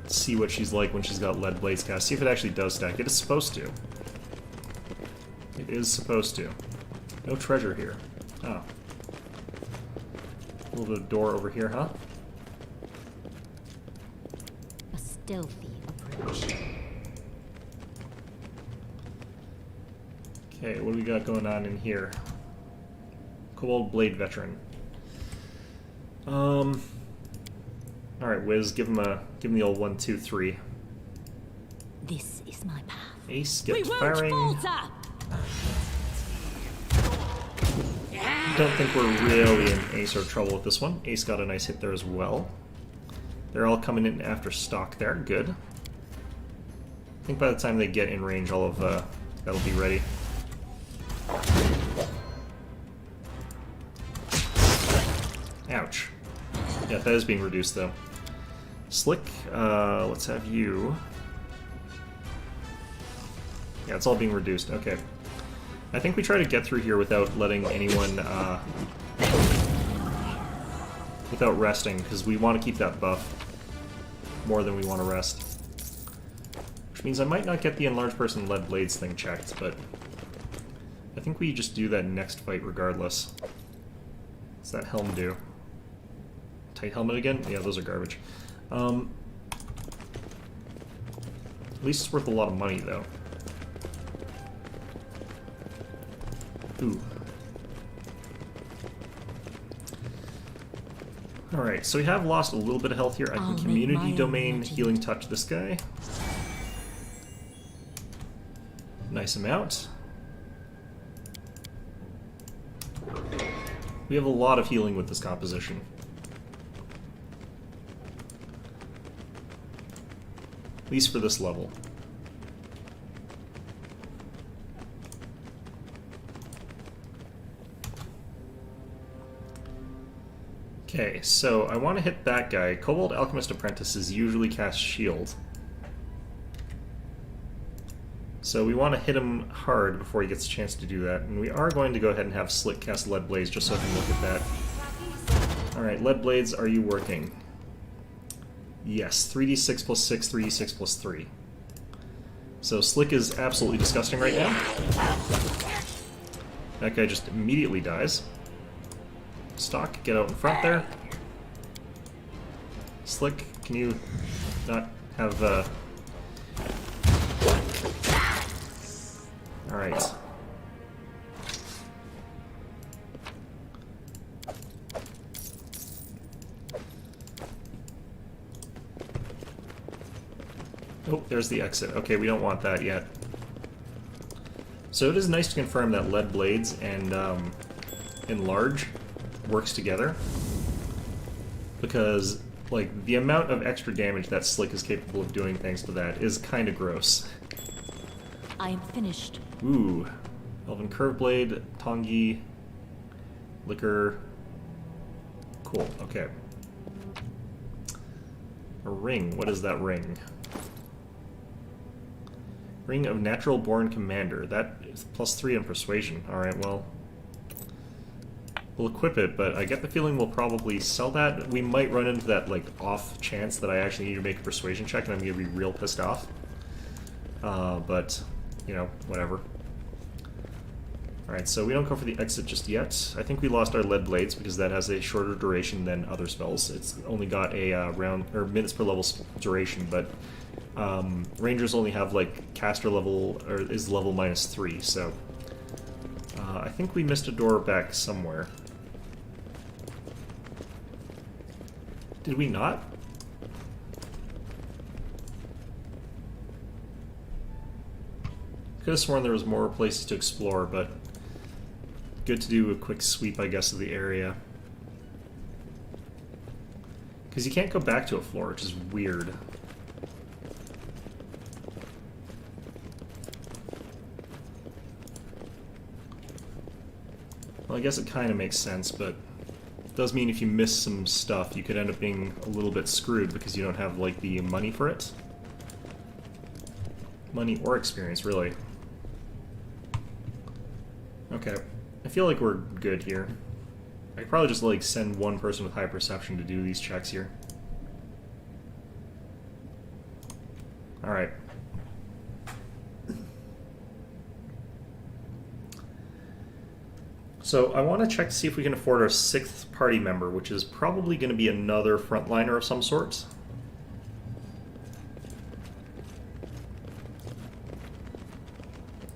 see what she's like when she's got Lead Blades cast. See if it actually does stack. It is supposed to. It is supposed to. No treasure here. Oh. A little bit of door over here, huh? A stealthy approach. Okay, what do we got going on in here? Kobold Blade Veteran. Alright, Wiz, give him the old 1, 2, 3. This is my path. Ace, We get won't firing. falter! Don't think we're really in any sort of trouble with this one. Ace got a nice hit there as well. They're all coming in after stock there. Good. I think by the time they get in range, all of that'll be ready. Ouch. Yeah, that is being reduced though. Slick, let's have you. Yeah, it's all being reduced. Okay. I think we try to get through here without letting anyone, without resting, because we want to keep that buff more than we want to rest. Which means I might not get the enlarged person lead blades thing checked, but I think we just do that next fight regardless. What's that helm do? Tight helmet again? Yeah, those are garbage. At least it's worth a lot of money, though. Ooh. Alright, so we have lost a little bit of health here. I I'll can make community my own domain legend. healing touch this guy. Nice amount. We have a lot of healing with this composition. At least for this level. Okay, so I want to hit that guy. Kobold Alchemist Apprentices usually cast Shield. So we want to hit him hard before he gets a chance to do that. And we are going to go ahead and have Slick cast Lead Blades just so I can look at that. Alright, Lead Blades, are you working? Yes, 3d6 plus 6, 3d6 plus 3. So Slick is absolutely disgusting right now. That guy just immediately dies. Stock, get out in front there. Slick, can you not have, Alright. Oh, there's the exit. Okay, we don't want that yet. So it is nice to confirm that Lead Blades and Enlarge works together, because like the amount of extra damage that Slick is capable of doing thanks to that is kind of gross. I am finished. Ooh, Elven Curve Blade, Tongi, Liquor. Cool. Okay. A ring. What is that ring? Ring of Natural Born Commander. That is +3 in Persuasion. Alright, well, we'll equip it, but I get the feeling we'll probably sell that. We might run into that, like, off chance that I actually need to make a Persuasion check, and I'm going to be real pissed off. But, you know, whatever. Alright, so we don't go for the exit just yet. I think we lost our Lead Blades, because that has a shorter duration than other spells. It's only got a round, or minutes per level duration, but Rangers only have, like, caster level, or is level -3, so I think we missed a door back somewhere. Did we not? Could have sworn there was more places to explore, but good to do a quick sweep, I guess, of the area. Because you can't go back to a floor, which is weird. Well, I guess it kind of makes sense, but it does mean if you miss some stuff, you could end up being a little bit screwed because you don't have, like, the money for it. Money or experience, really. Okay. I feel like we're good here. I could probably just, like, send one person with high perception to do these checks here. Alright. So I want to check to see if we can afford our 6th party member, which is probably going to be another frontliner of some sort.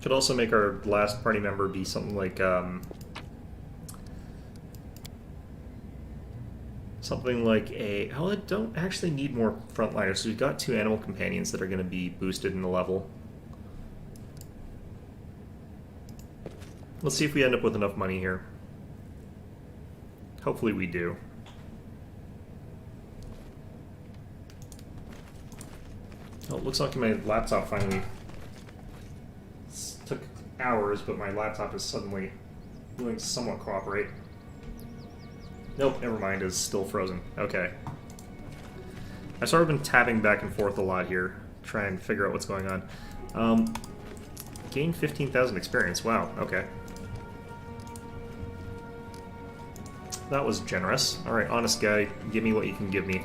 Could also make our last party member be something like, a... Oh, I don't actually need more frontliners, so we've got 2 animal companions that are going to be boosted in the level. Let's see if we end up with enough money here. Hopefully we do. Oh, it looks like my laptop finally... Took hours, but my laptop is suddenly willing to somewhat cooperate. Nope, never mind, it's still frozen. Okay. I've sort of been tapping back and forth a lot here, trying to figure out what's going on. Gain 15,000 experience, wow, okay. That was generous. Alright, honest guy, give me what you can give me.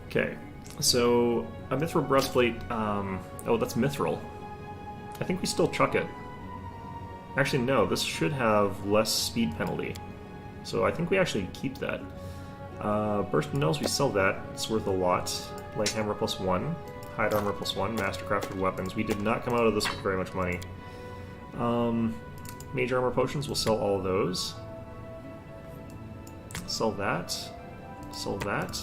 Okay, so a mithril breastplate, oh, that's mithril. I think we still chuck it. Actually, no, this should have less speed penalty. So I think we actually keep that. Burst of Nose, we sell that. It's worth a lot. Light Hammer +1. Hide Armor +1. Mastercrafted Weapons. We did not come out of this with very much money. Mage Armor Potions, we'll sell all of those. Sell that. Sell that.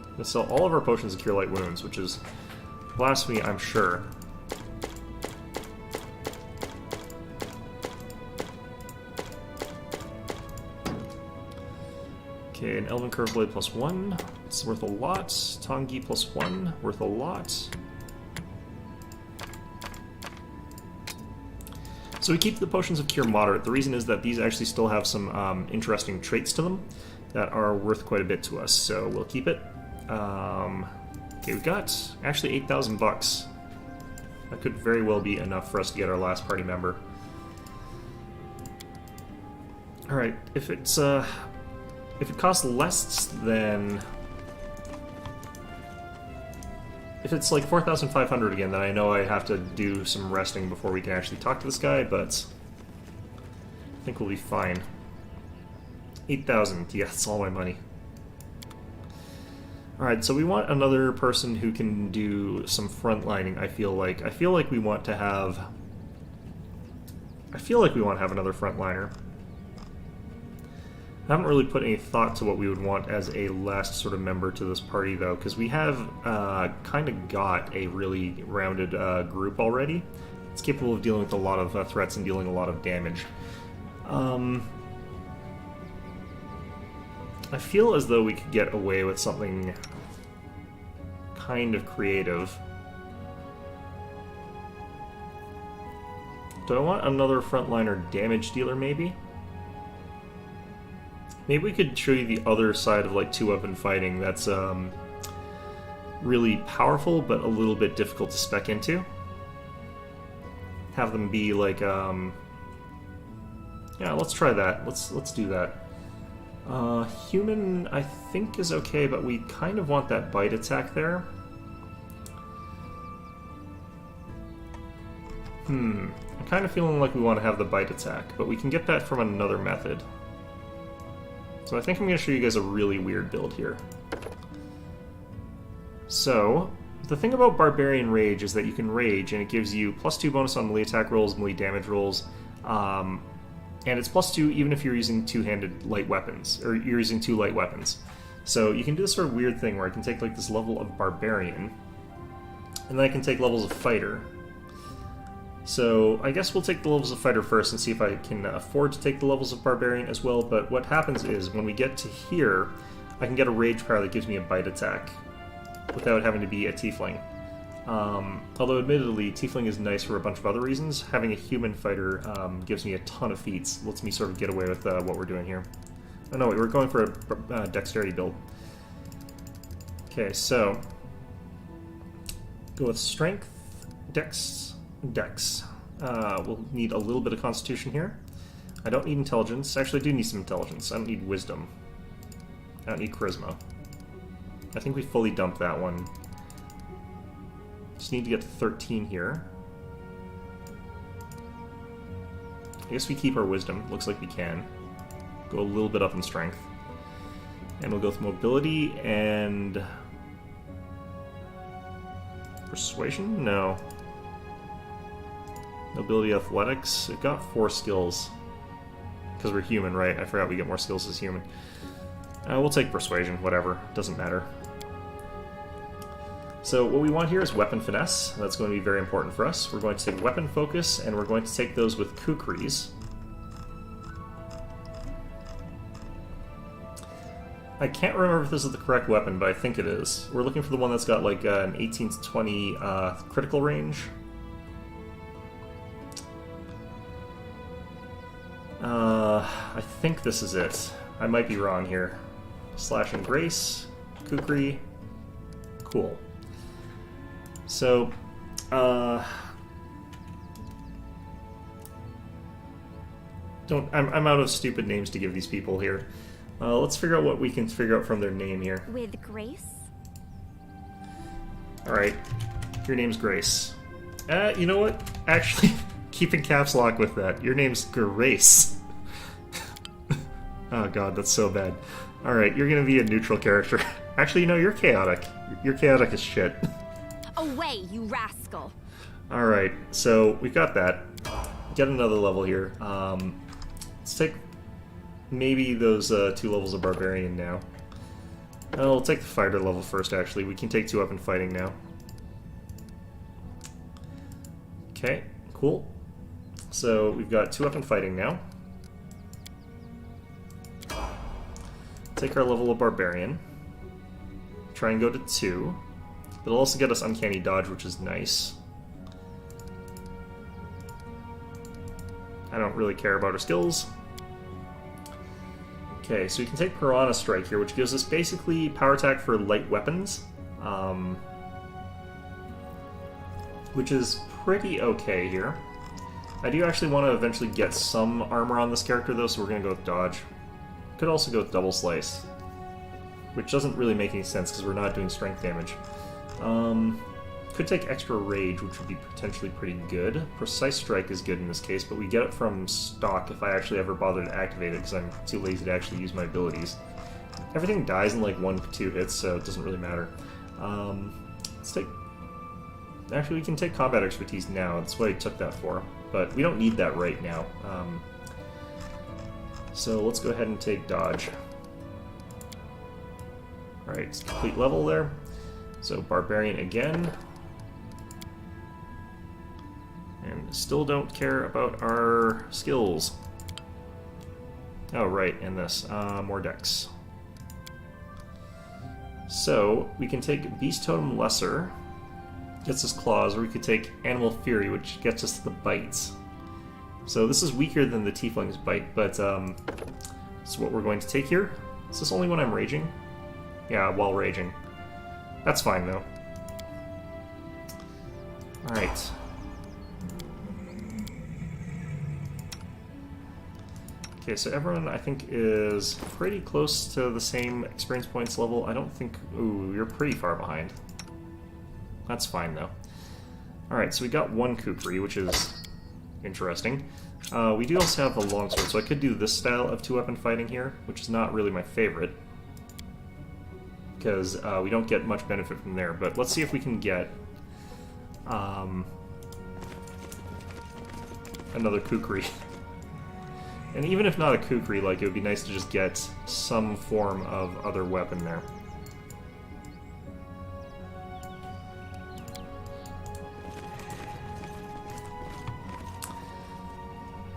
I'm gonna sell all of our potions of Cure Light Wounds, which is blasphemy, I'm sure. Okay, an Elven Curve Blade +1. It's worth a lot. Tongi +1. Worth a lot. So we keep the Potions of Cure moderate. The reason is that these actually still have some interesting traits to them that are worth quite a bit to us, so we'll keep it. Okay, we got actually 8,000 bucks. That could very well be enough for us to get our last party member. Alright, if it costs less than... If it's like 4,500 again, then I know I have to do some resting before we can actually talk to this guy, but I think we'll be fine. 8,000, yeah, that's all my money. Alright, so we want another person who can do some frontlining, I feel like. I feel like we want to have another frontliner. I haven't really put any thought to what we would want as a last sort of member to this party, though, because we have kind of got a really rounded group already. It's capable of dealing with a lot of threats and dealing a lot of damage. I feel as though we could get away with something kind of creative. Do I want another frontliner damage dealer, maybe? Maybe we could show you the other side of, like, two-weapon fighting that's really powerful, but a little bit difficult to spec into. Have them be, like, yeah, let's try that. Let's do that. Human, I think, is okay, but we kind of want that bite attack there. I'm kind of feeling like we want to have the bite attack, but we can get that from another method. So I think I'm going to show you guys a really weird build here. So, the thing about Barbarian Rage is that you can rage, and it gives you +2 bonus on melee attack rolls, melee damage rolls, and it's +2 even if you're using two-handed light weapons, or you're using 2 light weapons. So you can do this sort of weird thing where I can take like this level of Barbarian, and then I can take levels of Fighter. So I guess we'll take the levels of Fighter first and see if I can afford to take the levels of Barbarian as well, but what happens is when we get to here, I can get a Rage Power that gives me a bite attack without having to be a Tiefling. Although admittedly, Tiefling is nice for a bunch of other reasons. Having a human fighter gives me a ton of feats, lets me sort of get away with what we're doing here. Oh no, we're going for a dexterity build. Okay, so go with strength, dex. We'll need a little bit of constitution here. I don't need intelligence. Actually, I do need some intelligence. I don't need wisdom. I don't need charisma. I think we fully dumped that one. Just need to get to 13 here. I guess we keep our wisdom. Looks like we can. Go a little bit up in strength. And we'll go with mobility and... persuasion? No. Mobility, athletics. It got 4 skills. Because we're human, right? I forgot we get more skills as human. We'll take persuasion, whatever. Doesn't matter. So what we want here is weapon finesse. That's going to be very important for us. We're going to take weapon focus, and we're going to take those with kukris. I can't remember if this is the correct weapon, but I think it is. We're looking for the one that's got like an 18 to 20 critical range. I think this is it. I might be wrong here. Slash and Grace, Kukri, cool. So, I'm out of stupid names to give these people here. Let's figure out what we can figure out from their name here. With Grace? Alright, your name's Grace. You know what? Actually, keep in caps lock with that. Your name's Grace. Oh god, that's so bad. Alright, you're gonna be a neutral character. Actually, no, you're chaotic. You're chaotic as shit. Away, you rascal! Alright, so we've got that. Get another level here. Let's take maybe those 2 levels of Barbarian now. Oh, we'll take the Fighter level first, actually. We can take 2-weapon fighting now. Okay, cool. So we've got 2-weapon fighting now. Take our level of Barbarian. Try and go to 2. It'll also get us Uncanny Dodge, which is nice. I don't really care about our skills. Okay, so we can take Piranha Strike here, which gives us basically power attack for light weapons. Which is pretty okay here. I do actually want to eventually get some armor on this character, though, so we're going to go with Dodge. Could also go with Double Slice, which doesn't really make any sense because we're not doing strength damage. Could take Extra Rage, which would be potentially pretty good. Precise Strike is good in this case, but we get it from stock if I actually ever bother to activate it because I'm too lazy to actually use my abilities. Everything dies in like 1-2 hits, so it doesn't really matter. Let's take... Actually, we can take Combat Expertise now. That's what I took that for, but we don't need that right now. So let's go ahead and take Dodge. Alright, it's complete level there. So Barbarian again. And still don't care about our skills. Oh, right, and this. More Dex. So, we can take Beast Totem Lesser, gets us Claws, or we could take Animal Fury, which gets us the Bites. So this is weaker than the Tiefling's Bite, but that's what we're going to take here. Is this only when I'm raging? Yeah, while raging. That's fine, though. Alright. Okay, so everyone, I think, is pretty close to the same experience points level. I don't think... Ooh, you're pretty far behind. That's fine, though. Alright, so we got 1 Kukri, which is interesting. We do also have the longsword, so I could do this style of 2-weapon fighting here, which is not really my favorite, because we don't get much benefit from there. But let's see if we can get another Kukri. And even if not a Kukri, like, it would be nice to just get some form of other weapon there.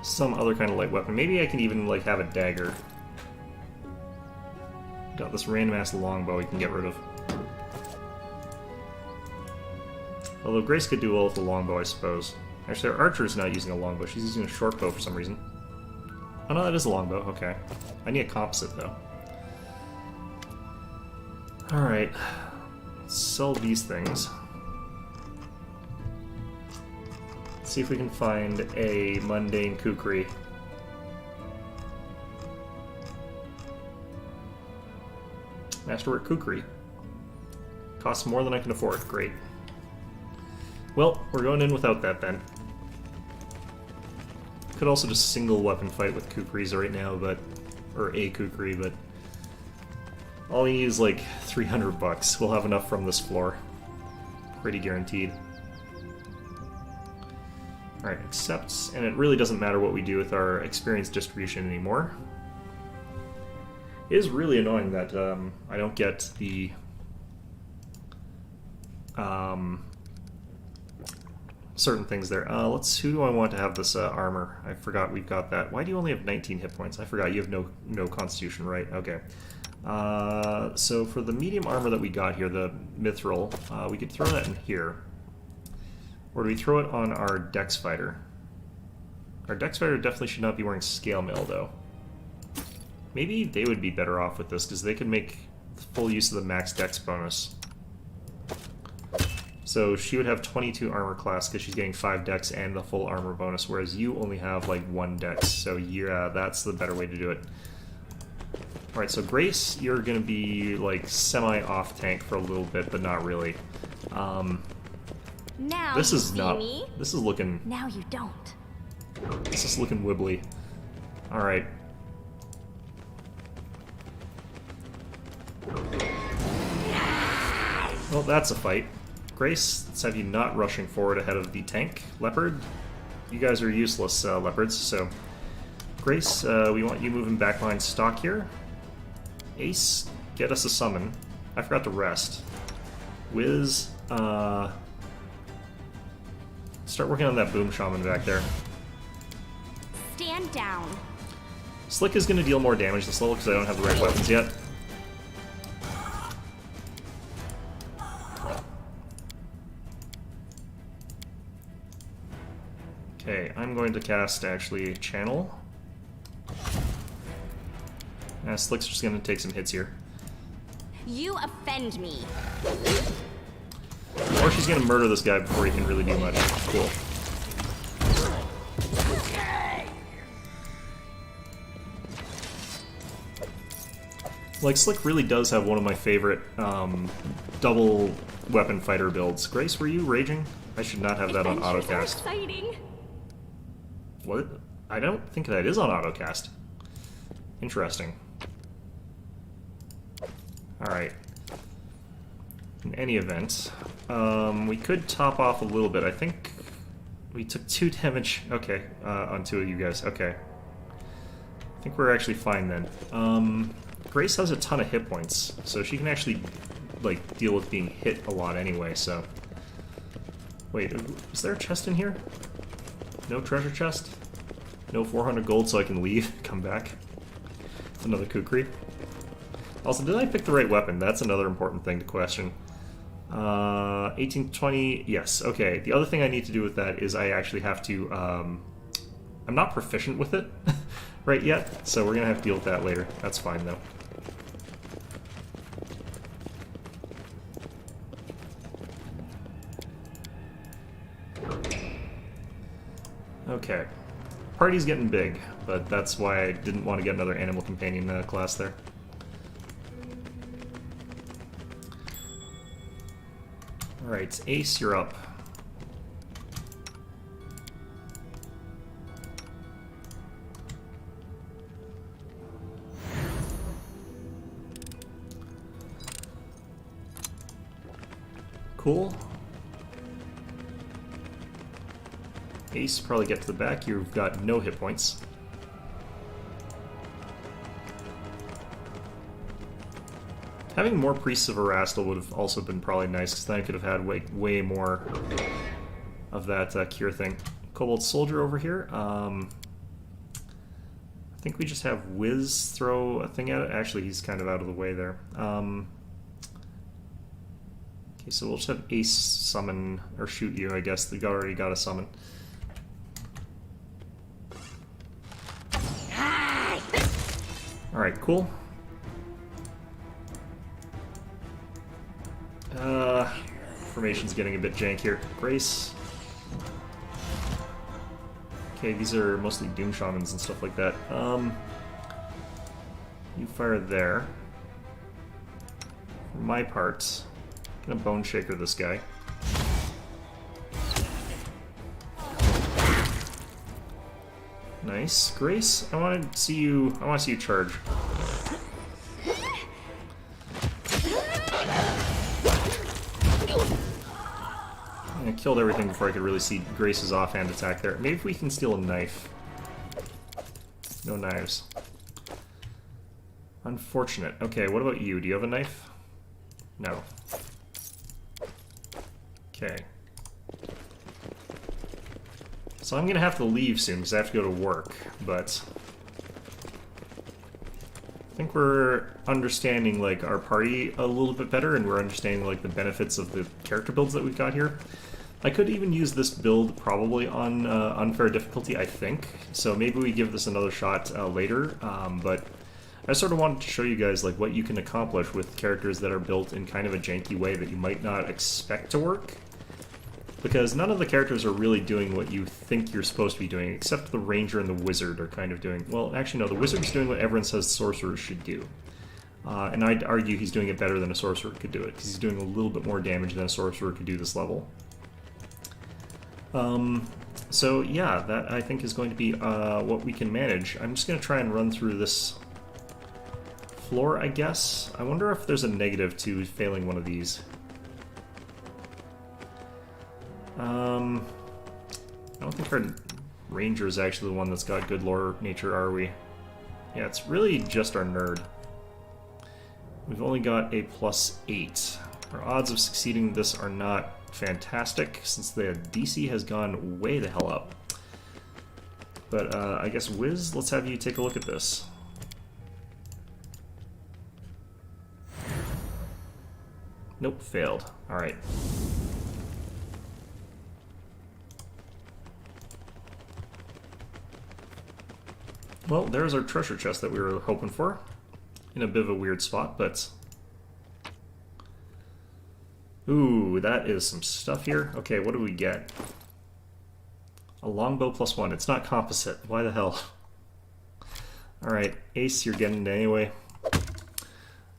Some other kind of light weapon. Maybe I can even, like, have a dagger. Got this random-ass longbow we can get rid of. Although Grace could do well with the longbow, I suppose. Actually, our archer's not using a longbow. She's using a short bow for some reason. Oh no, that is a longbow. Okay. I need a composite, though. Alright. Let's sell these things. See if we can find a mundane Kukri. Masterwork Kukri. Costs more than I can afford. Great. Well, we're going in without that then. Could also just single weapon fight with Kukris right now, but... or a Kukri, but... all we need is like 300 bucks. We'll have enough from this floor. Pretty guaranteed. Alright, accepts, and it really doesn't matter what we do with our experience distribution anymore. It is really annoying that I don't get the certain things there. Who do I want to have this armor? I forgot we've got that. Why do you only have 19 hit points? I forgot you have no constitution, right? Okay. So for the medium armor that we got here, the mithril, we could throw that in here. Or do we throw it on our Dex Fighter? Our Dex Fighter definitely should not be wearing Scale Mail, though. Maybe they would be better off with this, because they could make full use of the max Dex bonus. So she would have 22 armor class, because she's getting 5 Dex and the full armor bonus, whereas you only have, like, 1 Dex. So yeah, that's the better way to do it. Alright, so Grace, you're going to be, like, semi-off tank for a little bit, but not really. Now This you is see not... me. This is looking... Now you don't. This is looking wibbly. Alright. Well, that's a fight. Grace, let's have you not rushing forward ahead of the tank. Leopard, you guys are useless leopards, so Grace, we want you moving back behind stock here. Ace, get us a summon. I forgot to rest. Wiz, start working on that boom shaman back there. Stand down. Slick is going to deal more damage this level because I don't have the right weapons yet. Okay, I'm going to cast actually Channel. Slick's just going to take some hits here. You offend me. Or she's going to murder this guy before he can really do much. Cool. Like, Slick really does have one of my favorite double weapon fighter builds. Grace, were you raging? I should not have that on Adventures are autocast. exciting. What? I don't think that is on autocast. Interesting. Alright. In any event, we could top off a little bit. I think we took 2 damage. Okay, on 2 of you guys. Okay. I think we're actually fine then. Grace has a ton of hit points, so she can actually, like, deal with being hit a lot anyway, so... Wait, is there a chest in here? No treasure chest? No 400 gold so I can leave, come back? It's another kukri. Also, did I pick the right weapon? That's another important thing to question. 1820, yes, okay. The other thing I need to do with that is I actually have to, I'm not proficient with it right yet, so we're gonna have to deal with that later. That's fine, though. Okay. Party's getting big, but that's why I didn't want to get another animal companion class there. Alright, Ace, you're up. Cool. Ace, probably get to the back. You've got no hit points. Having more Priests of Erastil would have also been probably nice, because then I could have had way more of that cure thing. Cobalt Soldier over here. I think we just have Wiz throw a thing at it. Actually, he's kind of out of the way there. Okay, so we'll just have Ace summon, or shoot you, I guess. They already got a summon. Alright, cool. Formation's getting a bit jank here. Grace. Okay, these are mostly Doom Shamans and stuff like that. You fire there. For my part, I'm gonna Bone Shaker this guy. Nice. Grace, I want to see you charge. I killed everything before I could really see Grace's offhand attack there. Maybe if we can steal a knife. No knives. Unfortunate. Okay, what about you? Do you have a knife? No. Okay. So I'm gonna have to leave soon because I have to go to work, but I think we're understanding like our party a little bit better, and we're understanding like the benefits of the character builds that we've got here. I could even use this build probably on unfair difficulty, I think. So maybe we give this another shot later. But I sort of wanted to show you guys like what you can accomplish with characters that are built in kind of a janky way that you might not expect to work. Because none of the characters are really doing what you think you're supposed to be doing, except the Ranger and the Wizard are kind of doing... Well, actually no, the Wizard's doing what everyone says sorcerers should do. And I'd argue he's doing it better than a sorcerer could do it, because he's doing a little bit more damage than a sorcerer could do this level. So yeah, that I think is going to be what we can manage. I'm just going to try and run through this floor, I guess. I wonder if there's a negative to failing one of these. I don't think our Ranger is actually the one that's got good lore nature, are we? Yeah, it's really just our nerd. We've only got a +8. Our odds of succeeding this are not fantastic, since the DC has gone way the hell up. But I guess, Wiz, let's have you take a look at this. Nope, failed. Alright. Well, there's our treasure chest that we were hoping for. In a bit of a weird spot, but... Ooh, that is some stuff here. Okay, what do we get? A longbow +1. It's not composite. Why the hell? Alright, Ace, you're getting it anyway.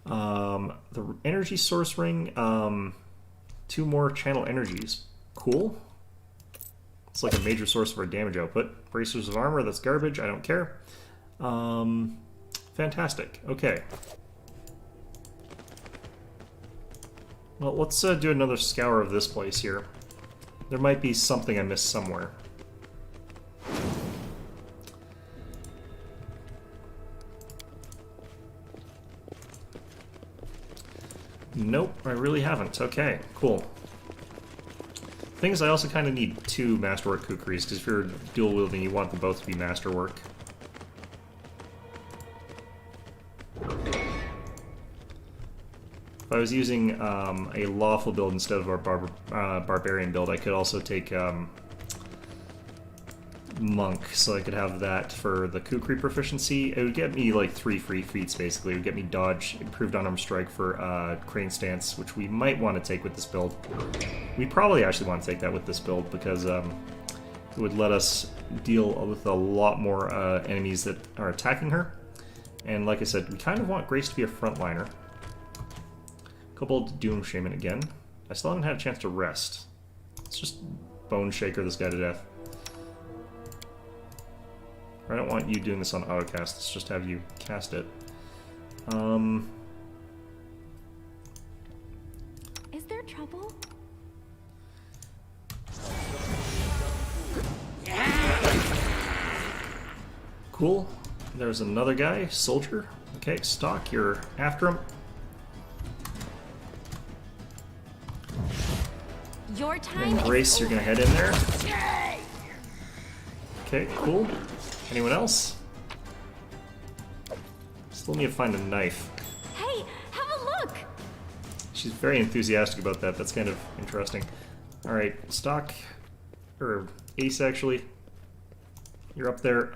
The energy source ring, 2 more channel energies. Cool. It's like a major source of our damage output. Bracers of armor, that's garbage, I don't care. Fantastic. Okay. Well, let's do another scour of this place here. There might be something I missed somewhere. Nope, I really haven't. Okay, cool. Thing is, I also kind of need 2 Masterwork Kukris, because if you're dual wielding, you want them both to be Masterwork. If I was using a Lawful build instead of our Barbarian build, I could also take Monk, so I could have that for the Kukri proficiency. It would get me like 3 free feats, basically. It would get me Dodge, Improved Unarmed Strike for Crane Stance, which we might want to take with this build. We probably actually want to take that with this build, because it would let us deal with a lot more enemies that are attacking her. And like I said, we kind of want Grace to be a frontliner. Kobold Doom Shaman again. I still haven't had a chance to rest. Let's just Bone Shaker this guy to death. I don't want you doing this on autocast, let's just have you cast it. Is there trouble? Cool. There's another guy, soldier. Okay, Stock, you're after him. Your time And Grace, is you're gonna head in there. Okay, cool. Anyone else? Still need to find a knife. Hey, have a look! She's very enthusiastic about that. That's kind of interesting. Alright, Stock, or Ace actually. You're up there.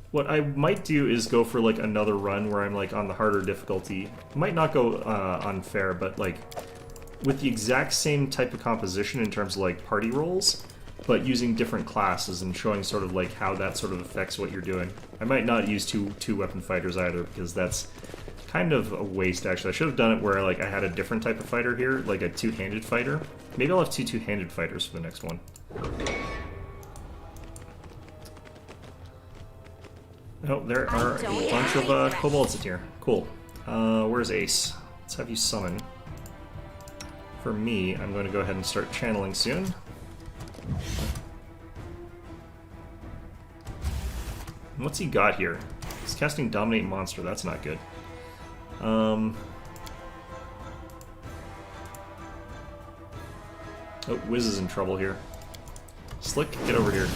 What I might do is go for like another run where I'm like on the harder difficulty. Might not go unfair, but like with the exact same type of composition in terms of like party roles, but using different classes and showing sort of like how that sort of affects what you're doing. I might not use two weapon fighters either, because that's kind of a waste actually. I should have done it where like I had a different type of fighter here, like a two-handed fighter. Maybe I'll have two-handed fighters for the next one. Oh, there are a bunch of kobolds in here. Cool. Where's Ace? Let's have you summon. For me, I'm going to go ahead and start channeling soon. What's he got here? He's casting Dominate Monster. That's not good. Oh, Wiz is in trouble here. Slick, get over here.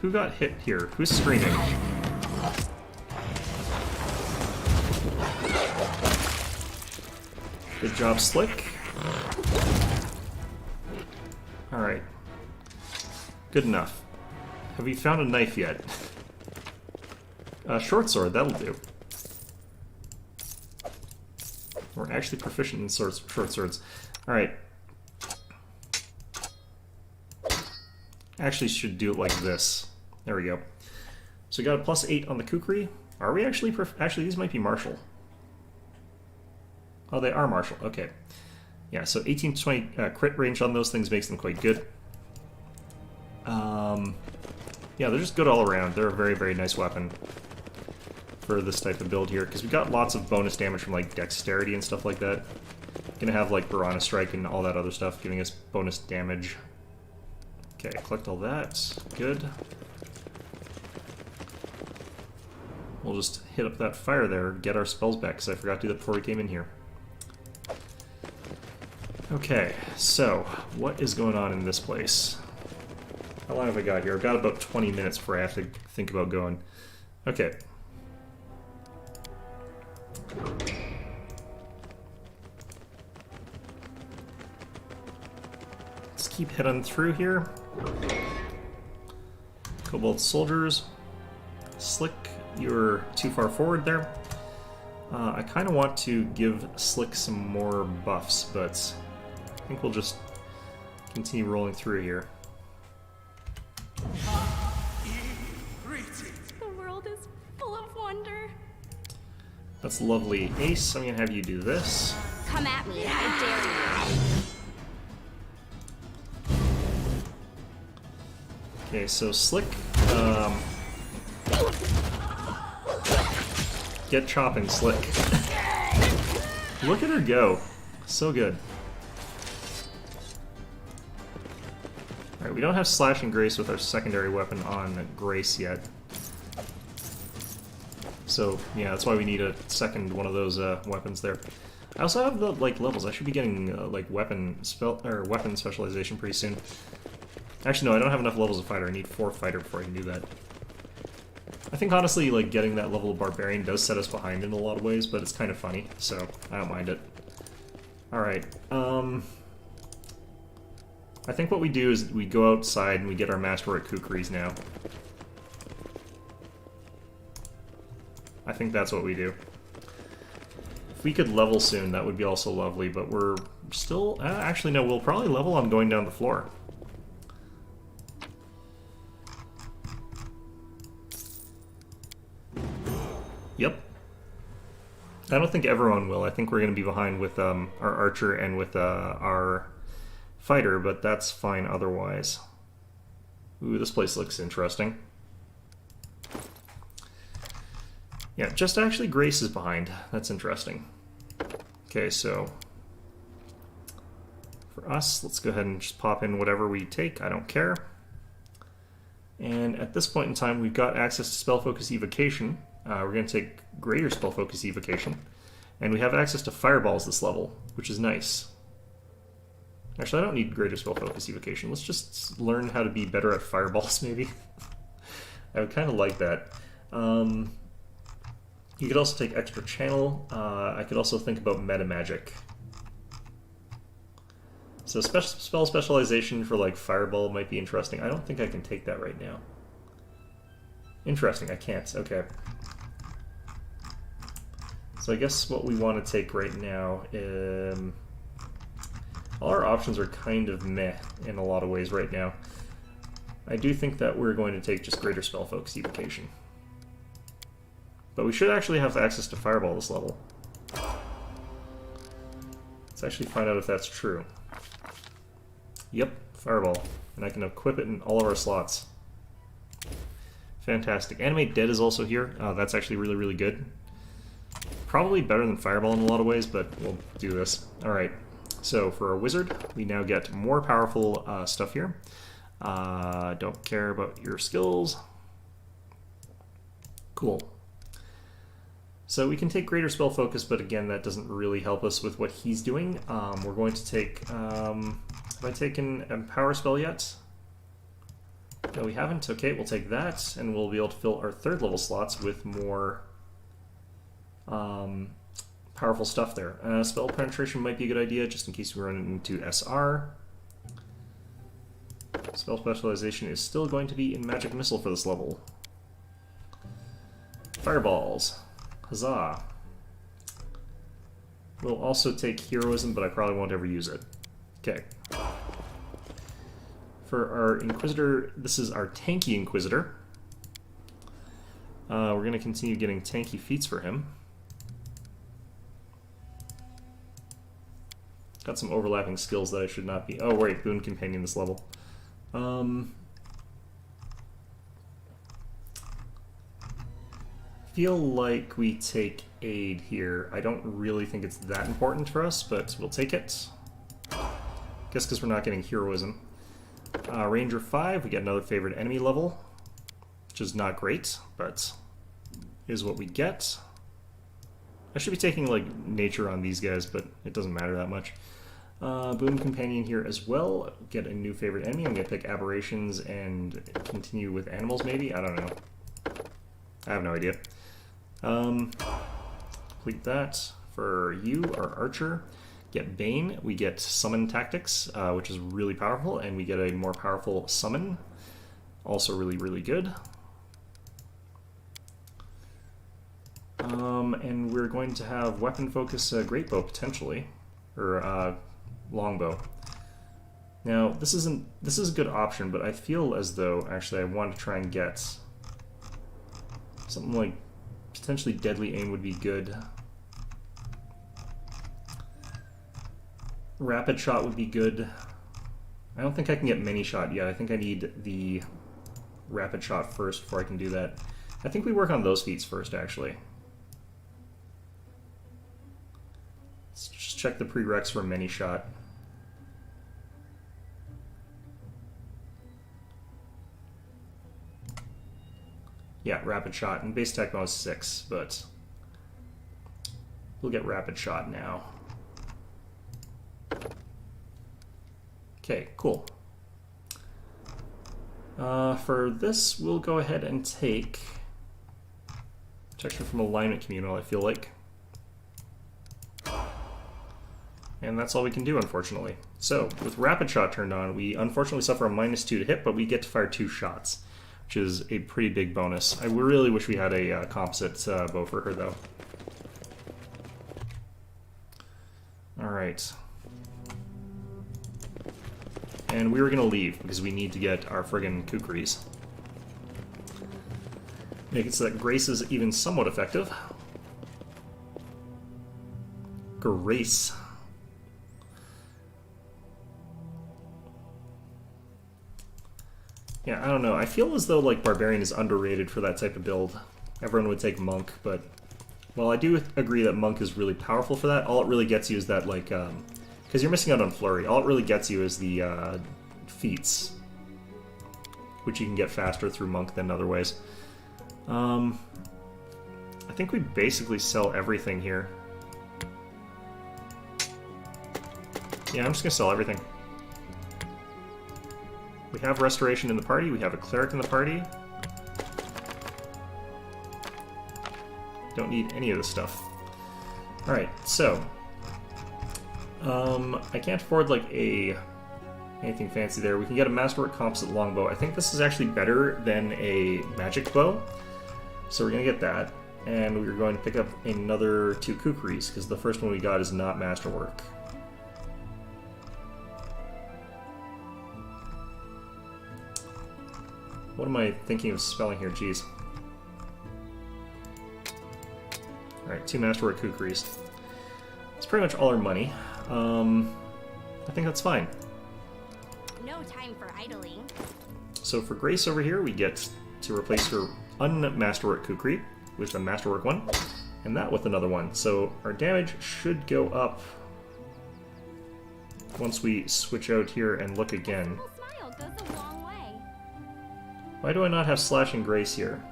Who got hit here? Who's screaming? Good job, Slick. Alright. Good enough. Have we found a knife yet? Short sword, that'll do. We're actually proficient in short swords. Alright. Actually should do it like this. There we go. So we got a +8 on the Kukri. Are we actually actually, these might be martial. Oh, they are martial. Okay. Yeah, so 18 to 20 crit range on those things makes them quite good. Yeah, they're just good all around. They're a very, very nice weapon. for this type of build here, because we got lots of bonus damage from like dexterity and stuff like that. Gonna have like Piranha Strike and all that other stuff giving us bonus damage. Okay, collect all that. Good. We'll just hit up that fire there, get our spells back, because I forgot to do that before we came in here. Okay, so what is going on in this place? How long have I got here? I've got about 20 minutes before I have to think about going. Okay. Let's keep heading through here. Cobalt soldiers. Slick, you're too far forward there. I kind of want to give Slick some more buffs, but I think we'll just continue rolling through here. The world is full of wonder. That's lovely. Ace, I'm going to have you do this. Come at me, I dare you. Okay, so Slick, get chopping, Slick. Look at her go. So good. Alright, we don't have Slashing Grace with our secondary weapon on Grace yet. So, yeah, that's why we need a second one of those weapons there. I also have the, like, levels. I should be getting, like, weapon specialization pretty soon. Actually, no, I don't have enough levels of fighter. I need 4 fighter before I can do that. I think, honestly, like, getting that level of Barbarian does set us behind in a lot of ways, but it's kind of funny, so I don't mind it. Alright, I think what we do is we go outside and we get our Masterwork Kukris now. I think that's what we do. If we could level soon, that would be also lovely, but we're still... actually, no, we'll probably level on going down the floor. Yep. I don't think everyone will. I think we're going to be behind with our Archer and with our Fighter, but that's fine otherwise. Ooh, this place looks interesting. Yeah, just actually Grace is behind. That's interesting. Okay, so for us, let's go ahead and just pop in whatever we take. I don't care. And at this point in time, we've got access to Spell Focus Evocation. We're going to take Greater Spell Focus Evocation. And we have access to Fireballs this level, which is nice. Actually, I don't need Greater Spell Focus Evocation. Let's just learn how to be better at Fireballs, maybe. I would kind of like that. You could also take Extra Channel. I could also think about Meta Magic. So spell specialization for like Fireball might be interesting. I don't think I can take that right now. Interesting, I can't. Okay. So I guess what we want to take right now, all our options are kind of meh in a lot of ways right now. I do think that we're going to take just Greater Spell Focus Evocation. But we should actually have access to Fireball this level. Let's actually find out if that's true. Yep, Fireball. And I can equip it in all of our slots. Fantastic. Animate Dead is also here. That's actually really, really good. Probably better than Fireball in a lot of ways, but we'll do this. Alright, so for our Wizard, we now get more powerful stuff here. Don't care about your skills. Cool. So we can take Greater Spell Focus, but again, that doesn't really help us with what he's doing. We're going to take... have I taken Empower Spell yet? No, we haven't. Okay, we'll take that, and we'll be able to fill our 3rd level slots with more powerful stuff there. Spell Penetration might be a good idea, just in case we run into SR. Spell Specialization is still going to be in Magic Missile for this level. Fireballs. Huzzah. We'll also take Heroism, but I probably won't ever use it. Okay. For our Inquisitor, this is our tanky Inquisitor. We're going to continue getting tanky feats for him. Got some overlapping skills that I should not be... Oh, wait, Boon Companion this level. feel like we take aid here. I don't really think it's that important for us, but we'll take it. Guess because we're not getting heroism. Ranger 5, we get another favorite enemy level, which is not great, but is what we get. I should be taking like nature on these guys, but it doesn't matter that much. Boon Companion here as well. Get a new favorite enemy. I'm going to pick Aberrations and continue with animals maybe? I don't know. I have no idea. Complete that. For you, our archer. Get Bane. We get Summon Tactics, which is really powerful, and we get a more powerful Summon. Also really, really good. And we're going to have Weapon Focus Great Bow, potentially. Or, Longbow. Now, this is a good option, but I feel as though, actually, I want to try and get something like potentially Deadly Aim would be good. Rapid Shot would be good. I don't think I can get Many Shot yet. I think I need the Rapid Shot first before I can do that. I think we work on those feats first, actually. Let's just check the prereqs for Many Shot. Yeah, Rapid Shot, and base attack bonus 6, but we'll get Rapid Shot now. Okay, cool. For this, we'll go ahead and take protection from alignment communal, I feel like. And that's all we can do, unfortunately. So, with Rapid Shot turned on, we unfortunately suffer a -2 to hit, but we get to fire 2 shots, which is a pretty big bonus. I really wish we had a composite bow for her, though. Alright. And we were going to leave, because we need to get our friggin' kukris. Make it so that Grace is even somewhat effective. Grace. Yeah, I don't know. I feel as though like Barbarian is underrated for that type of build. Everyone would take Monk, but well, I do agree that Monk is really powerful for that. All it really gets you is that like, because you're missing out on Flurry. All it really gets you is the feats, which you can get faster through Monk than other ways. I think we basically sell everything here. Yeah, I'm just gonna sell everything. We have Restoration in the party, we have a Cleric in the party. Don't need any of this stuff. Alright, so I can't afford like anything fancy there. We can get a Masterwork Composite Longbow. I think this is actually better than a Magic Bow. So we're gonna get that. And we're going to pick up another 2 kukris, because the first one we got is not Masterwork. What am I thinking of spelling here? Jeez. Alright, 2 Masterwork kukris. It's pretty much all our money. I think that's fine. No time for idling. So for Grace over here, we get to replace her un-Masterwork kukri with a Masterwork one, and that with another one. So our damage should go up once we switch out here and look again. A smile goes a long way. Why do I not have Slashing Grace here?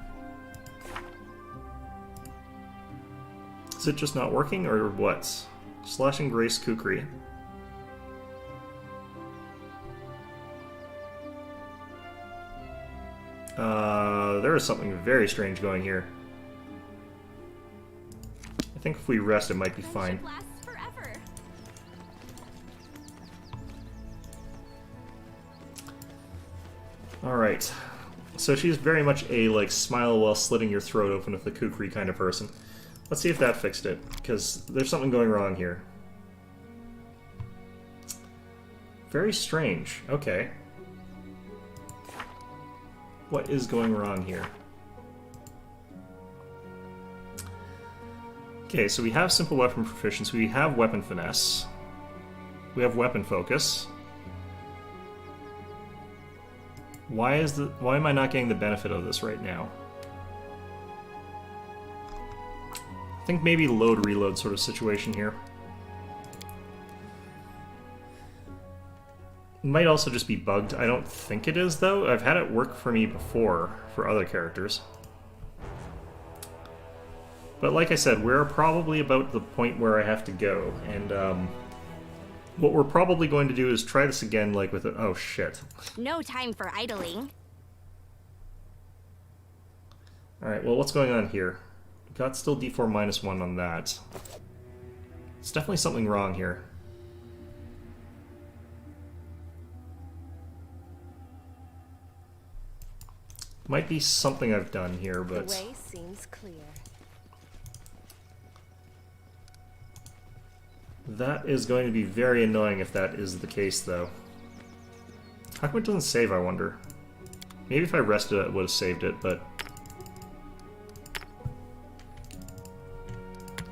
Is it just not working, or what? Slashing Grace Kukri. There is something very strange going here. I think if we rest, it might be fine. Friendship lasts forever. Alright. So she's very much a, like, smile while slitting your throat open with the kukri kind of person. Let's see if that fixed it, because there's something going wrong here. Very strange. Okay. What is going wrong here? Okay, so we have Simple Weapon Proficiency, we have Weapon Finesse, we have Weapon Focus. Why am I not getting the benefit of this right now? think maybe load reload sort of situation here. Might also just be bugged. I don't think it is, though. I've had it work for me before for other characters. But like I said, we're probably about the point where I have to go, and what we're probably going to do is try this again, like with a... Oh, shit. No time for idling. Alright, well, what's going on here? Got still D4 minus 1 on that. It's definitely something wrong here. Might be something I've done here, but... The way seems clear. That is going to be very annoying if that is the case, though. How come it doesn't save, I wonder? Maybe if I rested it, it would have saved it, but...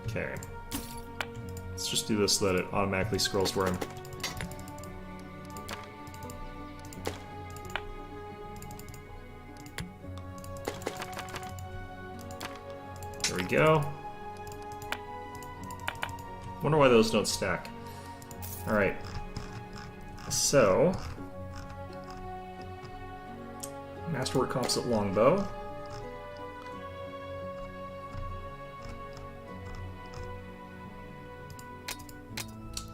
Okay. Let's just do this so that it automatically scrolls where I'm... There we go. Wonder why those don't stack. Alright. So... Masterwork composite longbow.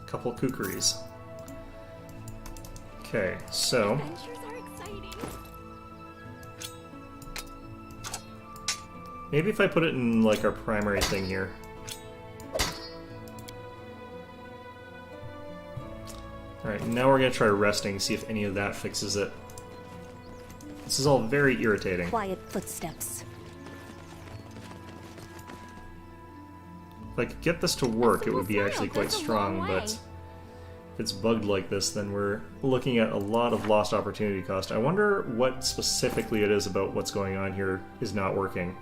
Couple of kukris. Okay, so... Adventures are exciting. Maybe if I put it in, like, our primary thing here. Alright, now we're gonna try resting, see if any of that fixes it. This is all very irritating. Quiet footsteps. If I could get this to work, it would be simple actually file quite goes a strong, long but way. if it's bugged like this, then we're looking at a lot of lost opportunity cost. I wonder what specifically it is about what's going on here is not working.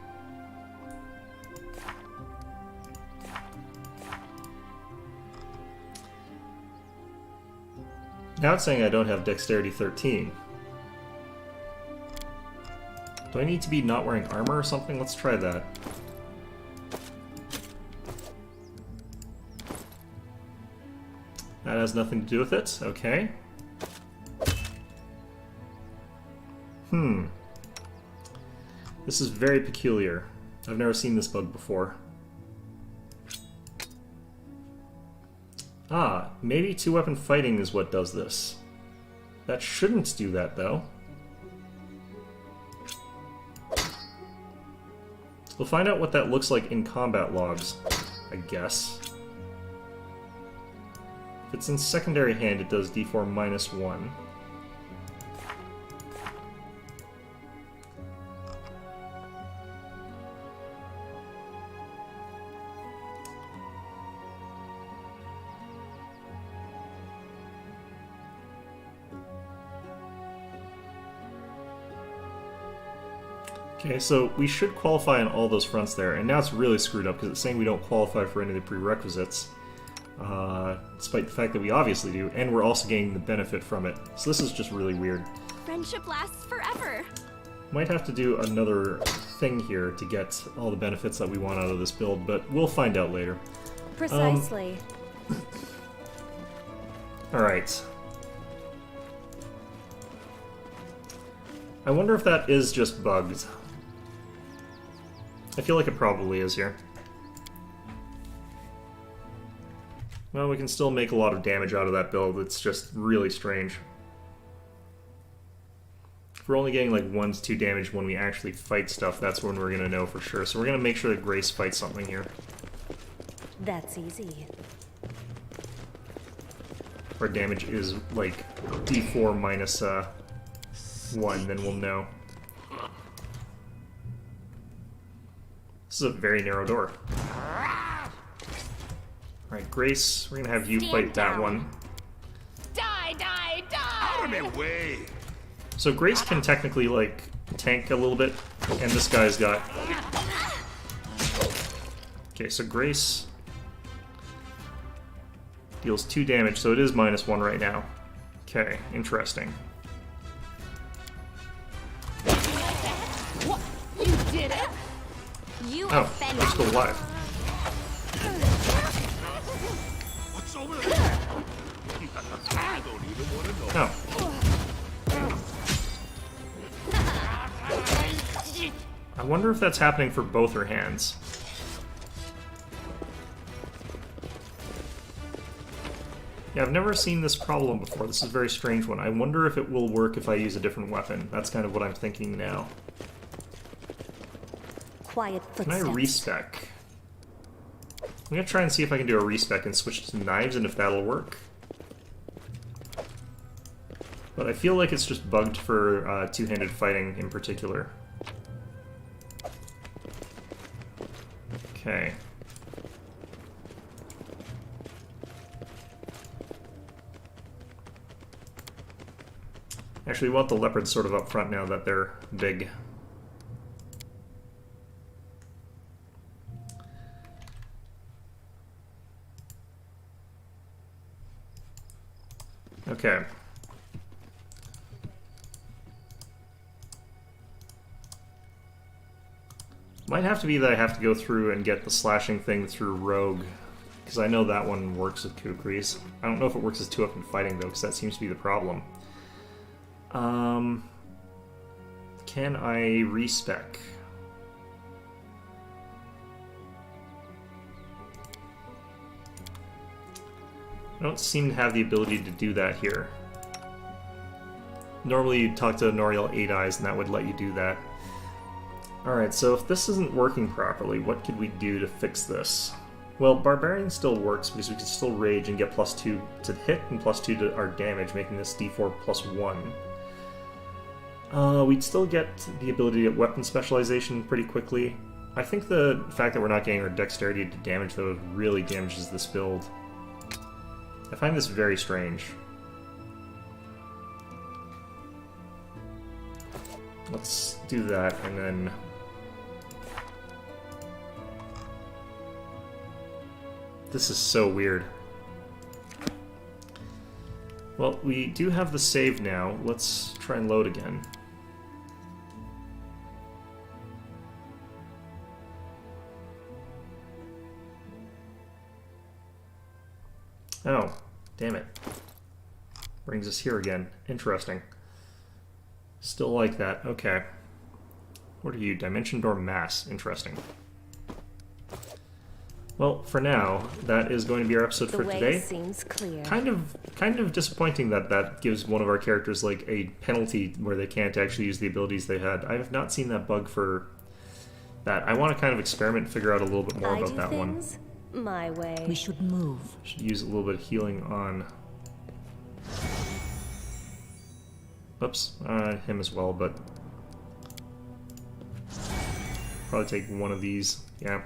Now it's saying I don't have Dexterity 13. Do I need to be not wearing armor or something? Let's try that. That has nothing to do with it. Okay. This is very peculiar. I've never seen this bug before. Ah, maybe two-weapon fighting is what does this. That shouldn't do that, though. We'll find out what that looks like in combat logs, I guess. If it's in secondary hand, it does D4 minus 1. Okay, so we should qualify on all those fronts there, and now it's really screwed up because it's saying we don't qualify for any of the prerequisites, despite the fact that we obviously do, and we're also getting the benefit from it. So this is just really weird. Friendship lasts forever. Might have to do another thing here to get all the benefits that we want out of this build, but we'll find out later. Precisely. Alright. I wonder if that is just bugged. I feel like it probably is here. Well, we can still make a lot of damage out of that build. It's just really strange. If we're only getting like 1 to 2 damage when we actually fight stuff, that's when we're going to know for sure. So we're going to make sure that Grace fights something here. That's easy. Our damage is like D4 minus 1, then we'll know. This is a very narrow door. Alright, Grace, we're gonna have you fight that one. Die, die, Out of die! my way! So Grace can technically, like, tank a little bit, and this guy's got... Okay, so Grace deals 2 damage, so it is minus 1 right now. Okay, interesting. What? You did it? You Oh, offended I'm still me. alive. over there. I don't even want to know. Oh. I wonder if that's happening for both her hands. Yeah, I've never seen this problem before. This is a very strange one. I wonder if it will work if I use a different weapon. That's kind of what I'm thinking now. Quiet Can I footsteps. respec? I'm gonna try and see if I can do a respec and switch to knives and if that'll work. But I feel like it's just bugged for two-handed fighting in particular. Okay. Actually, we want the leopards sort of up front now that they're big. Okay. Might have to be that I have to go through and get the slashing thing through Rogue, because I know that one works with Kukris. I don't know if it works as two-weapon fighting, though, because that seems to be the problem. Can I respec? I don't seem to have the ability to do that here. Normally you'd talk to Noriel 8 Eyes and that would let you do that. Alright, so if this isn't working properly, what could we do to fix this? Well, Barbarian still works because we can still rage and get +2 to hit and +2 to our damage, making this d4 +1. We'd still get the ability to get weapon specialization pretty quickly. I think the fact that we're not getting our dexterity to damage, though, really damages this build. I find this very strange. Let's do that, and then... This is so weird. Well, we do have the save now. Let's try and load again. Oh, damn it. Brings us here again. Interesting. Still like that. Okay. What are you? Dimension Door Mass. Interesting. Well, for now, that is going to be our episode for today. Seems clear. Kind of disappointing that that gives one of our characters like a penalty where they can't actually use the abilities they had. I have not seen that bug for that. I want to kind of experiment and figure out a little bit more about that one. My way. We should move. Should use a little bit of healing on... Oops, him as well, but... Probably take one of these, yeah.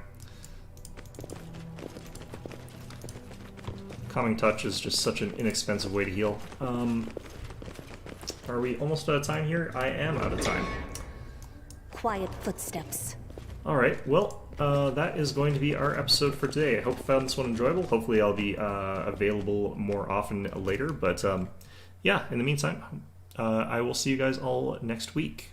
Calming Touch is just such an inexpensive way to heal. Are we almost out of time here? I am out of time. Quiet footsteps. Alright, well, that is going to be our episode for today. I hope you found this one enjoyable. Hopefully I'll be available more often later, but yeah, in the meantime, I will see you guys all next week.